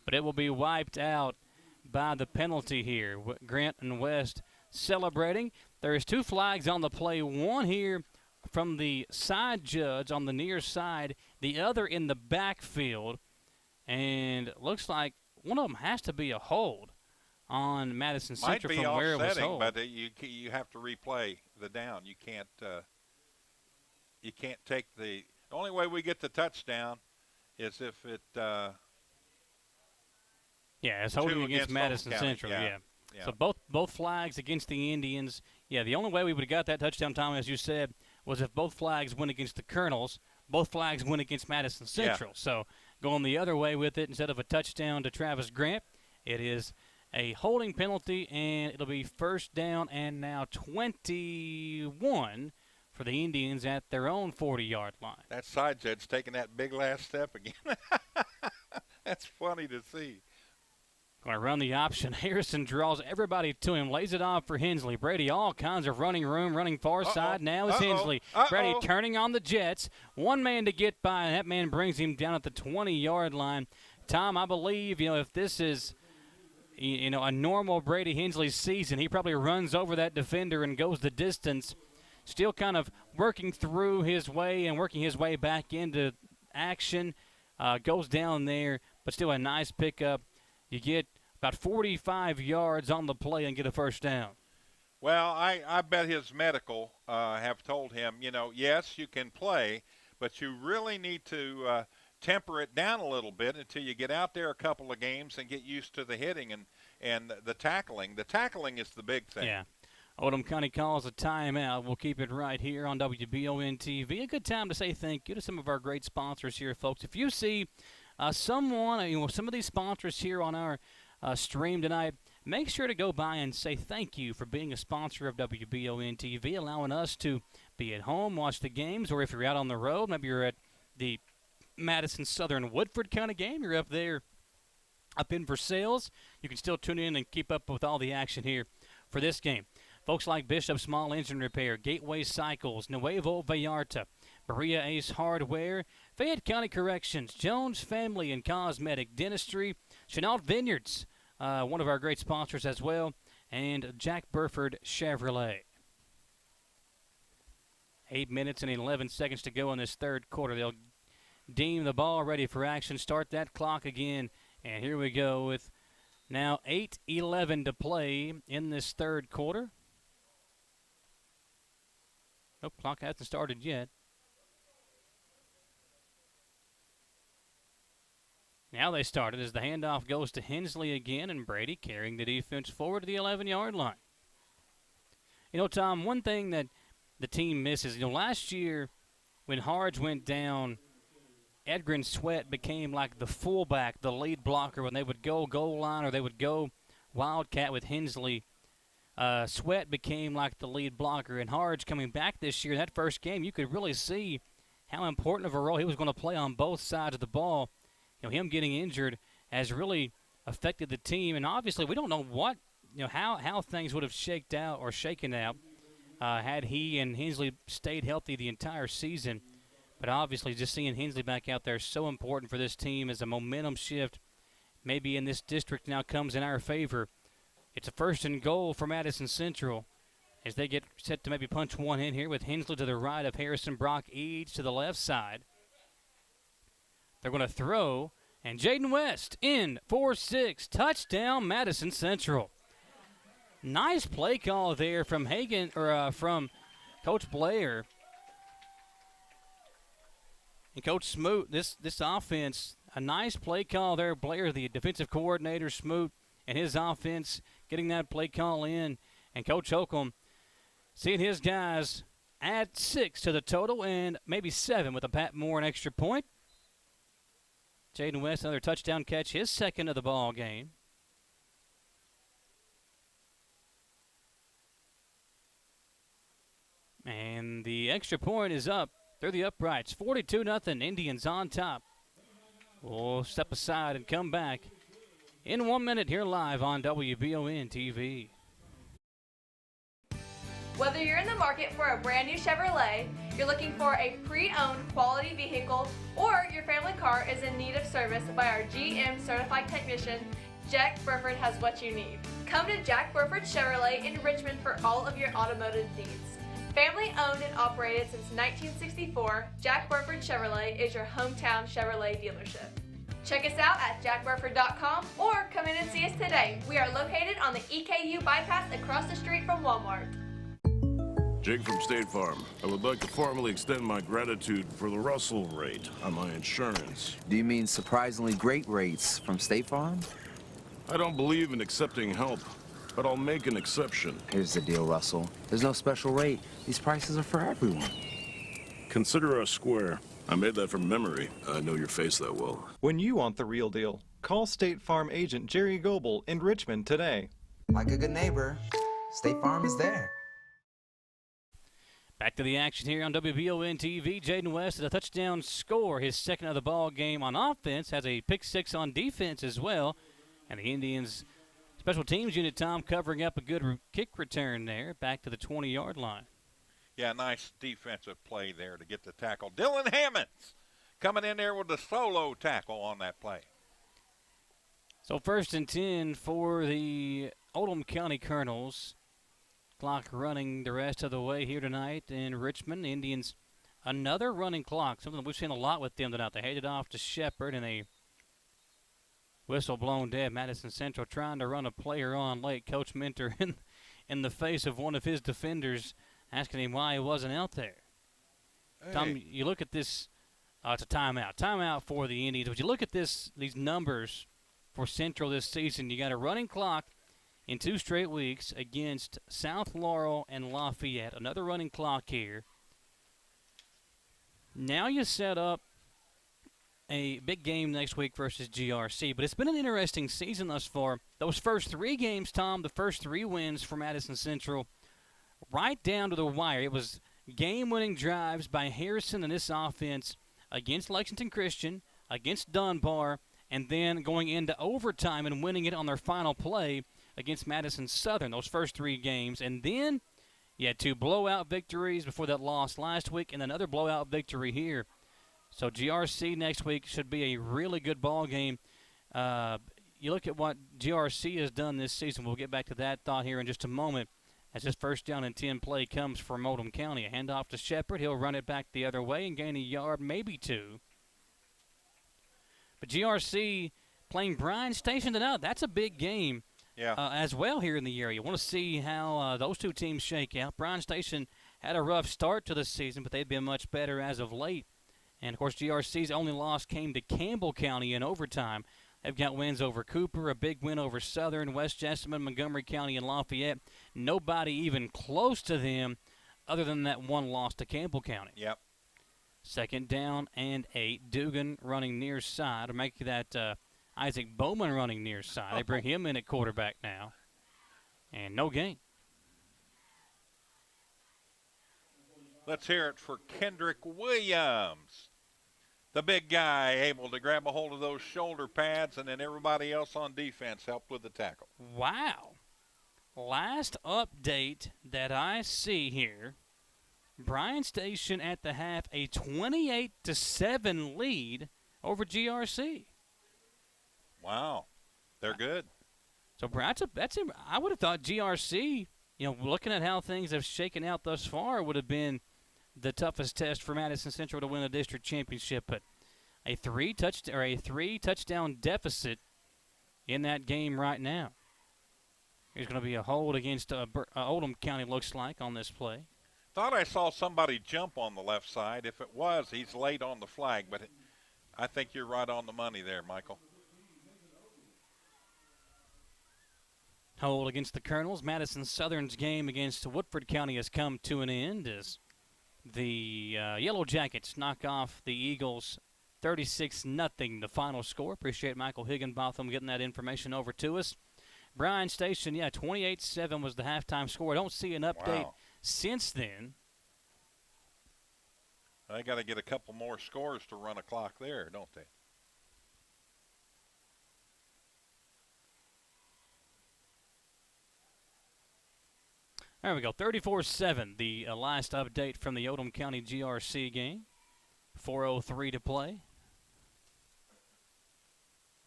but it will be wiped out by the penalty here. Grant and West celebrating. There is 2 flags on the play, one here from the side judge on the near side, the other in the backfield, and it looks like one of them has to be a hold on Madison Central from where it was hold. But you have to replay the down. You can't take the only way we get the touchdown is if it it's holding against Madison Central. Yeah. So both flags against the Indians. Yeah, the only way we would have got that touchdown, Tom, as you said, was if both flags went against the Colonels. Both flags went against Madison Central. Yeah. So going the other way with it, instead of a touchdown to Travis Grant, it is a holding penalty, and it'll be first down and now 21 for the Indians at their own 40-yard line. That side judge taking that big last step again. That's funny to see. Going to run the option. Harrison draws everybody to him, lays it off for Hensley. Brady, all kinds of running room, running far side. Now is Hensley. Brady turning on the Jets. One man to get by, and that man brings him down at the 20-yard line. Tom, I believe, if this is, a normal Brady Hensley season, he probably runs over that defender and goes the distance, still kind of working through his way and working his way back into action. Goes down there, but still a nice pickup. You get about 45 yards on the play and get a first down. Well, I bet his medical have told him, yes, you can play, but you really need to temper it down a little bit until you get out there a couple of games and get used to the hitting and the tackling. The tackling is the big thing. Yeah. Oldham County calls a timeout. We'll keep it right here on WBON-TV. A good time to say thank you to some of our great sponsors here, folks. If you see someone, some of these sponsors here on our stream tonight, make sure to go by and say thank you for being a sponsor of WBON-TV, allowing us to be at home, watch the games, or if you're out on the road, maybe you're at the Madison Southern Woodford kind of game, you're up there up in Versailles, you can still tune in and keep up with all the action here for this game. Folks like Bishop Small Engine Repair, Gateway Cycles, Nuevo Vallarta, Berea Ace Hardware, Fayette County Corrections, Jones Family and Cosmetic Dentistry, Chenault Vineyards, one of our great sponsors as well, and Jack Burford Chevrolet. 8 minutes and 11 seconds to go in this third quarter. They'll deem the ball ready for action, start that clock again, and here we go with now 8:11 to play in this third quarter. Nope, clock hasn't started yet. Now they started as the handoff goes to Hensley again, and Brady carrying the defense forward to the 11-yard line. Tom, one thing that the team misses, last year when Harge went down, Edgren Sweat became like the fullback, the lead blocker when they would go goal line or they would go wildcat with Hensley. Sweat became like the lead blocker, and Harge coming back this year, that first game, you could really see how important of a role he was going to play on both sides of the ball. Him getting injured has really affected the team, and obviously we don't know what, how things would have shaken out had he and Hensley stayed healthy the entire season. But obviously just seeing Hensley back out there is so important for this team as a momentum shift maybe in this district now comes in our favor. It's a first and goal for Madison Central as they get set to maybe punch one in here with Hensley to the right of Harrison, Brock Eads to the left side. They're going to throw, and Jaden West in 4-6, touchdown Madison Central. Nice play call there from from Coach Blair. And Coach Smoot, this offense, a nice play call there. Blair, the defensive coordinator, Smoot, and his offense getting that play call in. And Coach Holcomb seeing his guys add 6 to the total and maybe 7 with a Pat Moore an extra point. Jaden West, another touchdown catch, his second of the ball game. And the extra point is up through the uprights. 42-0, Indians on top. We'll step aside and come back in 1 minute here live on WBON-TV. Whether you're in the market for a brand new Chevrolet, you're looking for a pre-owned quality vehicle, or your family car is in need of service by our GM certified technician, Jack Burford has what you need. Come to Jack Burford Chevrolet in Richmond for all of your automotive needs. Family owned and operated since 1964, Jack Burford Chevrolet is your hometown Chevrolet dealership. Check us out at jackburford.com or come in and see us today. We are located on the EKU bypass across the street from Walmart. Jake from State Farm. I would like to formally extend my gratitude for the Russell rate on my insurance. Do you mean surprisingly great rates from State Farm? I don't believe in accepting help, but I'll make an exception. Here's the deal, Russell. There's no special rate. These prices are for everyone. Consider us square. I made that from memory. I know your face that well. When you want the real deal, call State Farm agent Jerry Goebel in Richmond today. Like a good neighbor, State Farm is there. Back to the action here on WBON-TV. Jaden West with a touchdown score, his second of the ball game on offense, has a pick 6 on defense as well. And the Indians special teams unit, Tom, covering up a good kick return there back to the 20-yard line. Yeah, nice defensive play there to get the tackle. Dylan Hammonds coming in there with a solo tackle on that play. So 1st and 10 for the Oldham County Colonels. Clock running the rest of the way here tonight in Richmond. Indians, another running clock, something we've seen a lot with them tonight. They handed off to Shepard, and a whistle blown dead. Madison Central trying to run a player on late. Coach Minter in the face of one of his defenders, asking him why he wasn't out there. Hey. Tom, you look at this. It's a timeout. Timeout for the Indians. But you look at these numbers for Central this season. You got a running clock in 2 straight weeks against South Laurel and Lafayette. Another running clock here. Now you set up a big game next week versus GRC. But it's been an interesting season thus far. Those first 3 games, Tom, the first 3 wins for Madison Central, right down to the wire. It was game-winning drives by Harrison and this offense against Lexington Christian, against Dunbar, and then going into overtime and winning it on their final play against Madison Southern, those first 3 games. And then you had 2 blowout victories before that loss last week and another blowout victory here. So GRC next week should be a really good ball game. You look at what GRC has done this season. We'll get back to that thought here in just a moment as this 1st down and 10 play comes from Oldham County. A handoff to Shepard. He'll run it back the other way and gain a yard, maybe 2. But GRC playing Bryan Station tonight. That's a big game as well here in the area. You want to see how those 2 teams shake out. Bryan Station had a rough start to the season, but they've been much better as of late. And, of course, GRC's only loss came to Campbell County in overtime. They've got wins over Cooper, a big win over Southern, West Jessamine, Montgomery County, and Lafayette. Nobody even close to them other than that 1 loss to Campbell County. Yep. 2nd down and 8. Dugan running near side, or make that Isaac Bowman running near side. They bring him in at quarterback now. And no gain. Let's hear it for Kendrick Williams. The big guy able to grab a hold of those shoulder pads, and then everybody else on defense helped with the tackle. Wow. Last update that I see here, Bryan Station at the half, a 28-7 lead over GRC. Wow. They're good. So I would have thought GRC, looking at how things have shaken out thus far, would have been the toughest test for Madison Central to win a district championship. But a 3 touchdown deficit in that game right now. There's going to be a hold against Oldham County, looks like, on this play. Thought I saw somebody jump on the left side. If it was, he's late on the flag. But I think you're right on the money there, Michael. Hold against the Colonels. Madison Southern's game against Woodford County has come to an end as the Yellow Jackets knock off the Eagles 36-0, the final score. Appreciate Michael Higginbotham getting that information over to us. Bryan Station, 28-7 was the halftime score. I don't see an update since then. They got to get a couple more scores to run a clock there, don't they? There we go, 34-7, the last update from the Oldham County GRC game. 4:03 to play.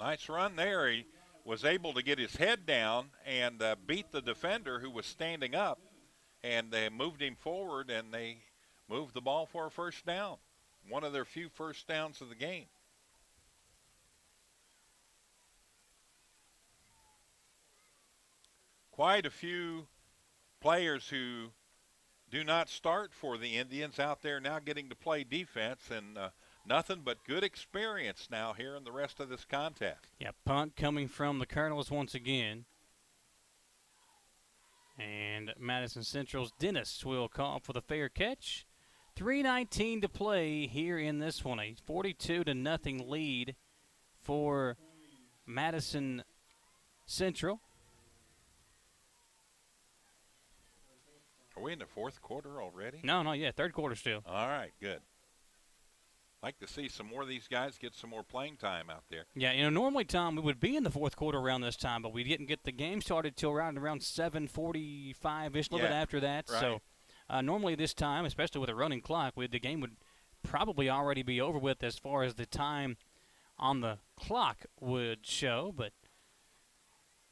Nice run there. He was able to get his head down and beat the defender who was standing up, and they moved him forward, and they moved the ball for a 1st down. One of their few 1st downs of the game. Quite a few players who do not start for the Indians out there now getting to play defense, and nothing but good experience now here in the rest of this contest. Yeah, punt coming from the Colonels once again. And Madison Central's Dennis will call for the fair catch. 3:19 to play here in this one. A 42-0 lead for Madison Central. Are we in the 4th quarter already? No, not yet. 3rd quarter still. All right, good. Like to see some more of these guys get some more playing time out there. Yeah, normally, Tom, we would be in the fourth quarter around this time, but we didn't get the game started till around 7:45-ish, a little bit after that. Right. So normally this time, especially with a running clock, the game would probably already be over with as far as the time on the clock would show. But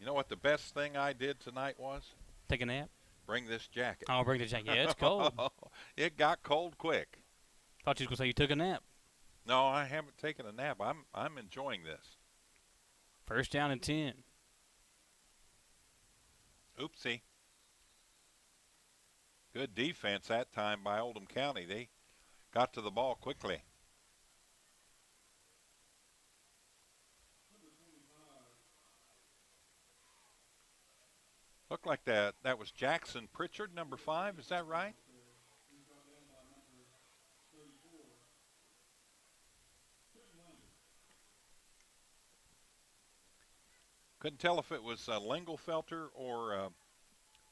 you know what the best thing I did tonight was? Take a nap? Bring this jacket. Oh, bring the jacket. Yeah, it's cold. It got cold quick. Thought you was going to say you took a nap. No, I haven't taken a nap. I'm enjoying this. First down and 10. Oopsie. Good defense that time by Oldham County. They got to the ball quickly. Looked like that was Jackson Pritchard, number 5. Is that right? Couldn't tell if it was Lingelfelter or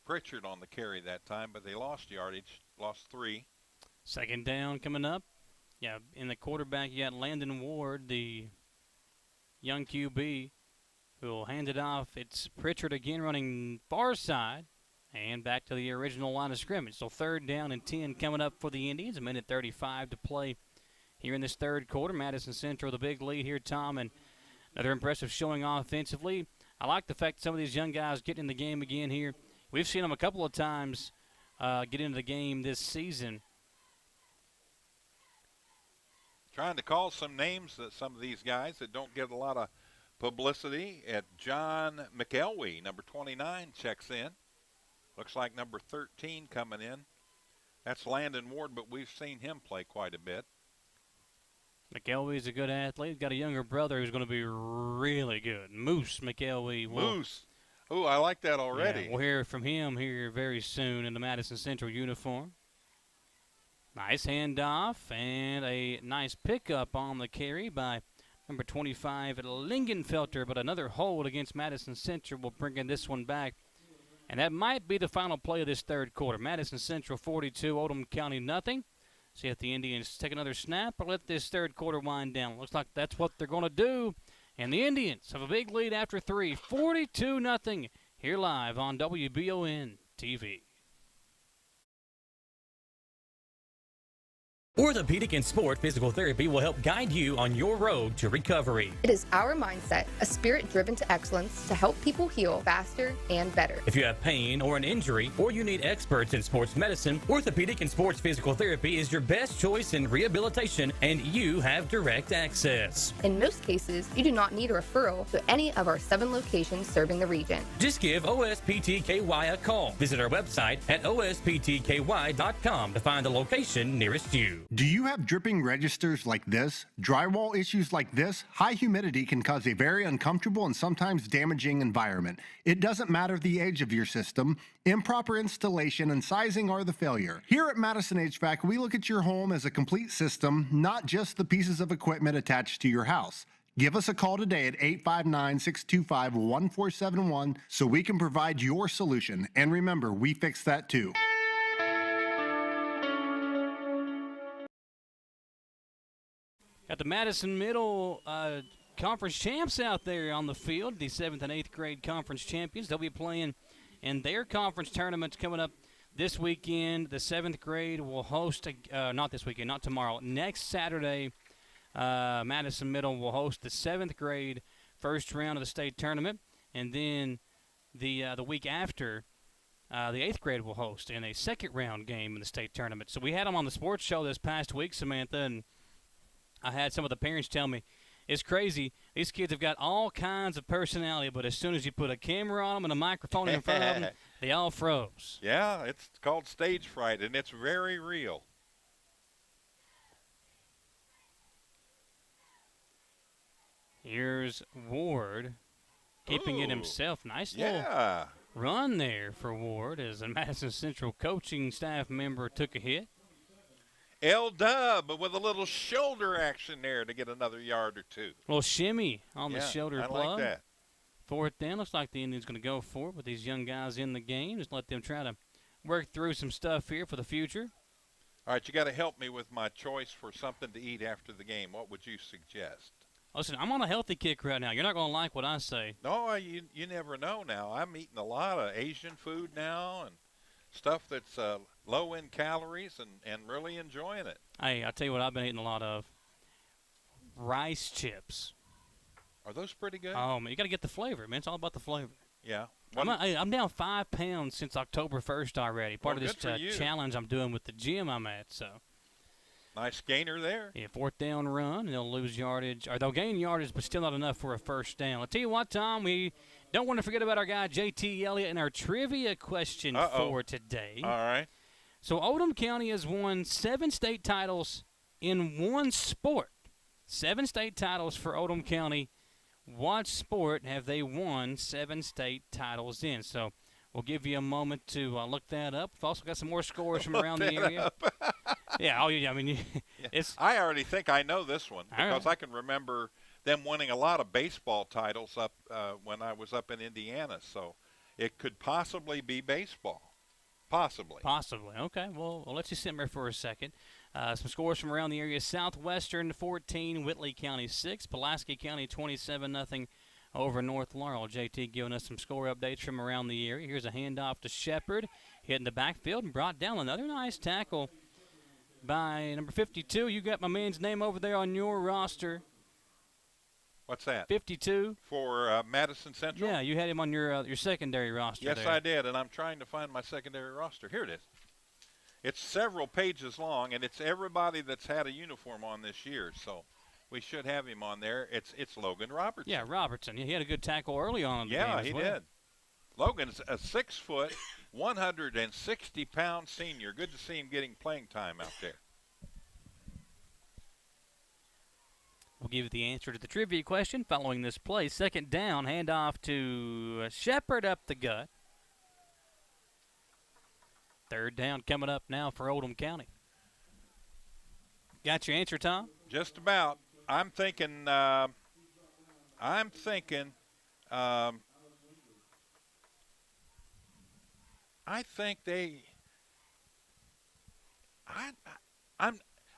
Pritchard on the carry that time, but they lost yardage, lost 3. Second down coming up. Yeah, in the quarterback, you got Landon Ward, the young QB, who will hand it off. It's Pritchard again running far side and back to the original line of scrimmage. So third down and 10 coming up for the Indians. 1:35 to play here in this third quarter. Madison Central, the big lead here, Tom, and another impressive showing offensively. I like the fact that some of these young guys get in the game again here. We've seen them a couple of times get into the game this season. Trying to call some names that some of these guys that don't get a lot of publicity. At John McElwee, number 29, checks in. Looks like number 13 coming in. That's Landon Ward, but we've seen him play quite a bit. McElwey's a good athlete. He's got a younger brother who's going to be really good. Moose McElwee. Moose. Oh, I like that already. Yeah, we'll hear from him here very soon in the Madison Central uniform. Nice handoff and a nice pickup on the carry by number 25 at Lingenfelter, but another hold against Madison Central will bring in this one back. And that might be the final play of this third quarter. Madison Central 42, Oldham County nothing. See if the Indians take another snap or let this third quarter wind down. Looks like that's what they're going to do. And the Indians have a big lead after 3, 42-0, here live on WBON TV. Orthopedic and Sport Physical Therapy will help guide you on your road to recovery. It is our mindset, a spirit driven to excellence to help people heal faster and better. If you have pain or an injury, or you need experts in sports medicine, Orthopedic and Sports Physical Therapy is your best choice in rehabilitation, and you have direct access. In most cases, you do not need a referral to any of our 7 locations serving the region. Just give OSPTKY a call. Visit our website at osptky.com to find the location nearest you. Do you have dripping registers like this? Drywall issues like this? High humidity can cause a very uncomfortable and sometimes damaging environment. It doesn't matter the age of your system. Improper installation and sizing are the failure. Here at Madison HVAC, we look at your home as a complete system, not just the pieces of equipment attached to your house. Give us a call today at 859-625-1471 so we can provide your solution. And remember, we fix that too. Got the Madison Middle Conference champs out there on the field, the 7th and 8th grade conference champions. They'll be playing in their conference tournaments coming up this weekend. The 7th grade will host, not this weekend, not tomorrow, next Saturday, Madison Middle will host the 7th grade first round of the state tournament. And then the week after, the 8th grade will host in a second round game in the state tournament. So we had them on the sports show this past week, Samantha, and I had some of the parents tell me, it's crazy. These kids have got all kinds of personality, but as soon as you put a camera on them and a microphone in front of them, they all froze. Yeah, it's called stage fright, and it's very real. Here's Ward keeping it himself. Nice little run there for Ward as a Madison Central coaching staff member took a hit. L-Dub with a little shoulder action there to get another yard or 2. A little shimmy on the shoulder I plug. like that. Fourth down. Looks like the Indians going to go for it with these young guys in the game. Just let them try to work through some stuff here for the future. All right, you got to help me with my choice for something to eat after the game. What would you suggest? Listen, I'm on a healthy kick right now. You're not going to like what I say. No, you never know now. I'm eating a lot of Asian food now and stuff that's low in calories and really enjoying it. Hey, I tell you what I've been eating a lot of. Rice chips. Are those pretty good? Oh, man, you got to get the flavor, man. It's all about the flavor. Yeah. I'm down 5 pounds since October 1st already. Part of this challenge I'm doing with the gym I'm at. So nice gainer there. Yeah, 4th down run, and they'll lose yardage, or they'll gain yardage, but still not enough for a first down. I'll tell you what, Tom, we don't want to forget about our guy JT Elliott and our trivia question for today. All right. So Oldham County has won 7 state titles in one sport. 7 state titles for Oldham County. What sport have they won 7 state titles in? So we'll give you a moment to look that up. We've also got some more scores from around the area. Yeah, I mean, it's. I already think I know this one because right. I can remember them winning a lot of baseball titles up when I was up in Indiana. So it could possibly be baseball. Possibly. Okay. Well, we'll let you simmer for a second. Some scores from around the area. Southwestern 14, Whitley County 6, Pulaski County 27-0 over North Laurel. JT giving us some score updates from around the area. Here's a handoff to Shepard, hitting the backfield and brought down another nice tackle by number 52. You got my man's name over there on your roster. What's that? 52. For Madison Central? Yeah, you had him on your secondary roster. Yes, there. I did, and I'm trying to find my secondary roster. Here it is. It's several pages long, and it's everybody that's had a uniform on this year, so we should have him on there. It's Logan Robertson. Yeah, Robertson. He had a good tackle early on in the game Yeah, as he well. did. Logan's a 6-foot, 160-pound senior. Good to see him getting playing time out there. We'll give you the answer to the trivia question following this play. 2nd down, handoff to Shepard up the gut. 3rd down coming up now for Oldham County. Got your answer, Tom? Just about. I'm thinking I think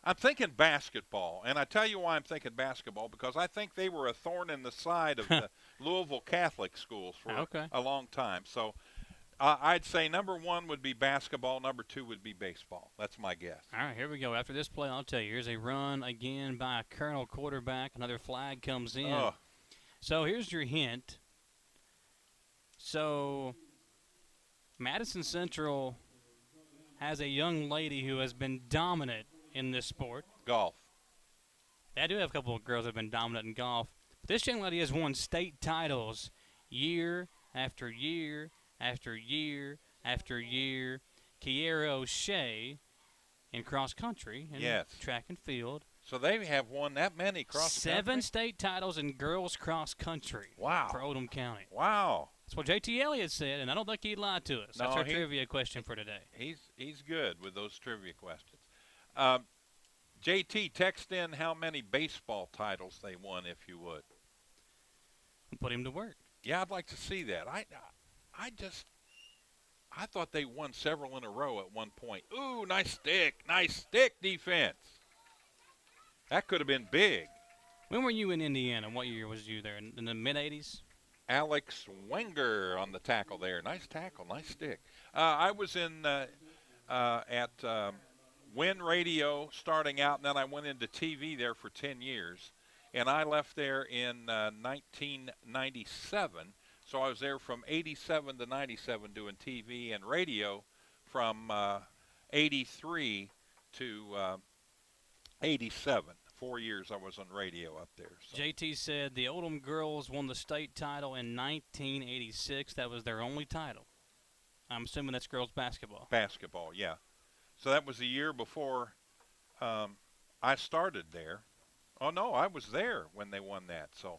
I'm thinking basketball, and I tell you why I'm thinking basketball, because I think they were a thorn in the side of the Louisville Catholic schools for a long time. So I'd say number 1 would be basketball, number 2 would be baseball. That's my guess. All right, here we go. After this play, I'll tell you, here's a run again by a Colonel quarterback. Another flag comes in. Oh. So here's your hint. So Madison Central has a young lady who has been dominant in this sport. Golf. I do have a couple of girls that have been dominant in golf. But this young lady has won state titles year after year after year after year. Kiera O'Shea in cross country and track and field. So they have won that many cross country? 7 state titles in girls cross country. Wow. For Oldham County. Wow. That's what JT Elliott said, and I don't think he'd lie to us. That's our trivia question for today. He's good with those trivia questions. JT, text in how many baseball titles they won, if you would. Put him to work. Yeah, I'd like to see that. I thought they won several in a row at one point. Ooh, nice stick defense. That could have been big. When were you in Indiana? What year was you there? In the mid-'80s? Alex Wenger on the tackle there. Nice tackle, nice stick. I was in at Win Radio starting out, and then I went into TV there for 10 years. And I left there in 1997. So I was there from 87 to 97 doing TV and radio from 83 to 87. 4 years I was on radio up there. So. JT said the Oldham girls won the state title in 1986. That was their only title. I'm assuming that's girls basketball. Basketball, yeah. So that was the year before I started there. Oh, no, I was there when they won that. So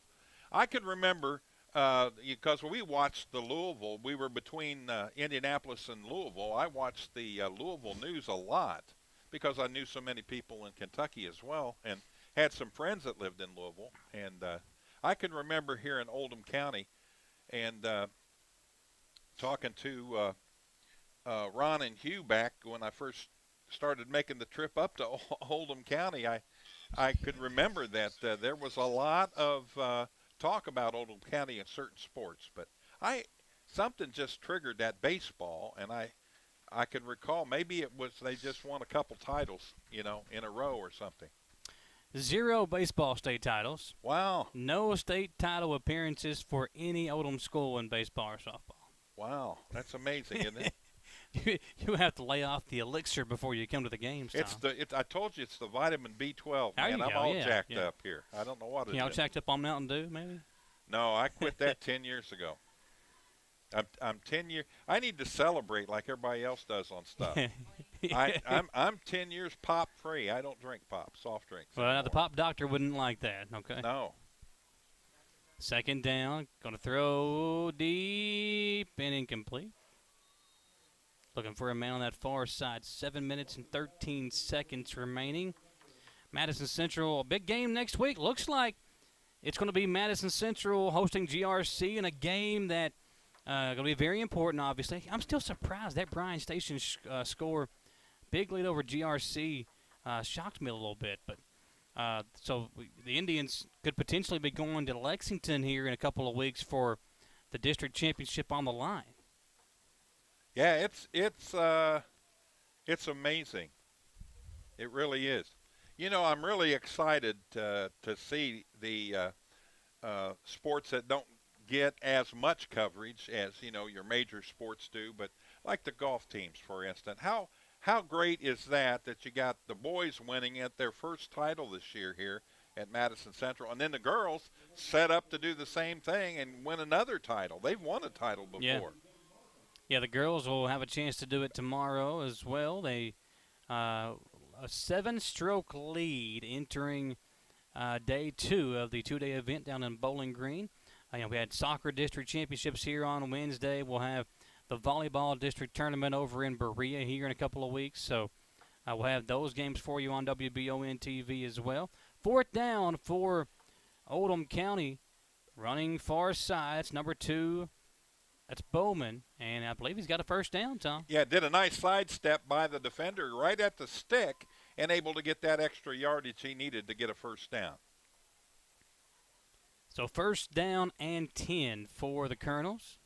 I could remember because we watched the Louisville. We were between Indianapolis and Louisville. I watched the Louisville news a lot because I knew so many people in Kentucky as well and had some friends that lived in Louisville. And I can remember here in Oldham County and talking to Ron and Hugh back when I first started making the trip up to Oldham County, I could remember that there was a lot of talk about Oldham County in certain sports, but something just triggered that baseball, and I can recall maybe it was they just won a couple titles, in a row or something. 0 baseball state titles. Wow. No state title appearances for any Oldham school in baseball or softball. Wow, that's amazing, isn't it? You have to lay off the elixir before you come to the games, Tom. I told you it's the vitamin B12, man. I'm all jacked up here. I don't know what it is. Y'all jacked up on Mountain Dew, maybe? No, I quit that 10 years ago. I'm 10 years. I need to celebrate like everybody else does on stuff. I'm 10 years pop free. I don't drink pop, soft drinks. Well, now the pop doctor wouldn't like that. Okay. No. Second down, going to throw deep and incomplete. Looking for a man on that far side. 7 minutes and 13 seconds remaining. Madison Central, a big game next week. Looks like it's going to be Madison Central hosting GRC in a game that going to be very important, obviously. I'm still surprised that Bryan Station score, big lead over GRC, shocked me a little bit. But so the Indians could potentially be going to Lexington here in a couple of weeks for the district championship on the line. Yeah, it's amazing. It really is. I'm really excited to see the sports that don't get as much coverage as your major sports do, but like the golf teams, for instance. How great is that you got the boys winning at their first title this year here at Madison Central, and then the girls set up to do the same thing and win another title. They've won a title before. Yeah, the girls will have a chance to do it tomorrow as well. They a 7-stroke lead entering day 2 of the 2-day event down in Bowling Green. We had soccer district championships here on Wednesday. We'll have the volleyball district tournament over in Berea here in a couple of weeks. So we'll have those games for you on WBON TV as well. 4th down for Oldham County, running far side. It's number 2. That's Bowman, and I believe he's got a first down, Tom. Yeah, did a nice sidestep by the defender right at the stick and able to get that extra yardage he needed to get a first down. So 1st down and 10 for the Colonels.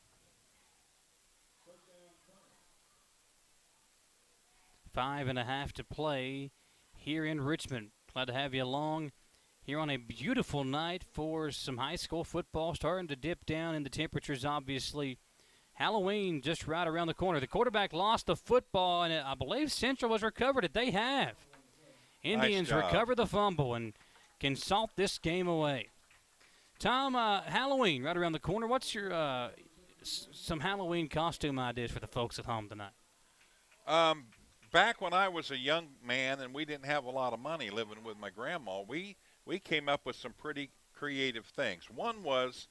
5.5 to play here in Richmond. Glad to have you along here on a beautiful night for some high school football. Starting to dip down in the temperatures, obviously. Halloween just right around the corner. The quarterback lost the football, and I believe Central has recovered it. They have. Indians recover the fumble and can salt this game away. Tom, Halloween right around the corner. What's your some Halloween costume ideas for the folks at home tonight? Back when I was a young man and we didn't have a lot of money living with my grandma, we came up with some pretty creative things. One was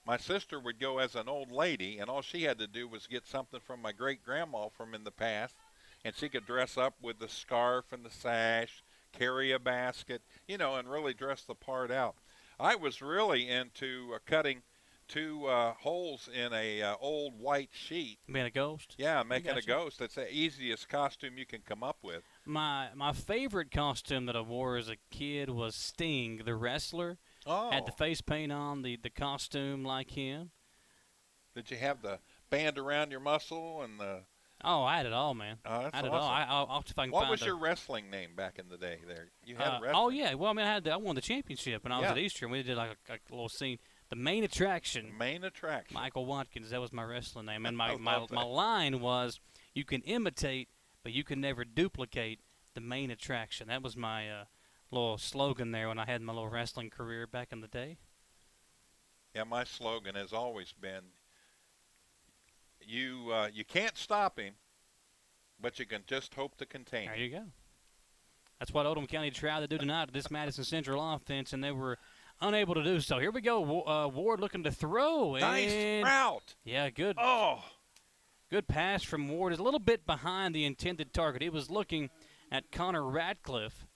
my sister would go as an old lady, and all she had to do was get something from my great-grandma from in the past, and she could dress up with the scarf and the sash, carry a basket, and really dress the part out. I was really into cutting 2 holes in a old white sheet. Being a ghost? Yeah, making a ghost. That's the easiest costume you can come up with. My favorite costume that I wore as a kid was Sting, the wrestler. Oh. Had the face paint on, the costume like him. Did you have the band around your muscle and the... Oh, I had it all, man. Oh, that's I had awesome. it all. I'll see if I can what find was your wrestling name back in the day there? You had wrestling? Oh, yeah. Well, I mean, I won the championship when I was at Easter, and we did like a little scene. The main attraction. Michael Watkins, that was my wrestling name. And my line was, you can imitate, but you can never duplicate the main attraction. That was my little slogan there when I had my little wrestling career back in the day. Yeah, my slogan has always been, you can't stop him, but you can just hope to contain him. There you go. That's what Oldham County tried to do tonight to this Madison Central offense, and they were unable to do so. Here we go. Ward looking to throw. Nice route. Yeah, good. Oh. Good pass from Ward. Is a little bit behind the intended target. He was looking at Connor Radcliffe.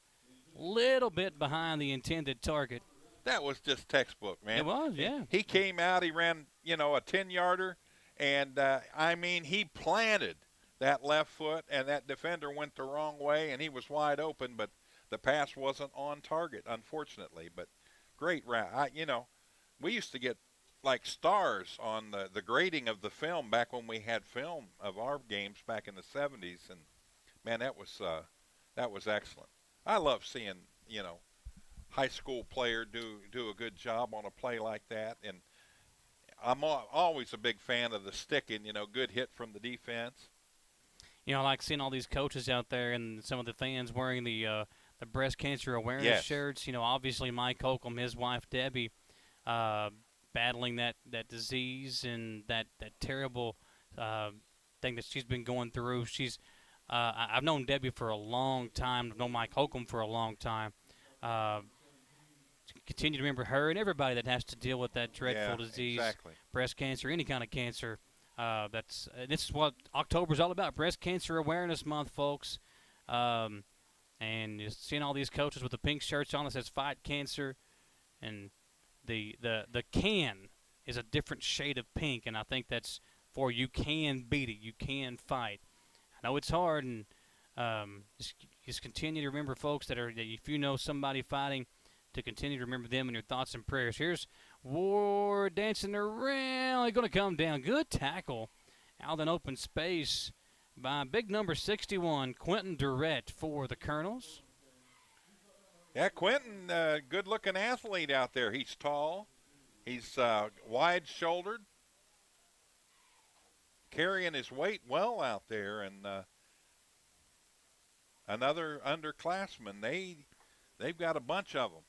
Little bit behind the intended target. That was just textbook, man. It was, yeah. He came out. He ran, a 10-yarder. And, he planted that left foot, and that defender went the wrong way, and he was wide open, but the pass wasn't on target, unfortunately. But great route. We used to get like stars on the grading of the film back when we had film of our games back in the 70s, and man, that was excellent. I love seeing high school player do a good job on a play like that, and I'm always a big fan of the sticking, good hit from the defense. I like seeing all these coaches out there and some of the fans wearing the breast cancer awareness shirts. Obviously Mike Holcomb, his wife Debbie, battling that disease and that terrible thing that she's been going through. I've known Debbie for a long time. I've known Mike Holcomb for a long time. Continue to remember her and everybody that has to deal with that dreadful disease, breast cancer, any kind of cancer. This is what October's all about, Breast Cancer Awareness Month, folks. And just seeing all these coaches with the pink shirts on that says "Fight Cancer," and the can is a different shade of pink, and I think that's for you can beat it, you can fight. I know it's hard, and just continue to remember folks that if you know somebody fighting, to continue to remember them in your thoughts and prayers. Here's Ward dancing around. He's going to come down. Good tackle out in open space by big number 61, Quentin Durrett for the Colonels. Yeah, Quentin, good-looking athlete out there. He's tall. He's wide-shouldered, carrying his weight well out there. And another underclassman. They've got a bunch of them.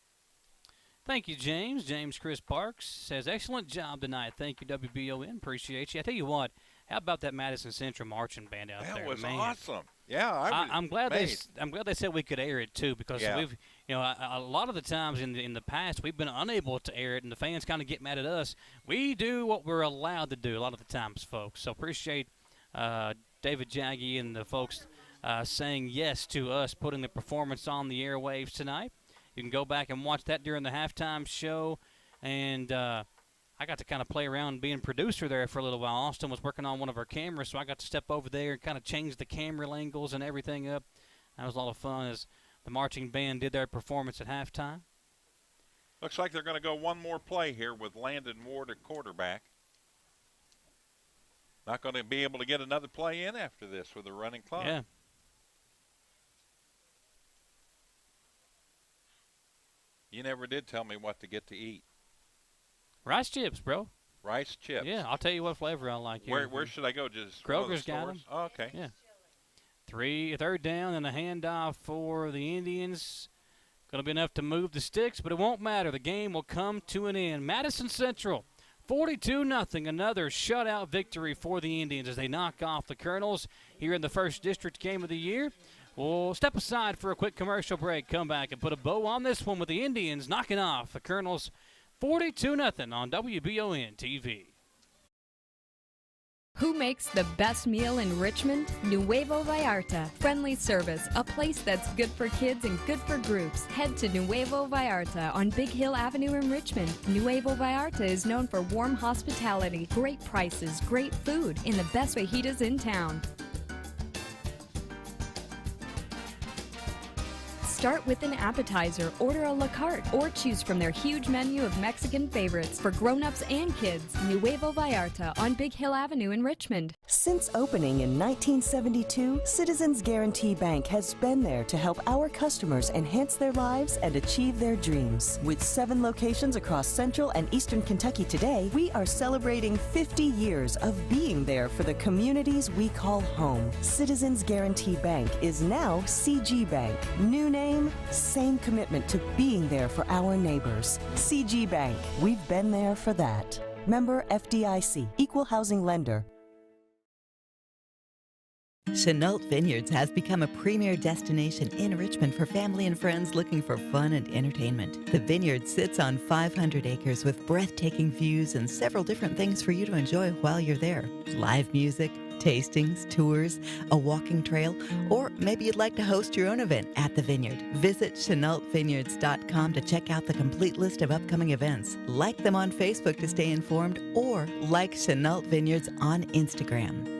Thank you, James. James Chris Parks says, excellent job tonight. Thank you, WBON. Appreciate you. I tell you what, how about that Madison Central marching band out there? That was man. awesome. Yeah, I'm glad they said we could air it too, because we've a lot of the times in the past we've been unable to air it, and the fans kind of get mad at us. We do what we're allowed to do a lot of the times, folks. So appreciate David Jaggy and the folks saying yes to us putting the performance on the airwaves tonight. You can go back and watch that during the halftime show, and I got to kind of play around being producer there for a little while. Austin was working on one of our cameras, so I got to step over there and kind of change the camera angles and everything up. That was a lot of fun as the marching band did their performance at halftime. Looks like they're going to go one more play here with Landon Ward at quarterback. Not going to be able to get another play in after this with a running clock. Yeah. You never did tell me what to get to eat. Rice chips, bro. Rice chips. Yeah, I'll tell you what flavor I like here. Where should I go? Just Kroger's got them. Oh, okay. Yeah. Third down and a handoff for the Indians. Going to be enough to move the sticks, but it won't matter. The game will come to an end. Madison Central, 42-0. Another shutout victory for the Indians as they knock off the Colonels here in the first district game of the year. We'll step aside for a quick commercial break, come back and put a bow on this one with the Indians knocking off the Colonels 42-0 on WBON TV. Who makes the best meal in Richmond? Nuevo Vallarta. Friendly service, a place that's good for kids and good for groups. Head to Nuevo Vallarta on Big Hill Avenue in Richmond. Nuevo Vallarta is known for warm hospitality, great prices, great food, and the best fajitas in town. Start with an appetizer, order a la carte, or choose from their huge menu of Mexican favorites for grown-ups and kids. Nuevo Vallarta on Big Hill Avenue in Richmond. Since opening in 1972, Citizens Guarantee Bank has been there to help our customers enhance their lives and achieve their dreams. With 7 locations across Central and Eastern Kentucky today, we are celebrating 50 years of being there for the communities we call home. Citizens Guarantee Bank is now CG Bank. New name, same commitment to being there for our neighbors. CG Bank, we've been there for that. Member FDIC, Equal Housing Lender. Chenault Vineyards has become a premier destination in Richmond for family and friends looking for fun and entertainment. The vineyard sits on 500 acres with breathtaking views and several different things for you to enjoy while you're there. Live music, tastings, tours, a walking trail, or maybe you'd like to host your own event at the vineyard. Visit ChenaultVineyards.com to check out the complete list of upcoming events. Like them on Facebook to stay informed, or like Chenault Vineyards on Instagram.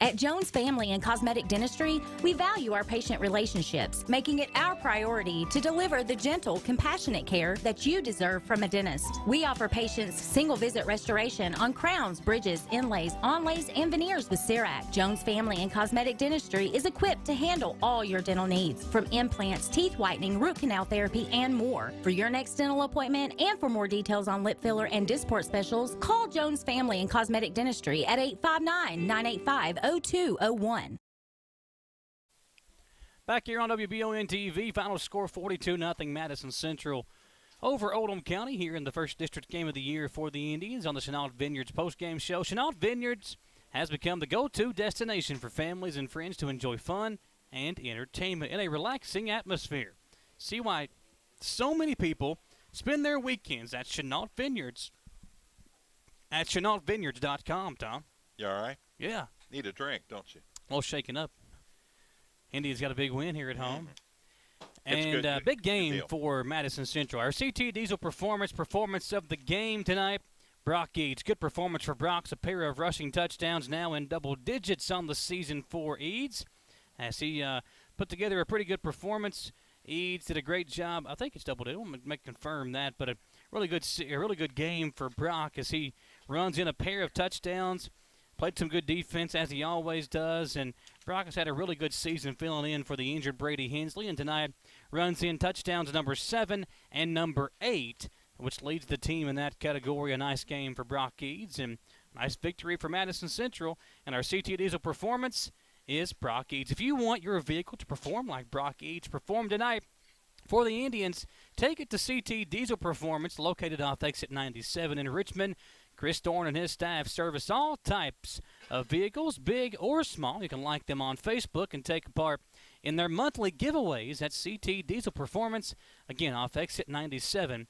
At Jones Family and Cosmetic Dentistry, we value our patient relationships, making it our priority to deliver the gentle, compassionate care that you deserve from a dentist. We offer patients single-visit restoration on crowns, bridges, inlays, onlays, and veneers with CERAC. Jones Family and Cosmetic Dentistry is equipped to handle all your dental needs, from implants, teeth whitening, root canal therapy, and more. For your next dental appointment and for more details on lip filler and Dysport specials, call Jones Family and Cosmetic Dentistry at 859-985-0201. Back here on WBON TV, final score 42-0 Madison Central over Oldham County here in the first district game of the year for the Indians on the Chenault Vineyards postgame show. Chenault Vineyards has become the go-to destination for families and friends to enjoy fun and entertainment in a relaxing atmosphere. See why so many people spend their weekends at Chenault Vineyards at ChenaultVineyards.com, Tom. You all right? Yeah. Need a drink, don't you? All shaken up. Indians got a big win here at home. It's And big game for Madison Central. Our CT Diesel performance of the game tonight. Brock Eads, good performance for Brock's. A pair of rushing touchdowns now in double digits on the season for Eads. As he put together a pretty good performance. Eads did a great job. I think it's double digits. I want to confirm that, but a really good game for Brock as he runs in a pair of touchdowns. Played some good defense, as he always does, and Brock has had a really good season filling in for the injured Brady Hensley, and tonight runs in touchdowns number 7 and number 8, which leads the team in that category. A nice game for Brock Eads, and nice victory for Madison Central. And our CT Diesel performance is Brock Eads. If you want your vehicle to perform like Brock Eads performed tonight for the Indians, take it to CT Diesel Performance, located off exit 97 in Richmond. Chris Thorne and his staff service all types of vehicles, big or small. You can like them on Facebook and take part in their monthly giveaways at CT Diesel Performance, again, off exit 97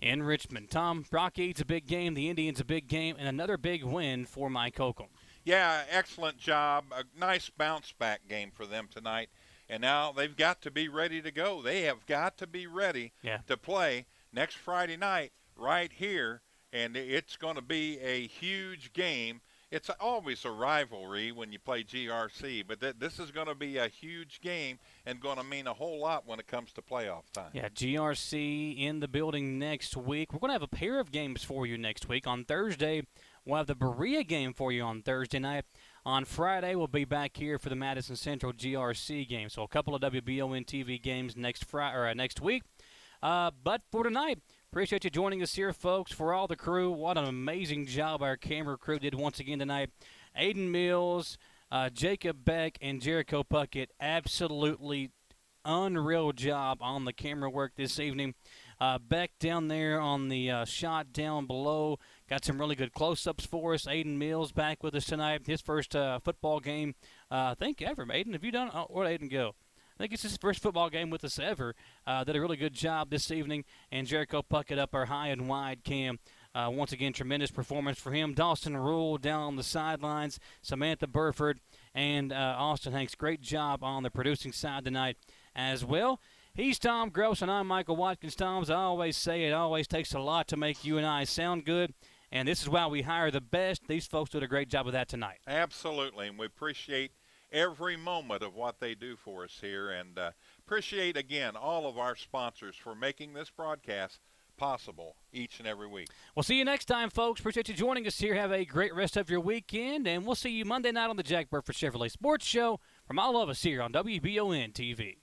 in Richmond. Tom, Brock Eads a big game, the Indians a big game, and another big win for Mike Holcomb. Yeah, excellent job. A nice bounce-back game for them tonight. And now they've got to be ready to go. They have got to be ready to play next Friday night right here. And it's going to be a huge game. It's always a rivalry when you play GRC, but this is going to be a huge game and going to mean a whole lot when it comes to playoff time. Yeah, GRC in the building next week. We're going to have a pair of games for you next week. On Thursday, we'll have the Berea game for you on Thursday night. On Friday, we'll be back here for the Madison Central GRC game. So a couple of WBON TV games next week. But for tonight, appreciate you joining us here, folks. For all the crew, what an amazing job our camera crew did once again tonight. Aiden Mills, Jacob Beck, and Jericho Puckett, absolutely unreal job on the camera work this evening. Beck down there on the shot down below got some really good close-ups for us. Aiden Mills back with us tonight. His first football game, I think, ever. Aiden, have you done – where'd Aiden go? I think it's his first football game with us ever. Did a really good job this evening. And Jericho Puckett up our high and wide cam. Once again, tremendous performance for him. Dawson Rule down on the sidelines. Samantha Burford and Austin Hanks. Great job on the producing side tonight as well. He's Tom Gross, and I'm Michael Watkins. Tom, as I always say, it always takes a lot to make you and I sound good. And this is why we hire the best. These folks did a great job of that tonight. Absolutely, and we appreciate every moment of what they do for us here, and appreciate again all of our sponsors for making this broadcast possible each and every week. We'll see you next time, folks. Appreciate you joining us here. Have a great rest of your weekend, and we'll see you Monday night on the Jack Burford Chevrolet Sports Show from all of us here on WBON TV.